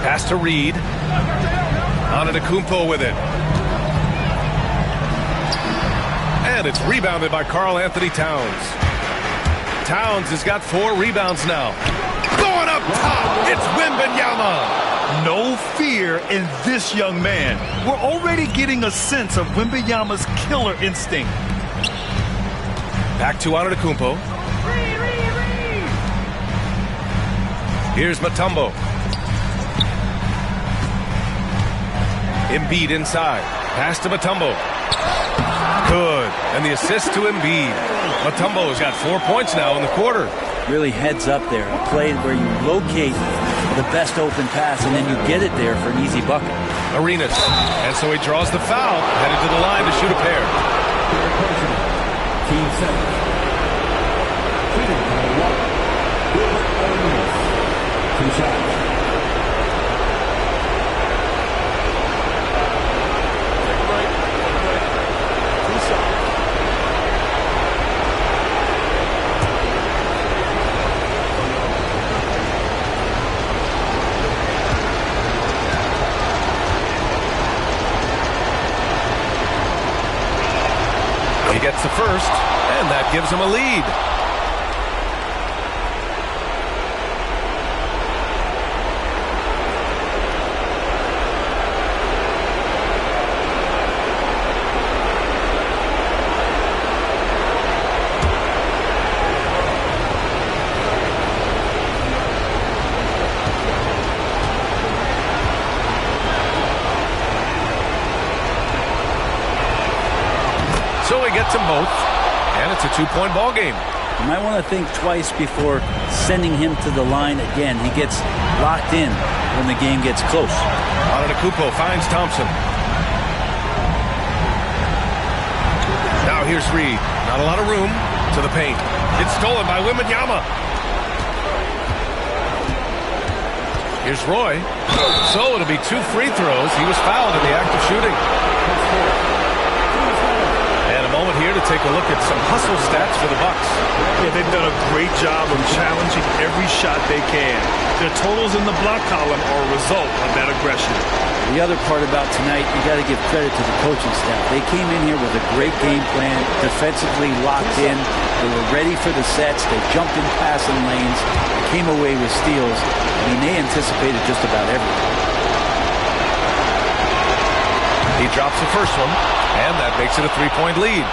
Pass to Reed. Antetokounmpo with it. And it's rebounded by Karl Anthony Towns. Towns has got 4 rebounds now. Going up top, it's Wembanyama. No fear in this young man. We're already getting a sense of Wembanyama's killer instinct. Back to Antetokounmpo. Here's Mutombo. Embiid inside. Pass to Mutombo. Good. And the assist to Embiid. Mutombo has got 4 points now in the quarter. Really heads up there. A play where you locate the best open pass and then you get it there for an easy bucket. Arenas. And so he draws the foul. Headed to the line to shoot a pair. Team 7. Shooting number 1. Wilbert Arenas. 2 shots. He gets the first, and that gives him a lead. So he gets them both, and it's a 2-point ball game. You might want to think twice before sending him to the line again. He gets locked in when the game gets close. Antetokounmpo finds Thompson. Now here's Reed. Not a lot of room to the paint. It's stolen by Wembanyama. Here's Roy. So it'll be 2 free throws. He was fouled in the act of shooting. Moment here to take a look at some hustle stats for the Bucks. Yeah, they've done a great job of challenging every shot they can. Their totals in the block column are a result of that aggression. The other part about tonight, you got to give credit to the coaching staff. They came in here with a great game plan, defensively locked in. They were ready for the sets. They jumped in passing lanes, came away with steals. I mean, they anticipated just about everything. He drops the first one, and that makes it a 3-point lead.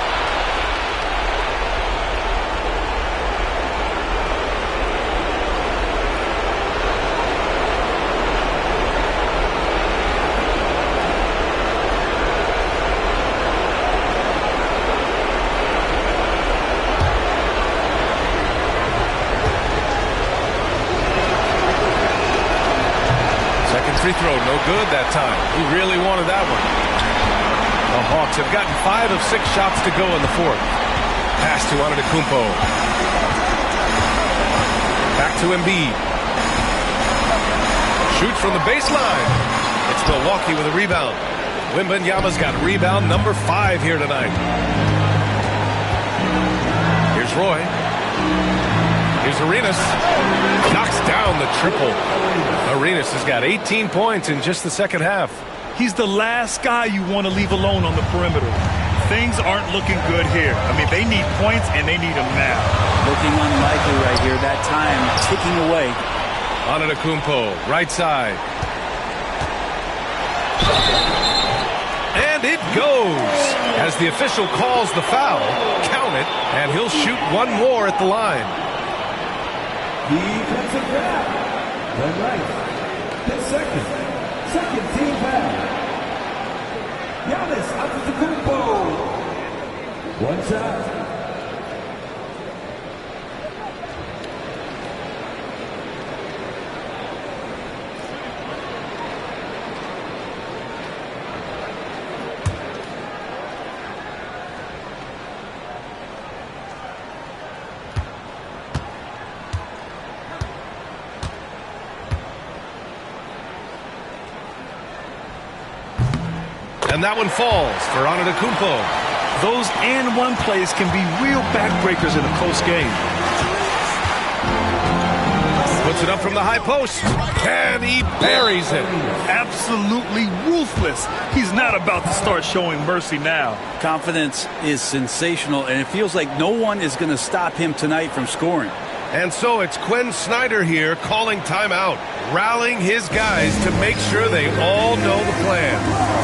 Second free throw, no good that time. He really wanted that one. The Hawks have gotten 5 of 6 shots to go in the fourth. Pass to Antetokounmpo. Back to Embiid. Shoots from the baseline. It's Milwaukee with a rebound. Wembanyama's got rebound number 5 here tonight. Here's Roy. Here's Arenas. Knocks down the triple. Arenas has got 18 points in just the second half. He's the last guy you want to leave alone on the perimeter. Things aren't looking good here. I mean, they need points, and they need them now. Looking unlikely right here. That time ticking away. Antetokounmpo, right side. And it goes. As the official calls the foul, count it, and he'll shoot one more at the line. Defensive foul. Van Rice. His second team foul. Giannis Antetokounmpo. One shot. And that one falls for Antetokounmpo. Those and one plays can be real backbreakers in a close game. Puts it up from the high post. And he buries it. Absolutely ruthless. He's not about to start showing mercy now. Confidence is sensational, and it feels like no one is going to stop him tonight from scoring. And so it's Quinn Snyder here calling timeout, rallying his guys to make sure they all know the plan.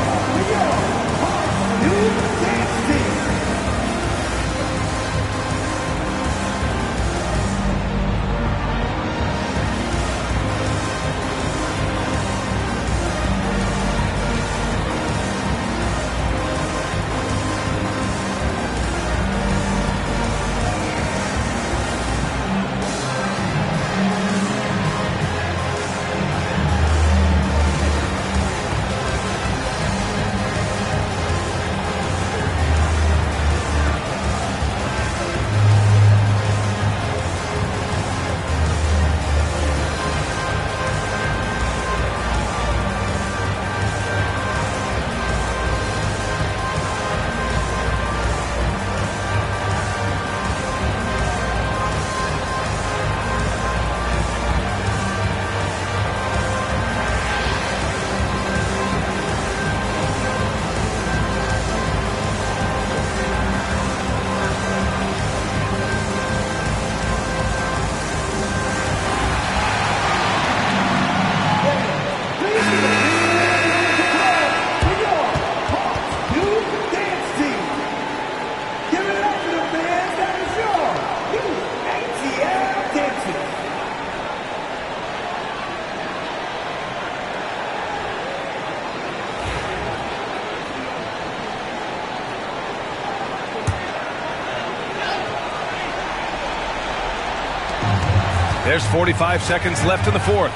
There's 45 seconds left in the fourth.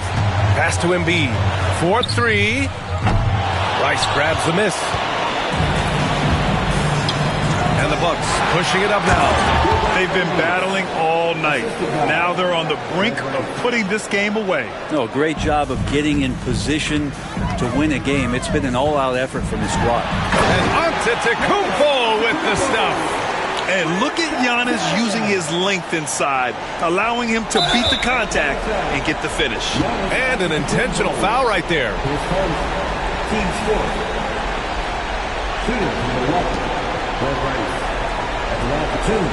Pass to Embiid. 4-3. Rice grabs the miss. And the Bucks pushing it up now. They've been battling all night. Now they're on the brink of putting this game away. No, great job of getting in position to win a game. It's been an all-out effort from the squad. And Antetokounmpo with the stuff. And look at Giannis using his length inside, allowing him to beat the contact and get the finish. And an intentional foul right there. Team score. Shooting from Milwaukee. Van Rice. At the line for two.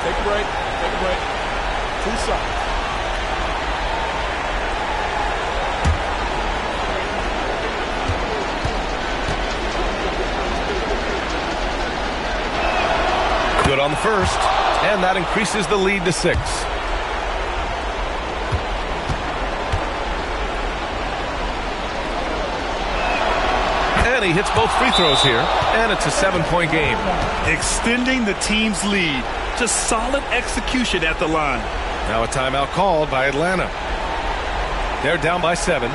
Take a break. Take a break. 2 shots. Good on the first, and that increases the lead to 6. And he hits both free throws here, and it's a 7-point game. Extending the team's lead. Just solid execution at the line. Now a timeout called by Atlanta. They're down by 7.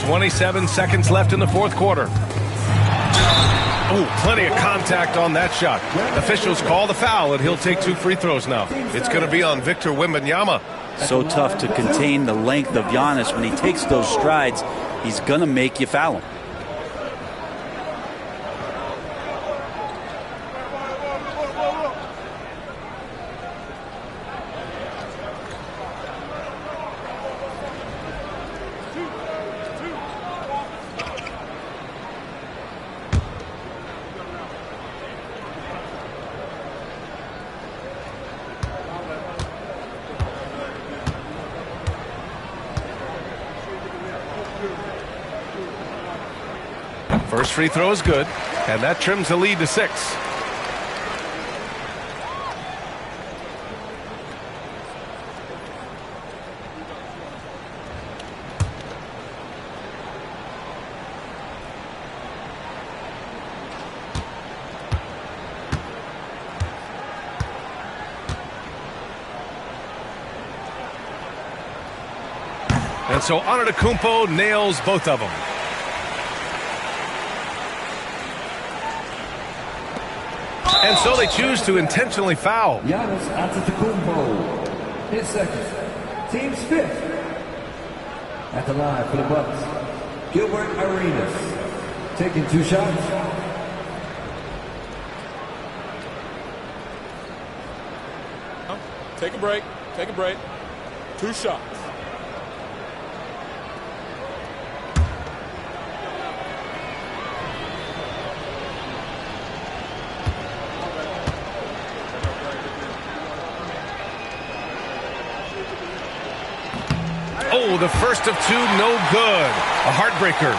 .27 seconds left in the fourth quarter. Oh, plenty of contact on that shot. Officials call the foul, and he'll take 2 free throws now. It's going to be on Victor Wembanyama. So tough to contain the length of Giannis. When he takes those strides, he's going to make you foul him. First free throw is good, and that trims the lead to 6. And so Antetokounmpo nails both of them. And so they choose to intentionally foul. Giannis Antetokounmpo, his second, team's 5th. At the line for the Bucks, Gilbert Arenas, taking 2 shots. Take a break. Take a break. 2 shots. Oh, the first of 2, no good. A heartbreaker.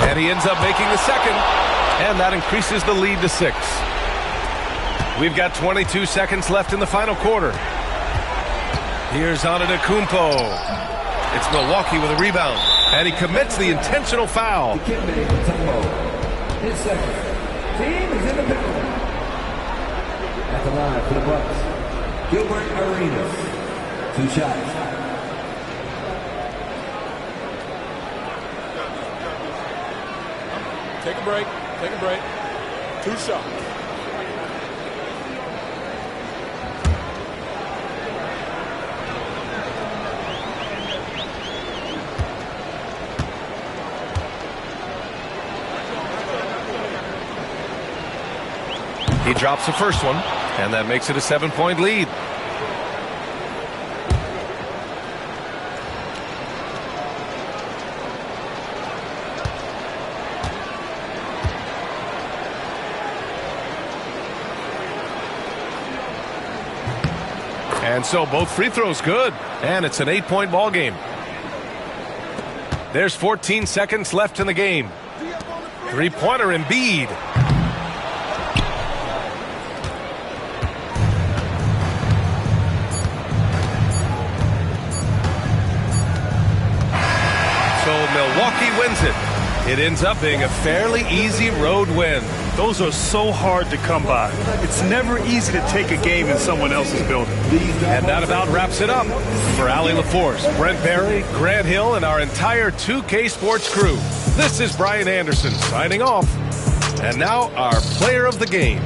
And he ends up making the second, and that increases the lead to 6. We've got 22 seconds left in the final quarter. Here's Antetokounmpo. It's Milwaukee with a rebound, and he commits the intentional foul. His second, team is in the penalty. At the line for the Bucks, Gilbert Arenas, 2 shots. Take a break. Take a break. 2 shots. He drops the first one, and that makes it a 7-point lead. And so both free throws good. And it's an 8-point ball game. There's 14 seconds left in the game. Three-pointer Embiid. So Milwaukee wins it. It ends up being a fairly easy road win. Those are so hard to come by. It's never easy to take a game in someone else's building. And that about wraps it up. For Allie LaForce, Brent Barry, Grant Hill, and our entire 2K Sports crew, this is Brian Anderson signing off. And now our player of the game.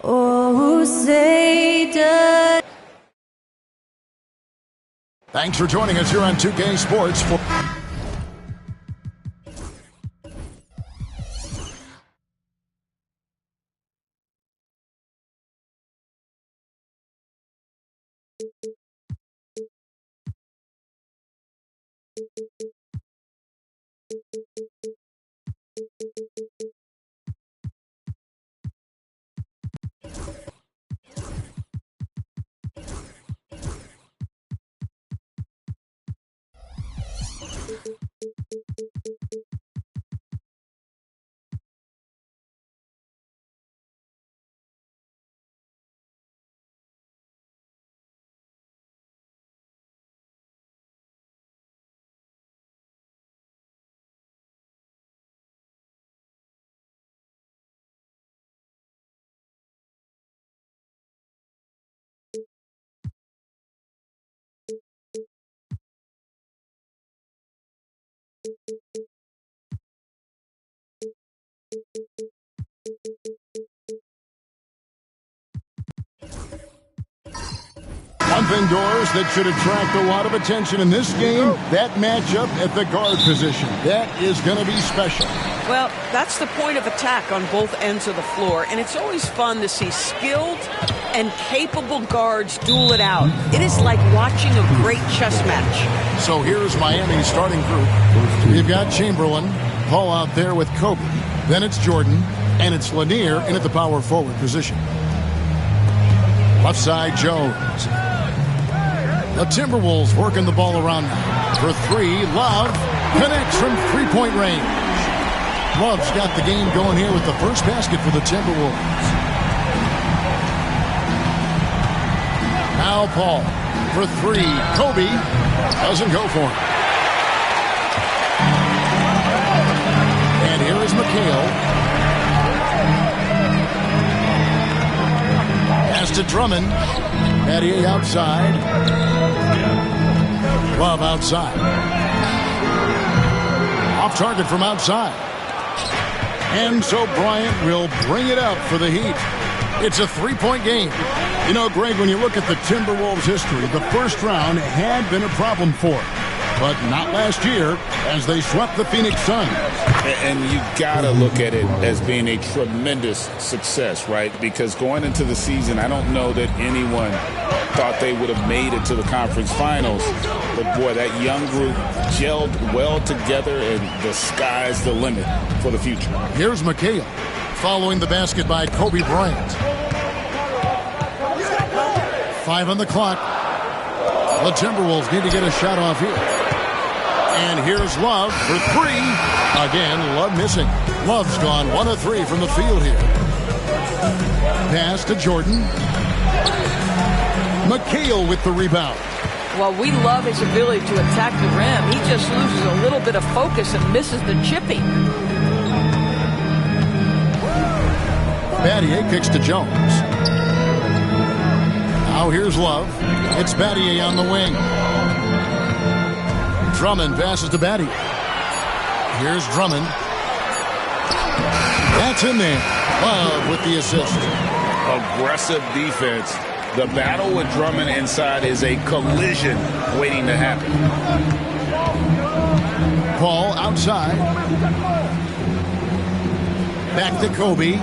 Oh, say does. Thanks for joining us here on 2K Sports. One thing, Doris, that should attract a lot of attention in this game, that matchup at the guard position. That is going to be special. Well, that's the point of attack on both ends of the floor, and it's always fun to see skilled and capable guards duel it out. It is like watching a great chess match. So here's Miami's starting group. You've got Chamberlain, Paul out there with Kobe. Then it's Jordan, and it's Lanier in at the power forward position. Left side, Jones. The Timberwolves working the ball around now. For three, Love connects from three-point range. Love's got the game going here with the first basket for the Timberwolves. Now Paul for three. Kobe doesn't go for it. And here is McHale. Pass to Drummond. Battier outside. Love outside. Off target from outside. And so Bryant will bring it up for the Heat. It's a three-point game. You know, Greg, when you look at the Timberwolves' history, the first round had been a problem for them. But not last year, as they swept the Phoenix Suns. And you got to look at it as being a tremendous success, right? Because going into the season, I don't know that anyone thought they would have made it to the conference finals. But, boy, that young group gelled well together, and the sky's the limit for the future. Here's McHale following the basket by Kobe Bryant. 5 on the clock. The Timberwolves need to get a shot off here. And here's Love for three. Again, Love missing. Love's gone 1 of 3 from the field here. Pass to Jordan. McHale with the rebound. Well, we love his ability to attack the rim. He just loses a little bit of focus and misses the chipping. Battier kicks to Jones. Now here's Love. It's Battier on the wing. Drummond passes to Battier. Here's Drummond. That's in there. Love with the assist. Aggressive defense. The battle with Drummond inside is a collision waiting to happen. Paul outside. Back to Kobe.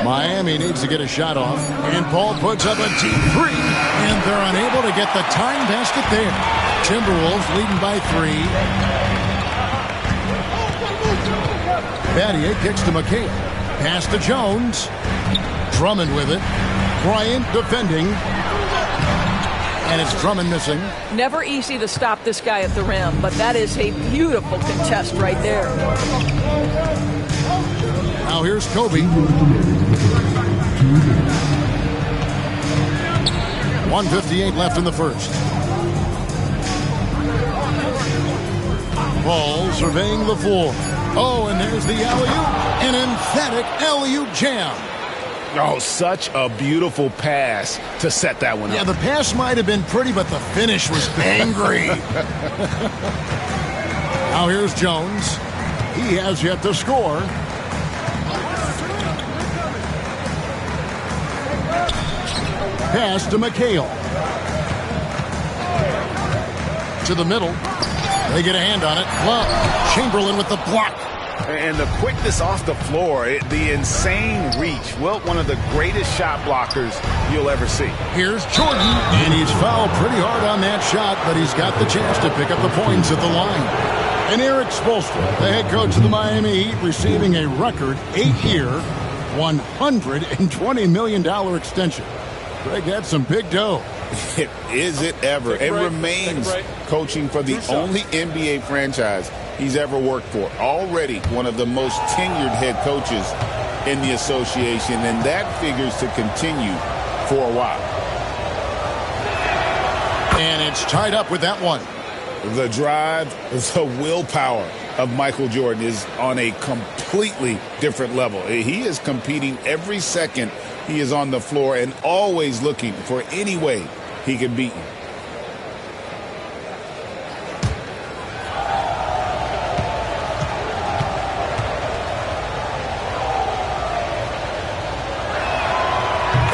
Miami needs to get a shot off. And Paul puts up a deep three. And they're unable to get the tying basket there. Timberwolves leading by 3. Battier kicks to McHale. Pass to Jones. Drummond with it. Bryant defending. And it's Drummond missing. Never easy to stop this guy at the rim, but that is a beautiful contest right there. Now here's Kobe. 1:58 left in the first. Paul surveying the floor. Oh, and there's the alley-oop. An emphatic alley-oop jam. Oh, such a beautiful pass to set that one up. Yeah, the pass might have been pretty, but the finish was angry. Now here's Jones. He has yet to score. Pass to McHale. To the middle. They get a hand on it. Well, Chamberlain with the block. And the quickness off the floor, the insane reach. Well, one of the greatest shot blockers you'll ever see. Here's Jordan, and he's fouled pretty hard on that shot, but he's got the chance to pick up the points at the line. And Eric Spoelstra, the head coach of the Miami Heat, receiving a record 8-year, $120 million extension. Greg, that's some big dough. Is it ever? And remains coaching for the only NBA franchise he's ever worked for. Already one of the most tenured head coaches in the association, and that figures to continue for a while. And it's tied up with that one. The drive, the willpower of Michael Jordan is on a completely different level. He is competing every second he is on the floor and always looking for any way he can beat you.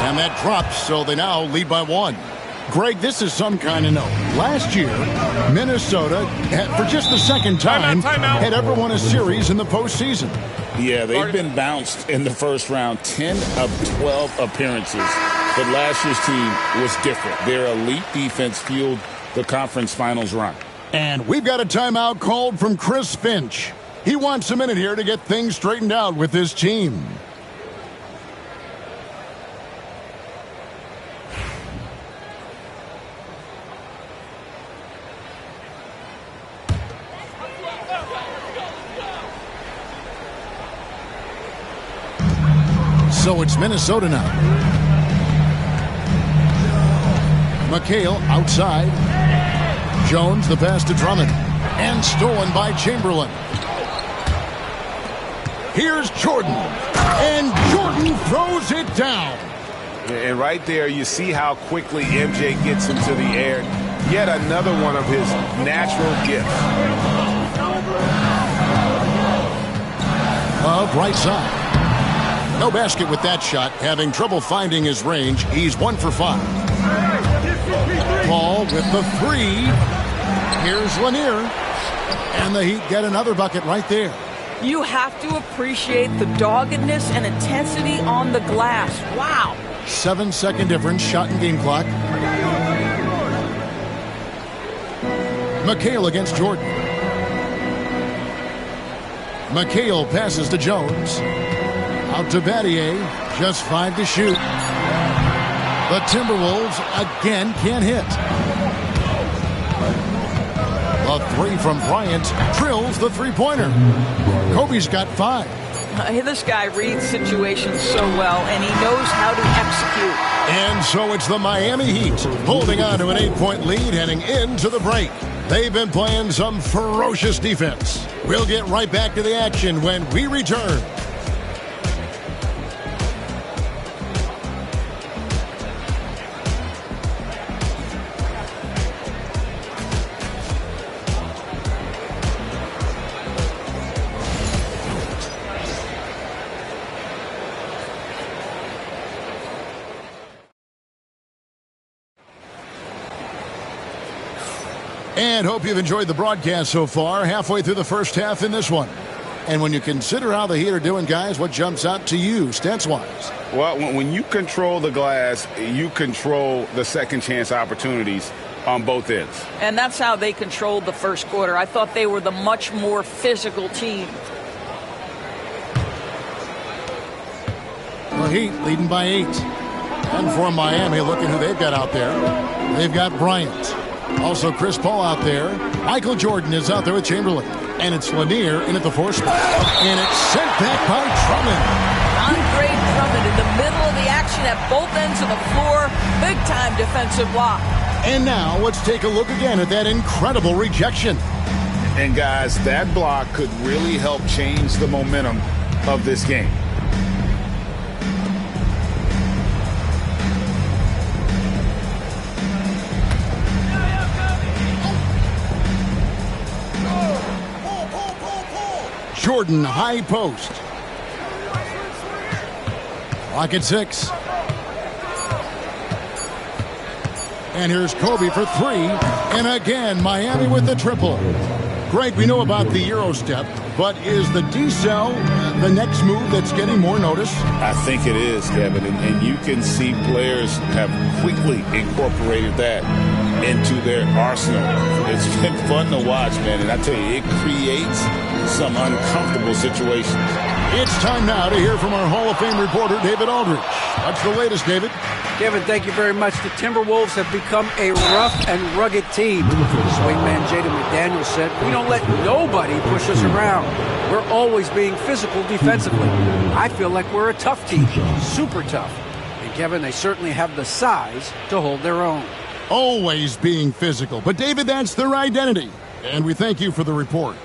And that drops, so they now lead by one. Greg, this is some kind of note. Last year, Minnesota, for just the second time, had ever won a series in the postseason. Yeah, they've been bounced in the first round, 10 of 12 appearances. But last year's team was different. Their elite defense fueled the conference finals run. And we've got a timeout called from Chris Finch. He wants a minute here to get things straightened out with his team. So it's Minnesota now. McHale outside. Jones, the pass to Drummond. And stolen by Chamberlain. Here's Jordan. And Jordan throws it down. And right there, you see how quickly MJ gets into the air. Yet another one of his natural gifts. Right side. No basket with that shot. Having trouble finding his range. He's 1 for 5. Paul with the 3. Here's Lanier. And the Heat get another bucket right there. You have to appreciate the doggedness and intensity on the glass. Wow. 7-second difference. Shot and game clock. McHale against Jordan. McHale passes to Jones. Out to Battier, just 5 to shoot. The Timberwolves again can't hit. A 3 from Bryant drills the three-pointer. Kobe's got 5. This guy reads situations so well, and he knows how to execute. And so it's the Miami Heat holding on to an 8-point lead heading into the break. They've been playing some ferocious defense. We'll get right back to the action when we return. And hope you've enjoyed the broadcast so far. Halfway through the first half in this one. And when you consider how the Heat are doing, guys, what jumps out to you, stats-wise? Well, when you control the glass, you control the second chance opportunities on both ends. And that's how they controlled the first quarter. I thought they were the much more physical team. The Heat leading by 8. And for Miami, look at who they've got out there. They've got Bryant. Also Chris Paul out there. Michael Jordan is out there with Chamberlain. And it's Lanier in at the 4 spot. And it's sent back by Drummond. Andre Drummond in the middle of the action at both ends of the floor. Big-time defensive block. And now let's take a look again at that incredible rejection. And guys, that block could really help change the momentum of this game. Jordan, high post. Clock at 6. And here's Kobe for 3. And again, Miami with the triple. Greg, we know about the Euro step, but is the decel the next move that's getting more notice? I think it is, Kevin, and you can see players have quickly incorporated that into their arsenal. It's been fun to watch, man, and I tell you, it creates some uncomfortable situations. It's time now to hear from our Hall of Fame reporter, David Aldridge. What's the latest, David? Kevin, thank you very much. The Timberwolves have become a rough and rugged team. Swingman Jaden McDaniels said, "We don't let nobody push us around. We're always being physical defensively. I feel like we're a tough team, super tough." And Kevin, they certainly have the size to hold their own. Always being physical. But David, that's their identity. And we thank you for the report.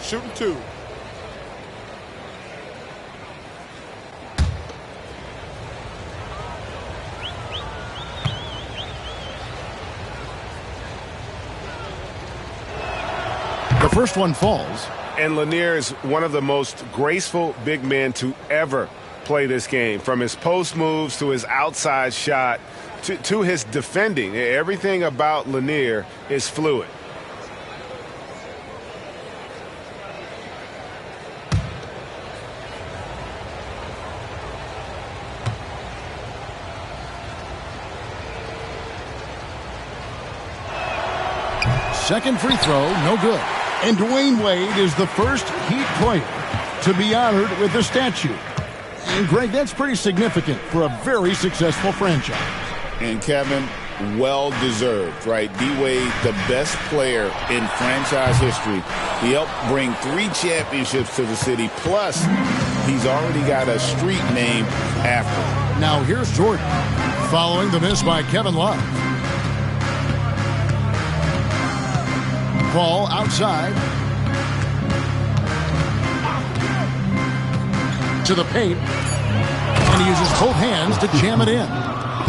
Shooting 2. The first one falls. And Lanier is one of the most graceful big men to ever play this game. From his post moves to his outside shot to his defending. Everything about Lanier is fluid. Second free throw, no good. And Dwayne Wade is the first Heat player to be honored with a statue. And Greg, that's pretty significant for a very successful franchise. And Kevin, well-deserved, right? D-Wade, the best player in franchise history. He helped bring 3 championships to the city, plus he's already got a street named after him. Now here's Jordan, following the miss by Kevin Love. Ball outside. To the paint. And he uses both hands to jam it in.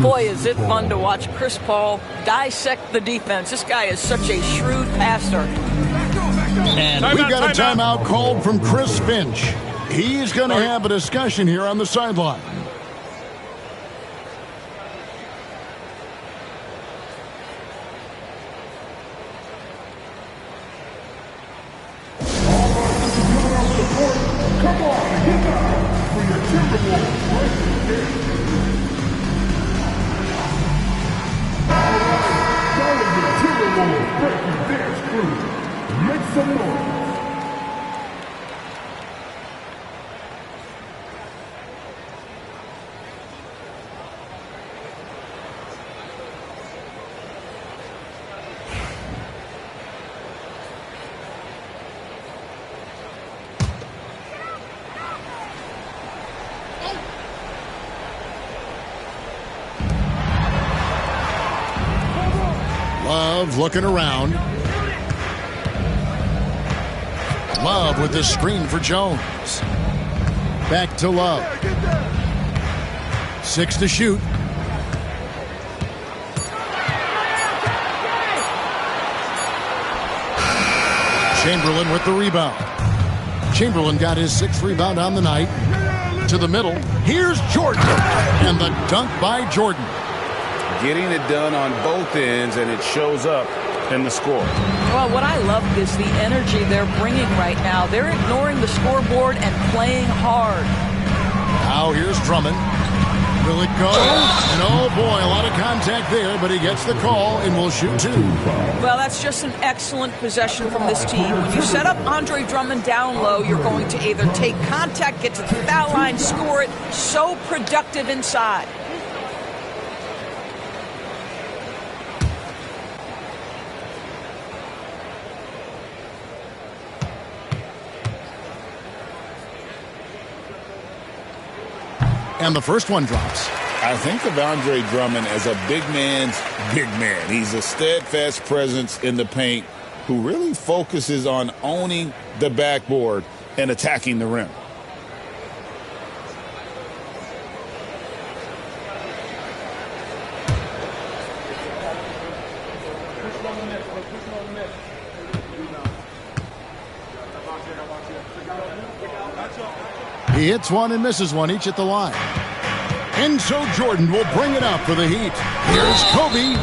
Boy, is it fun to watch Chris Paul dissect the defense. This guy is such a shrewd passer. And we've got a timeout called from Chris Finch. He's going to have a discussion here on the sideline. Love looking around. Love with the screen for Jones. Back to Love. 6 to shoot. Chamberlain with the rebound. Chamberlain got his 6th rebound on the night. To the middle. Here's Jordan. And the dunk by Jordan. Getting it done on both ends, and it shows up in the score. Well, what I love is the energy they're bringing right now. They're ignoring the scoreboard and playing hard. Now here's Drummond. Will it go? And oh boy, a lot of contact there, but he gets the call and will shoot 2. Well, that's just an excellent possession from this team. When you set up Andre Drummond down low, you're going to either take contact, get to the foul line, score it. So productive inside. And the first one drops. I think of Andre Drummond as a big man's big man. He's a steadfast presence in the paint who really focuses on owning the backboard and attacking the rim. He hits one and misses one, each at the line. And so Jordan will bring it up for the Heat. Here's Kobe.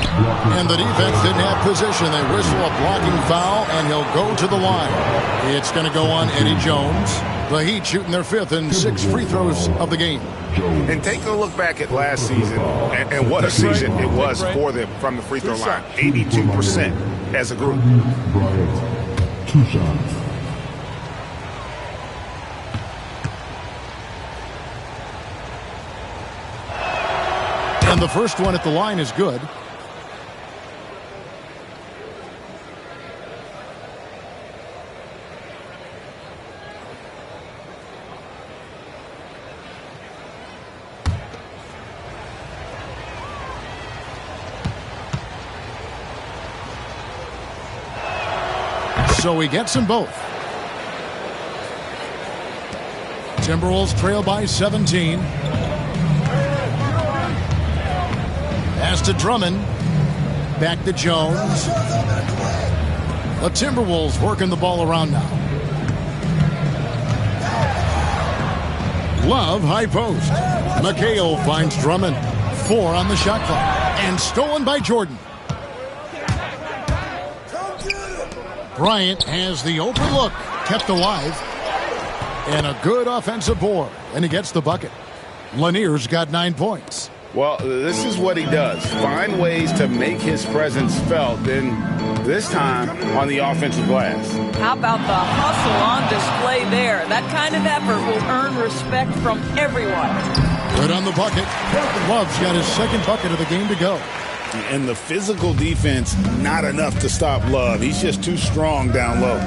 And the defense didn't have position. They whistle a blocking foul, and he'll go to the line. It's going to go on Eddie Jones. The Heat shooting their 5th and 6th free throws of the game. And take a look back at last season, and what a season it was for them from the free throw line. 82% as a group. Bryant, 2 shots. And the first one at the line is good. So he gets them both. Timberwolves trail by 17. Pass to Drummond. Back to Jones. The Timberwolves working the ball around now. Love high post. McHale finds Drummond. 4 on the shot clock. And stolen by Jordan. Bryant has the open look. Kept alive. And a good offensive board. And he gets the bucket. Lanier's got 9 points. Well, this is what he does. Find ways to make his presence felt, and this time on the offensive glass. How about the hustle on display there? That kind of effort will earn respect from everyone. Good on the bucket. Love's got his 2nd bucket of the game to go. And the physical defense, not enough to stop Love. He's just too strong down low.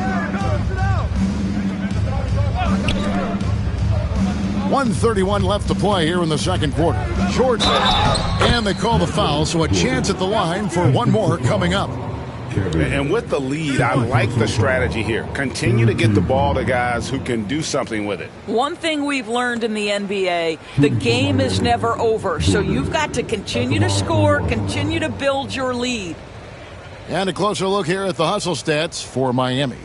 1:31 left to play here in the second quarter. Jordan. And they call the foul, so a chance at the line for one more coming up. And with the lead, I like the strategy here. Continue to get the ball to guys who can do something with it. One thing we've learned in the NBA, the game is never over. So you've got to continue to score, continue to build your lead. And a closer look here at the hustle stats for Miami.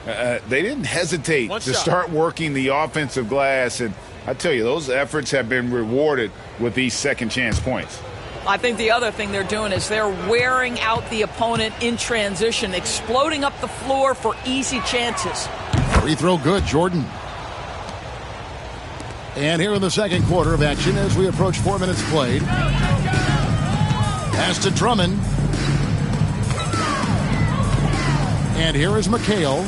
They didn't hesitate to start working the offensive glass, and I tell you, those efforts have been rewarded with these second chance points. I think the other thing they're doing is they're wearing out the opponent in transition, exploding up the floor for easy chances. Free throw good, Jordan. And here in the second quarter of action as we approach 4 minutes played. Pass to Drummond. And here is McHale.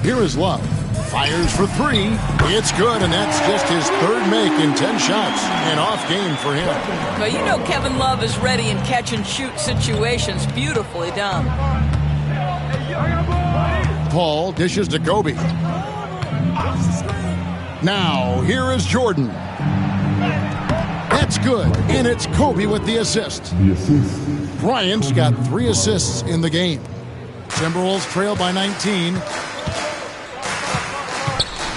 Here is Love. Fires for 3. It's good, and that's just his 3rd make in 10 shots. An off game for him. But you know Kevin Love is ready in catch-and-shoot situations. Beautifully done. Paul dishes to Kobe. Now, here is Jordan. That's good, and it's Kobe with the assist. Bryant's got 3 assists in the game. Timberwolves trail by 19.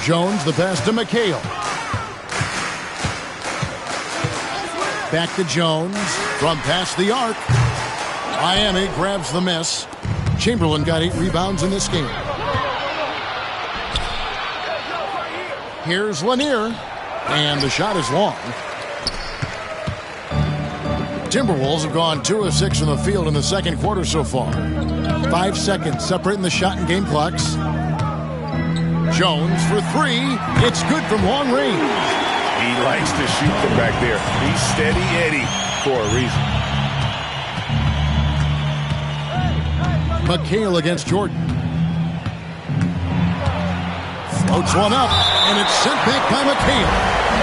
Jones, the pass to McHale. Back to Jones from past the arc. Miami grabs the miss. Chamberlain got 8 rebounds in this game. Here's Lanier, and the shot is long. Timberwolves have gone 2 of 6 from the field in the second quarter so far. 5 seconds separating the shot and game clocks. Jones for 3. It's good from long range. He likes to shoot from back there. He's steady Eddie for a reason. McHale against Jordan. Floats one up, and it's sent back by McHale.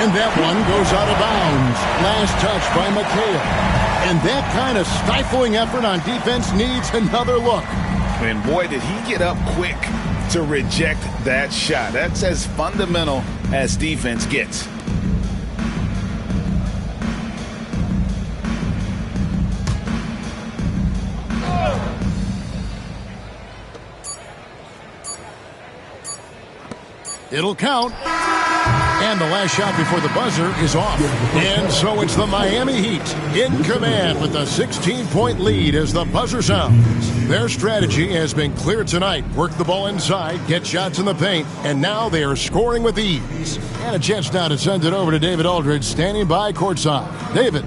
And that one goes out of bounds. Last touch by McHale. And that kind of stifling effort on defense needs another look. And boy, did he get up quick to reject that shot. That's as fundamental as defense gets. It'll count. And the last shot before the buzzer is off. And so it's the Miami Heat in command with a 16-point lead as the buzzer sounds. Their strategy has been clear tonight. Work the ball inside, get shots in the paint, and now they are scoring with ease. And a chance now to send it over to David Aldridge, standing by courtside. David.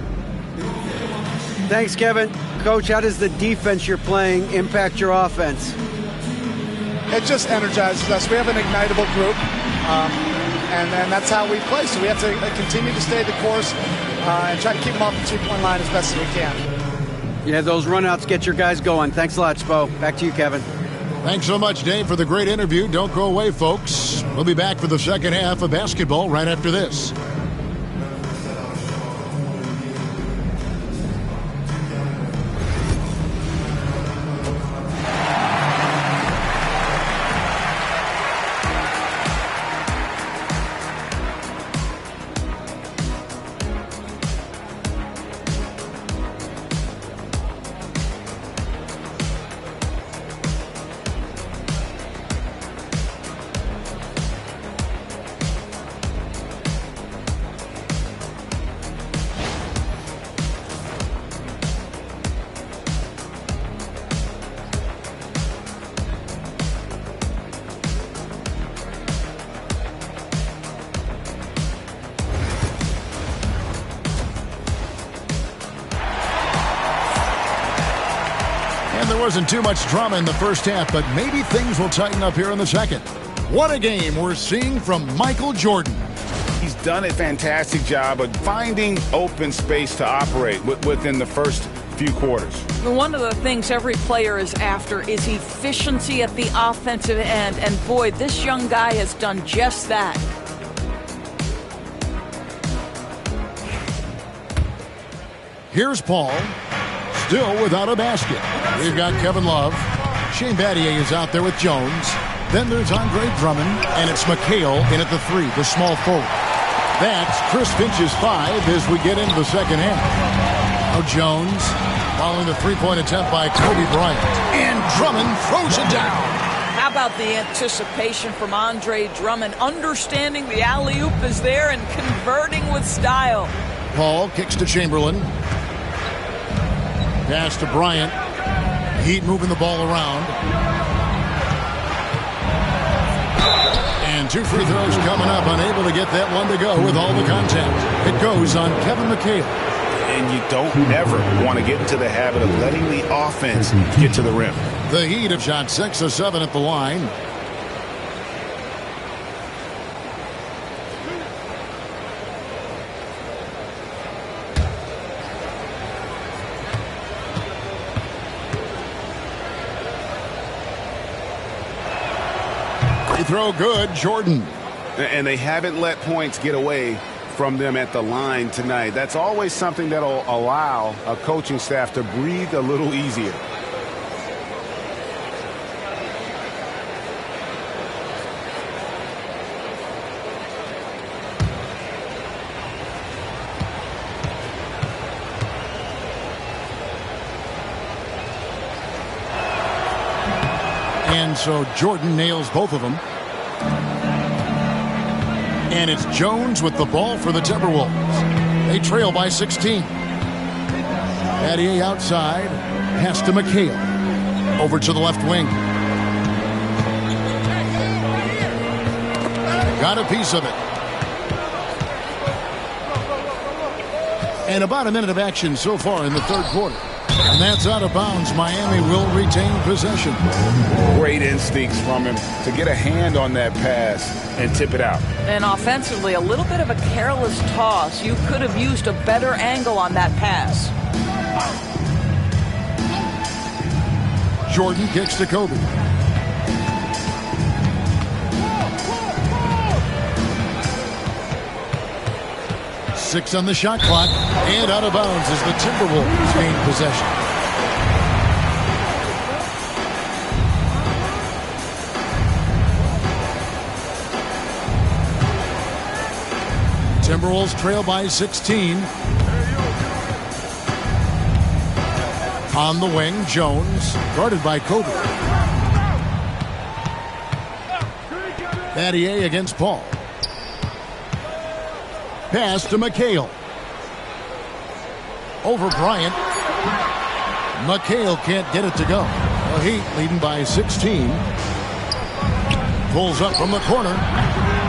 Thanks, Kevin. Coach, how does the defense you're playing impact your offense? It just energizes us. We have an ignitable group, and that's how we play. So we have to continue to stay the course and try to keep them off the two-point line as best as we can. Yeah, those runouts get your guys going. Thanks a lot, Spo. Back to you, Kevin. Thanks so much, Dave, for the great interview. Don't go away, folks. We'll be back for the second half of basketball right after this. There wasn't too much drama in the first half, but maybe things will tighten up here in the second. What a game we're seeing from Michael Jordan. He's done a fantastic job of finding open space to operate within the first few quarters. One of the things every player is after is efficiency at the offensive end, and boy, this young guy has done just that. Here's Paul, still without a basket. We've got Kevin Love. Shane Battier is out there with Jones. Then there's Andre Drummond, and it's McHale in at the three, the small forward. That's Chris Finch's 5 as we get into the second half. Now Jones following the three-point attempt by Kobe Bryant. And Drummond throws it down. How about the anticipation from Andre Drummond, understanding the alley-oop is there and converting with style. Paul kicks to Chamberlain. Pass to Bryant. Heat moving the ball around. And two free throws coming up. Unable to get that one to go with all the contact. It goes on Kevin McHale. And you don't ever want to get into the habit of letting the offense get to the rim. The Heat have shot 6 of 7 at the line. Throw good, Jordan. And they haven't let points get away from them at the line tonight. That's always something that'll allow a coaching staff to breathe a little easier. And so Jordan nails both of them. And it's Jones with the ball for the Timberwolves. They trail by 16. Battier outside. Pass to McHale. Over to the left wing. Got a piece of it. And about a minute of action so far in the third quarter. And that's out of bounds. Miami will retain possession. Great instincts from him to get a hand on that pass and tip it out. And offensively, a little bit of a careless toss. You could have used a better angle on that pass. Jordan kicks to Kobe. Six on the shot clock, and out of bounds as the Timberwolves gain possession. Timberwolves trail by 16. On the wing, Jones, guarded by Kobe. Battier against Paul. Pass to McHale. Over Bryant. McHale can't get it to go. The Heat leading by 16. Pulls up from the corner.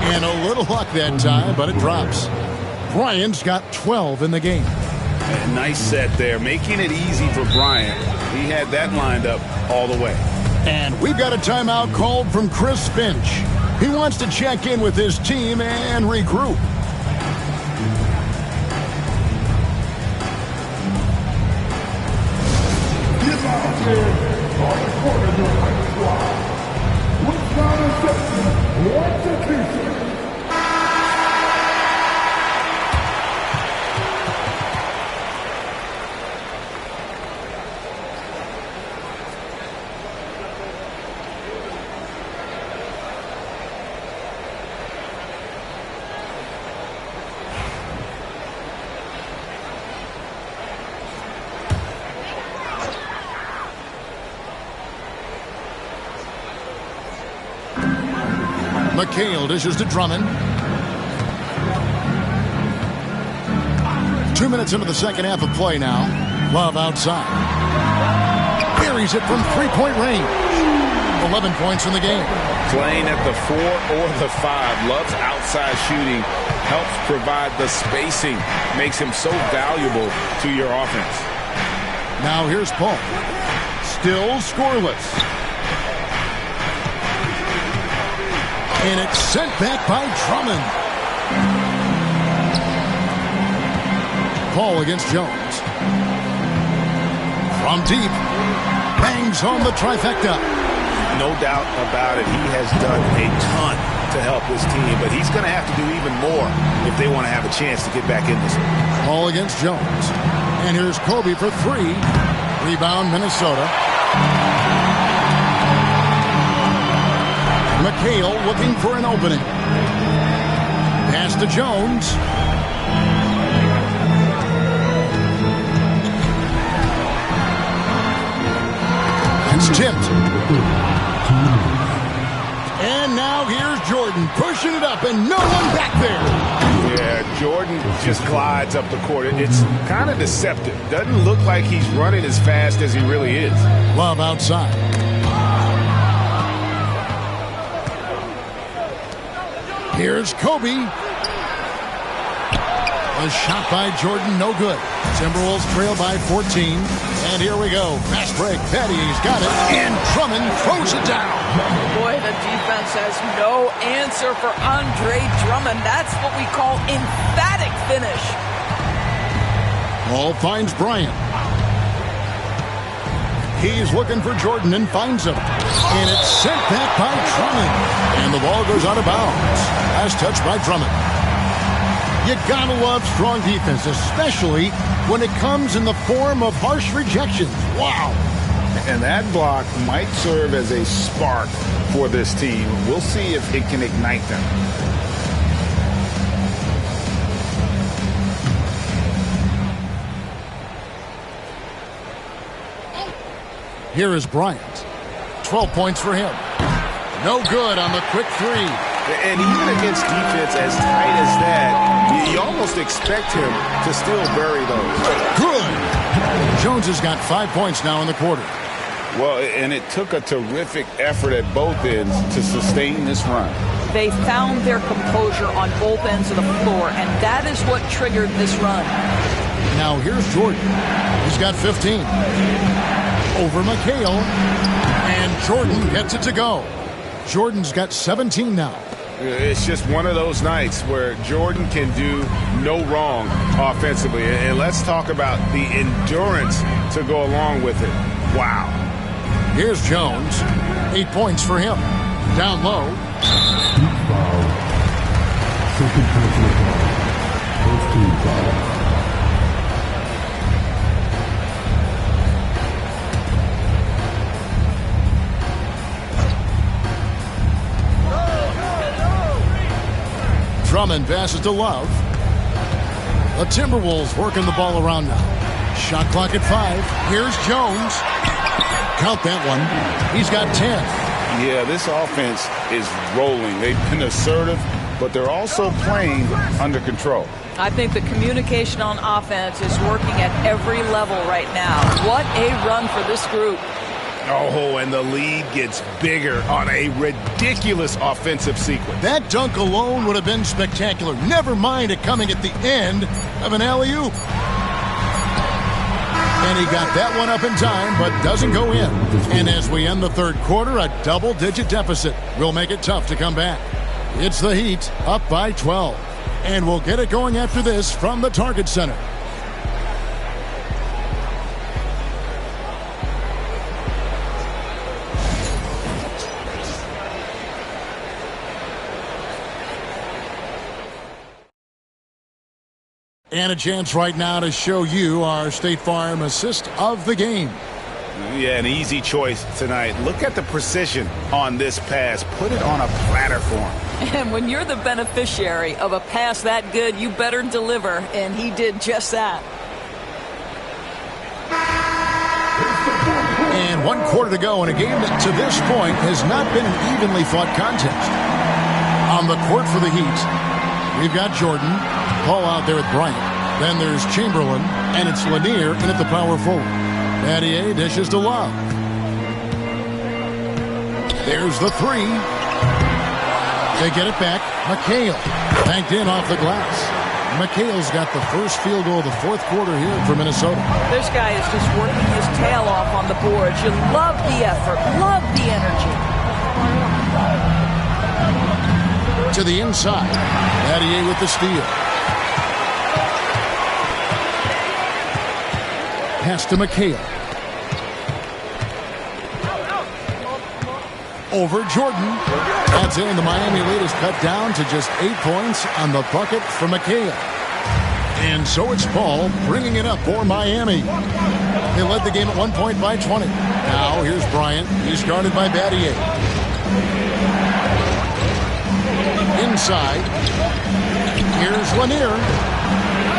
And a little luck that time, but it drops. Bryant's got 12 in the game. A nice set there, making it easy for Bryant. He had that lined up all the way. And we've got a timeout called from Chris Finch. He wants to check in with his team and regroup. McHale dishes to Drummond. 2 minutes into the second half of play now. Love outside. Buries it from three-point range. 11 points in the game. Playing at the 4 or the 5. Love's outside shooting helps provide the spacing. Makes him so valuable to your offense. Now here's Paul. Still scoreless. And it's sent back by Drummond. Paul against Jones. From deep. Bangs home the trifecta. No doubt about it. He has done a ton to help this team, but he's going to have to do even more if they want to have a chance to get back in this one. Paul against Jones. And here's Kobe for 3. Rebound, Minnesota. McHale looking for an opening. Pass to Jones. It's tipped. And now here's Jordan pushing it up and no one back there. Yeah, Jordan just glides up the court. It's kind of deceptive. Doesn't look like he's running as fast as he really is. Love outside. Here's Kobe. A shot by Jordan, no good. Timberwolves trail by 14. And here we go. Fast break. Petty's got it. And Drummond throws it down. Boy, the defense has no answer for Andre Drummond. That's what we call emphatic finish. Ball finds Bryant. He's looking for Jordan and finds him. And it's sent back by Drummond. And the ball goes out of bounds. Last touch by Drummond. You gotta love strong defense, especially when it comes in the form of harsh rejections. Wow. And that block might serve as a spark for this team. We'll see if it can ignite them. Here is Bryant. 12 points for him. No good on the quick 3. And even against defense as tight as that, you almost expect him to still bury those. Good. Jones has got 5 points now in the quarter. Well, and it took a terrific effort at both ends to sustain this run. They found their composure on both ends of the floor, and that is what triggered this run. Now here's Jordan. He's got 15. Over McHale. And Jordan gets it to go. Jordan's got 17 now. It's just one of those nights where Jordan can do no wrong offensively. And let's talk about the endurance to go along with it. Wow. Here's Jones. 8 points for him. Down low. Second personal foul. First team foul. Drummond passes to Love. The Timberwolves working the ball around now. Shot clock at 5. Here's Jones. Count that one. He's got 10. Yeah, this offense is rolling. They've been assertive but they're also playing under control. I think the communication on offense is working at every level right now. What a run for this group. Oh, and the lead gets bigger on a ridiculous offensive sequence. That dunk alone would have been spectacular. Never mind it coming at the end of an alley-oop. And he got that one up in time, but doesn't go in. And as we end the third quarter, a double-digit deficit will make it tough to come back. It's the Heat up by 12. And we'll get it going after this from the Target Center. And a chance right now to show you our State Farm assist of the game. Yeah, an easy choice tonight. Look at the precision on this pass. Put it on a platter form. And when you're the beneficiary of a pass that good, you better deliver, and he did just that. And 1 quarter to go in a game that to this point has not been an evenly fought contest. On the court for the Heat, we've got Jordan. Paul out there with Bryant. Then there's Chamberlain, and it's Lanier in at the power forward. Battier dishes to Love. There's the three. They get it back. McHale banked in off the glass. McHale's got the first field goal of the fourth quarter here for Minnesota. This guy is just working his tail off on the boards. You love the effort, love the energy. To the inside. Battier with the steal. Pass to McHale. Over Jordan. That's in. The Miami lead is cut down to just 8 points on the bucket for McHale. And so it's Paul bringing it up for Miami. They led the game at 1 point by 20. Now here's Bryant. He's guarded by Battier. Inside. Here's Lanier.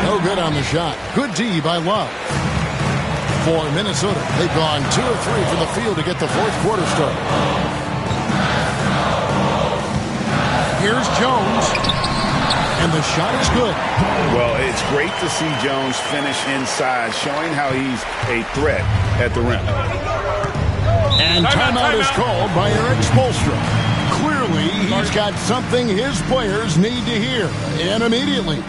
No good on the shot. Good D by Love. For Minnesota, they've gone 2 of 3 from the field to get the fourth quarter started. Here's Jones, and the shot is good. Well, it's great to see Jones finish inside, showing how he's a threat at the rim. And timeout is called by Eric Spoelstra. Clearly, he's got something his players need to hear, and immediately.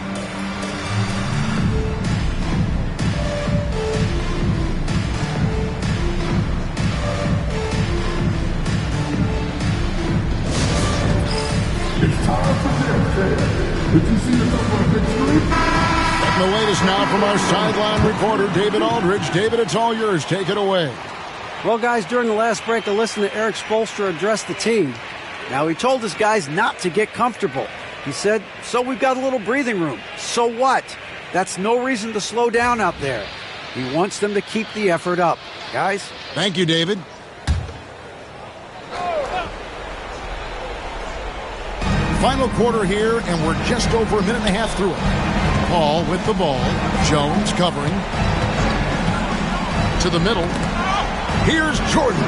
Did you see the number of victory? And the latest now from our sideline reporter, David Aldridge. David, it's all yours. Take it away. Well, guys, during the last break, I listened to Eric Spoelstra address the team. Now, he told his guys not to get comfortable. He said, so we've got a little breathing room. So what? That's no reason to slow down out there. He wants them to keep the effort up. Guys? Thank you, David. Final quarter here, and we're just over a minute and a half through it. Paul with the ball. Jones covering. To the middle. Here's Jordan.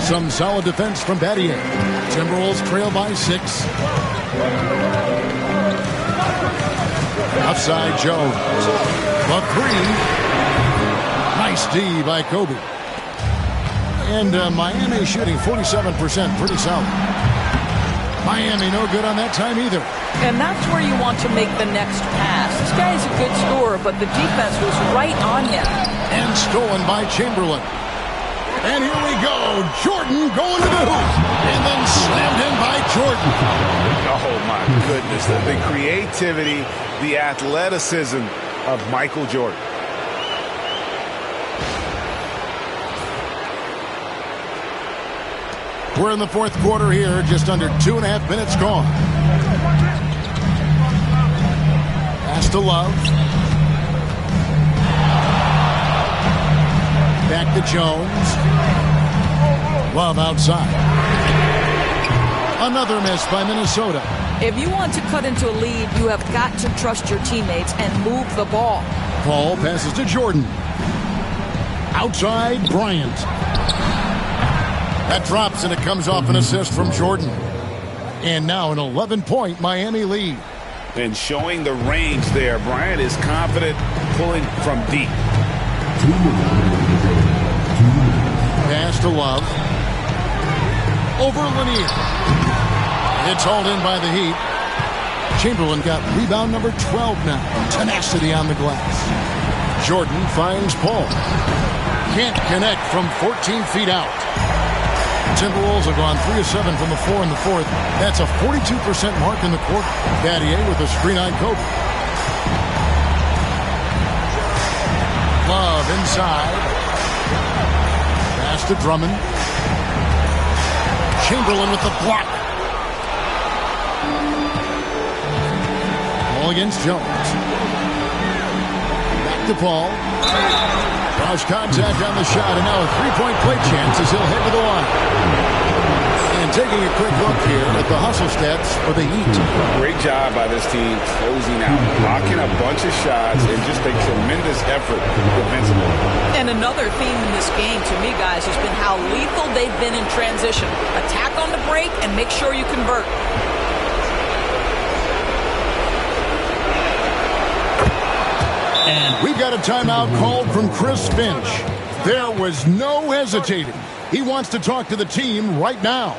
Some solid defense from Battier. Timberwolves trail by 6. Outside Jones. The 3. Nice D by Kobe. And Miami shooting 47%. Pretty solid. Miami no good on that time either. And that's where you want to make the next pass. This guy is a good scorer, but the defense was right on him. And stolen by Chamberlain. And here we go. Jordan going to the hoop. And then slammed in by Jordan. Oh, my goodness. The creativity, the athleticism of Michael Jordan. We're in the fourth quarter here, just under 2.5 minutes gone. Pass to Love. Back to Jones. Love outside. Another miss by Minnesota. If you want to cut into a lead, you have got to trust your teammates and move the ball. Paul passes to Jordan. Outside, Bryant. That drops, and it comes off an assist from Jordan. And now an 11-point Miami lead. And showing the range there, Bryant is confident pulling from deep. Pass to Love. Over Lanier. It's hauled in by the Heat. Chamberlain got rebound number 12 now. Tenacity on the glass. Jordan finds Paul. Can't connect from 14 feet out. Timberwolves have gone 3 of 7 from the floor in the fourth. That's a 42% mark in the quarter. Battier with a screen on Kobe. Love inside. Pass to Drummond. Chamberlain with the block. Ball against Jones. Back to Paul. Draws contact on the shot, and now a three-point play chance as he'll head to the line. And taking a quick look here at the hustle stats for the Heat. Great job by this team closing out, blocking a bunch of shots, and just a tremendous effort defensively. And another theme in this game, to me, guys, has been how lethal they've been in transition. Attack on the break and make sure you convert. And we've got a timeout called from Chris Finch. There was no hesitating. He wants to talk to the team right now.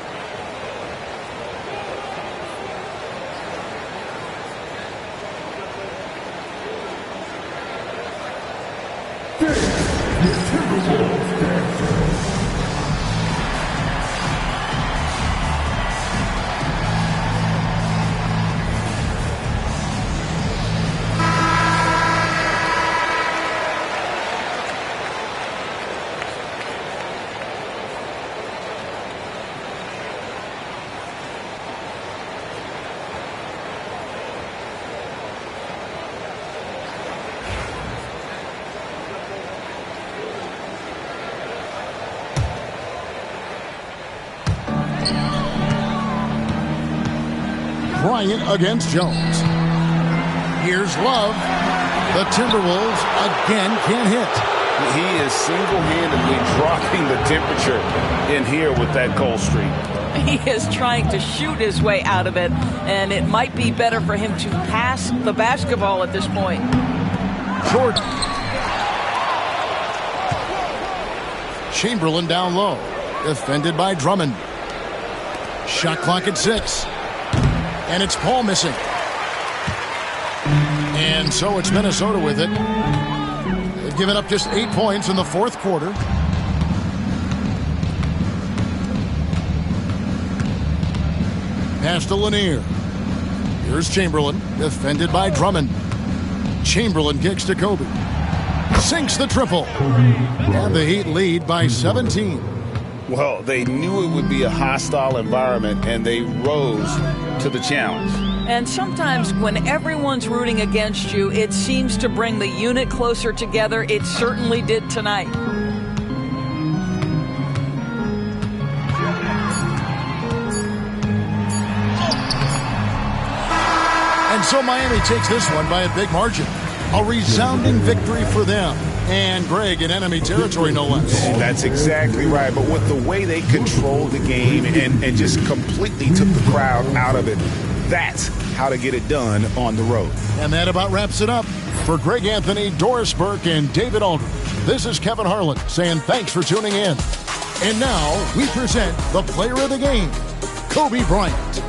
Bryant against Jones. Here's Love. The Timberwolves again can't hit. He is single-handedly dropping the temperature in here with that cold streak. He is trying to shoot his way out of it, and it might be better for him to pass the basketball at this point. Jordan. Chamberlain down low. Defended by Drummond. Shot clock at 6. And it's Paul missing. And so it's Minnesota with it. They've given up just 8 points in the fourth quarter. Pass to Lanier. Here's Chamberlain, defended by Drummond. Chamberlain kicks to Kobe. Sinks the triple. And the Heat lead by 17. Well, they knew it would be a hostile environment, and they rose to the challenge. And sometimes when everyone's rooting against you, it seems to bring the unit closer together. It certainly did tonight. And so Miami takes this one by a big margin. A resounding victory for them. And Greg in enemy territory, no less. That's exactly right. But with the way they controlled the game and just completely took the crowd out of it, that's how to get it done on the road. And that about wraps it up. For Greg Anthony, Doris Burke, and David Aldridge, this is Kevin Harlan saying thanks for tuning in. And now we present the player of the game, Kobe Bryant.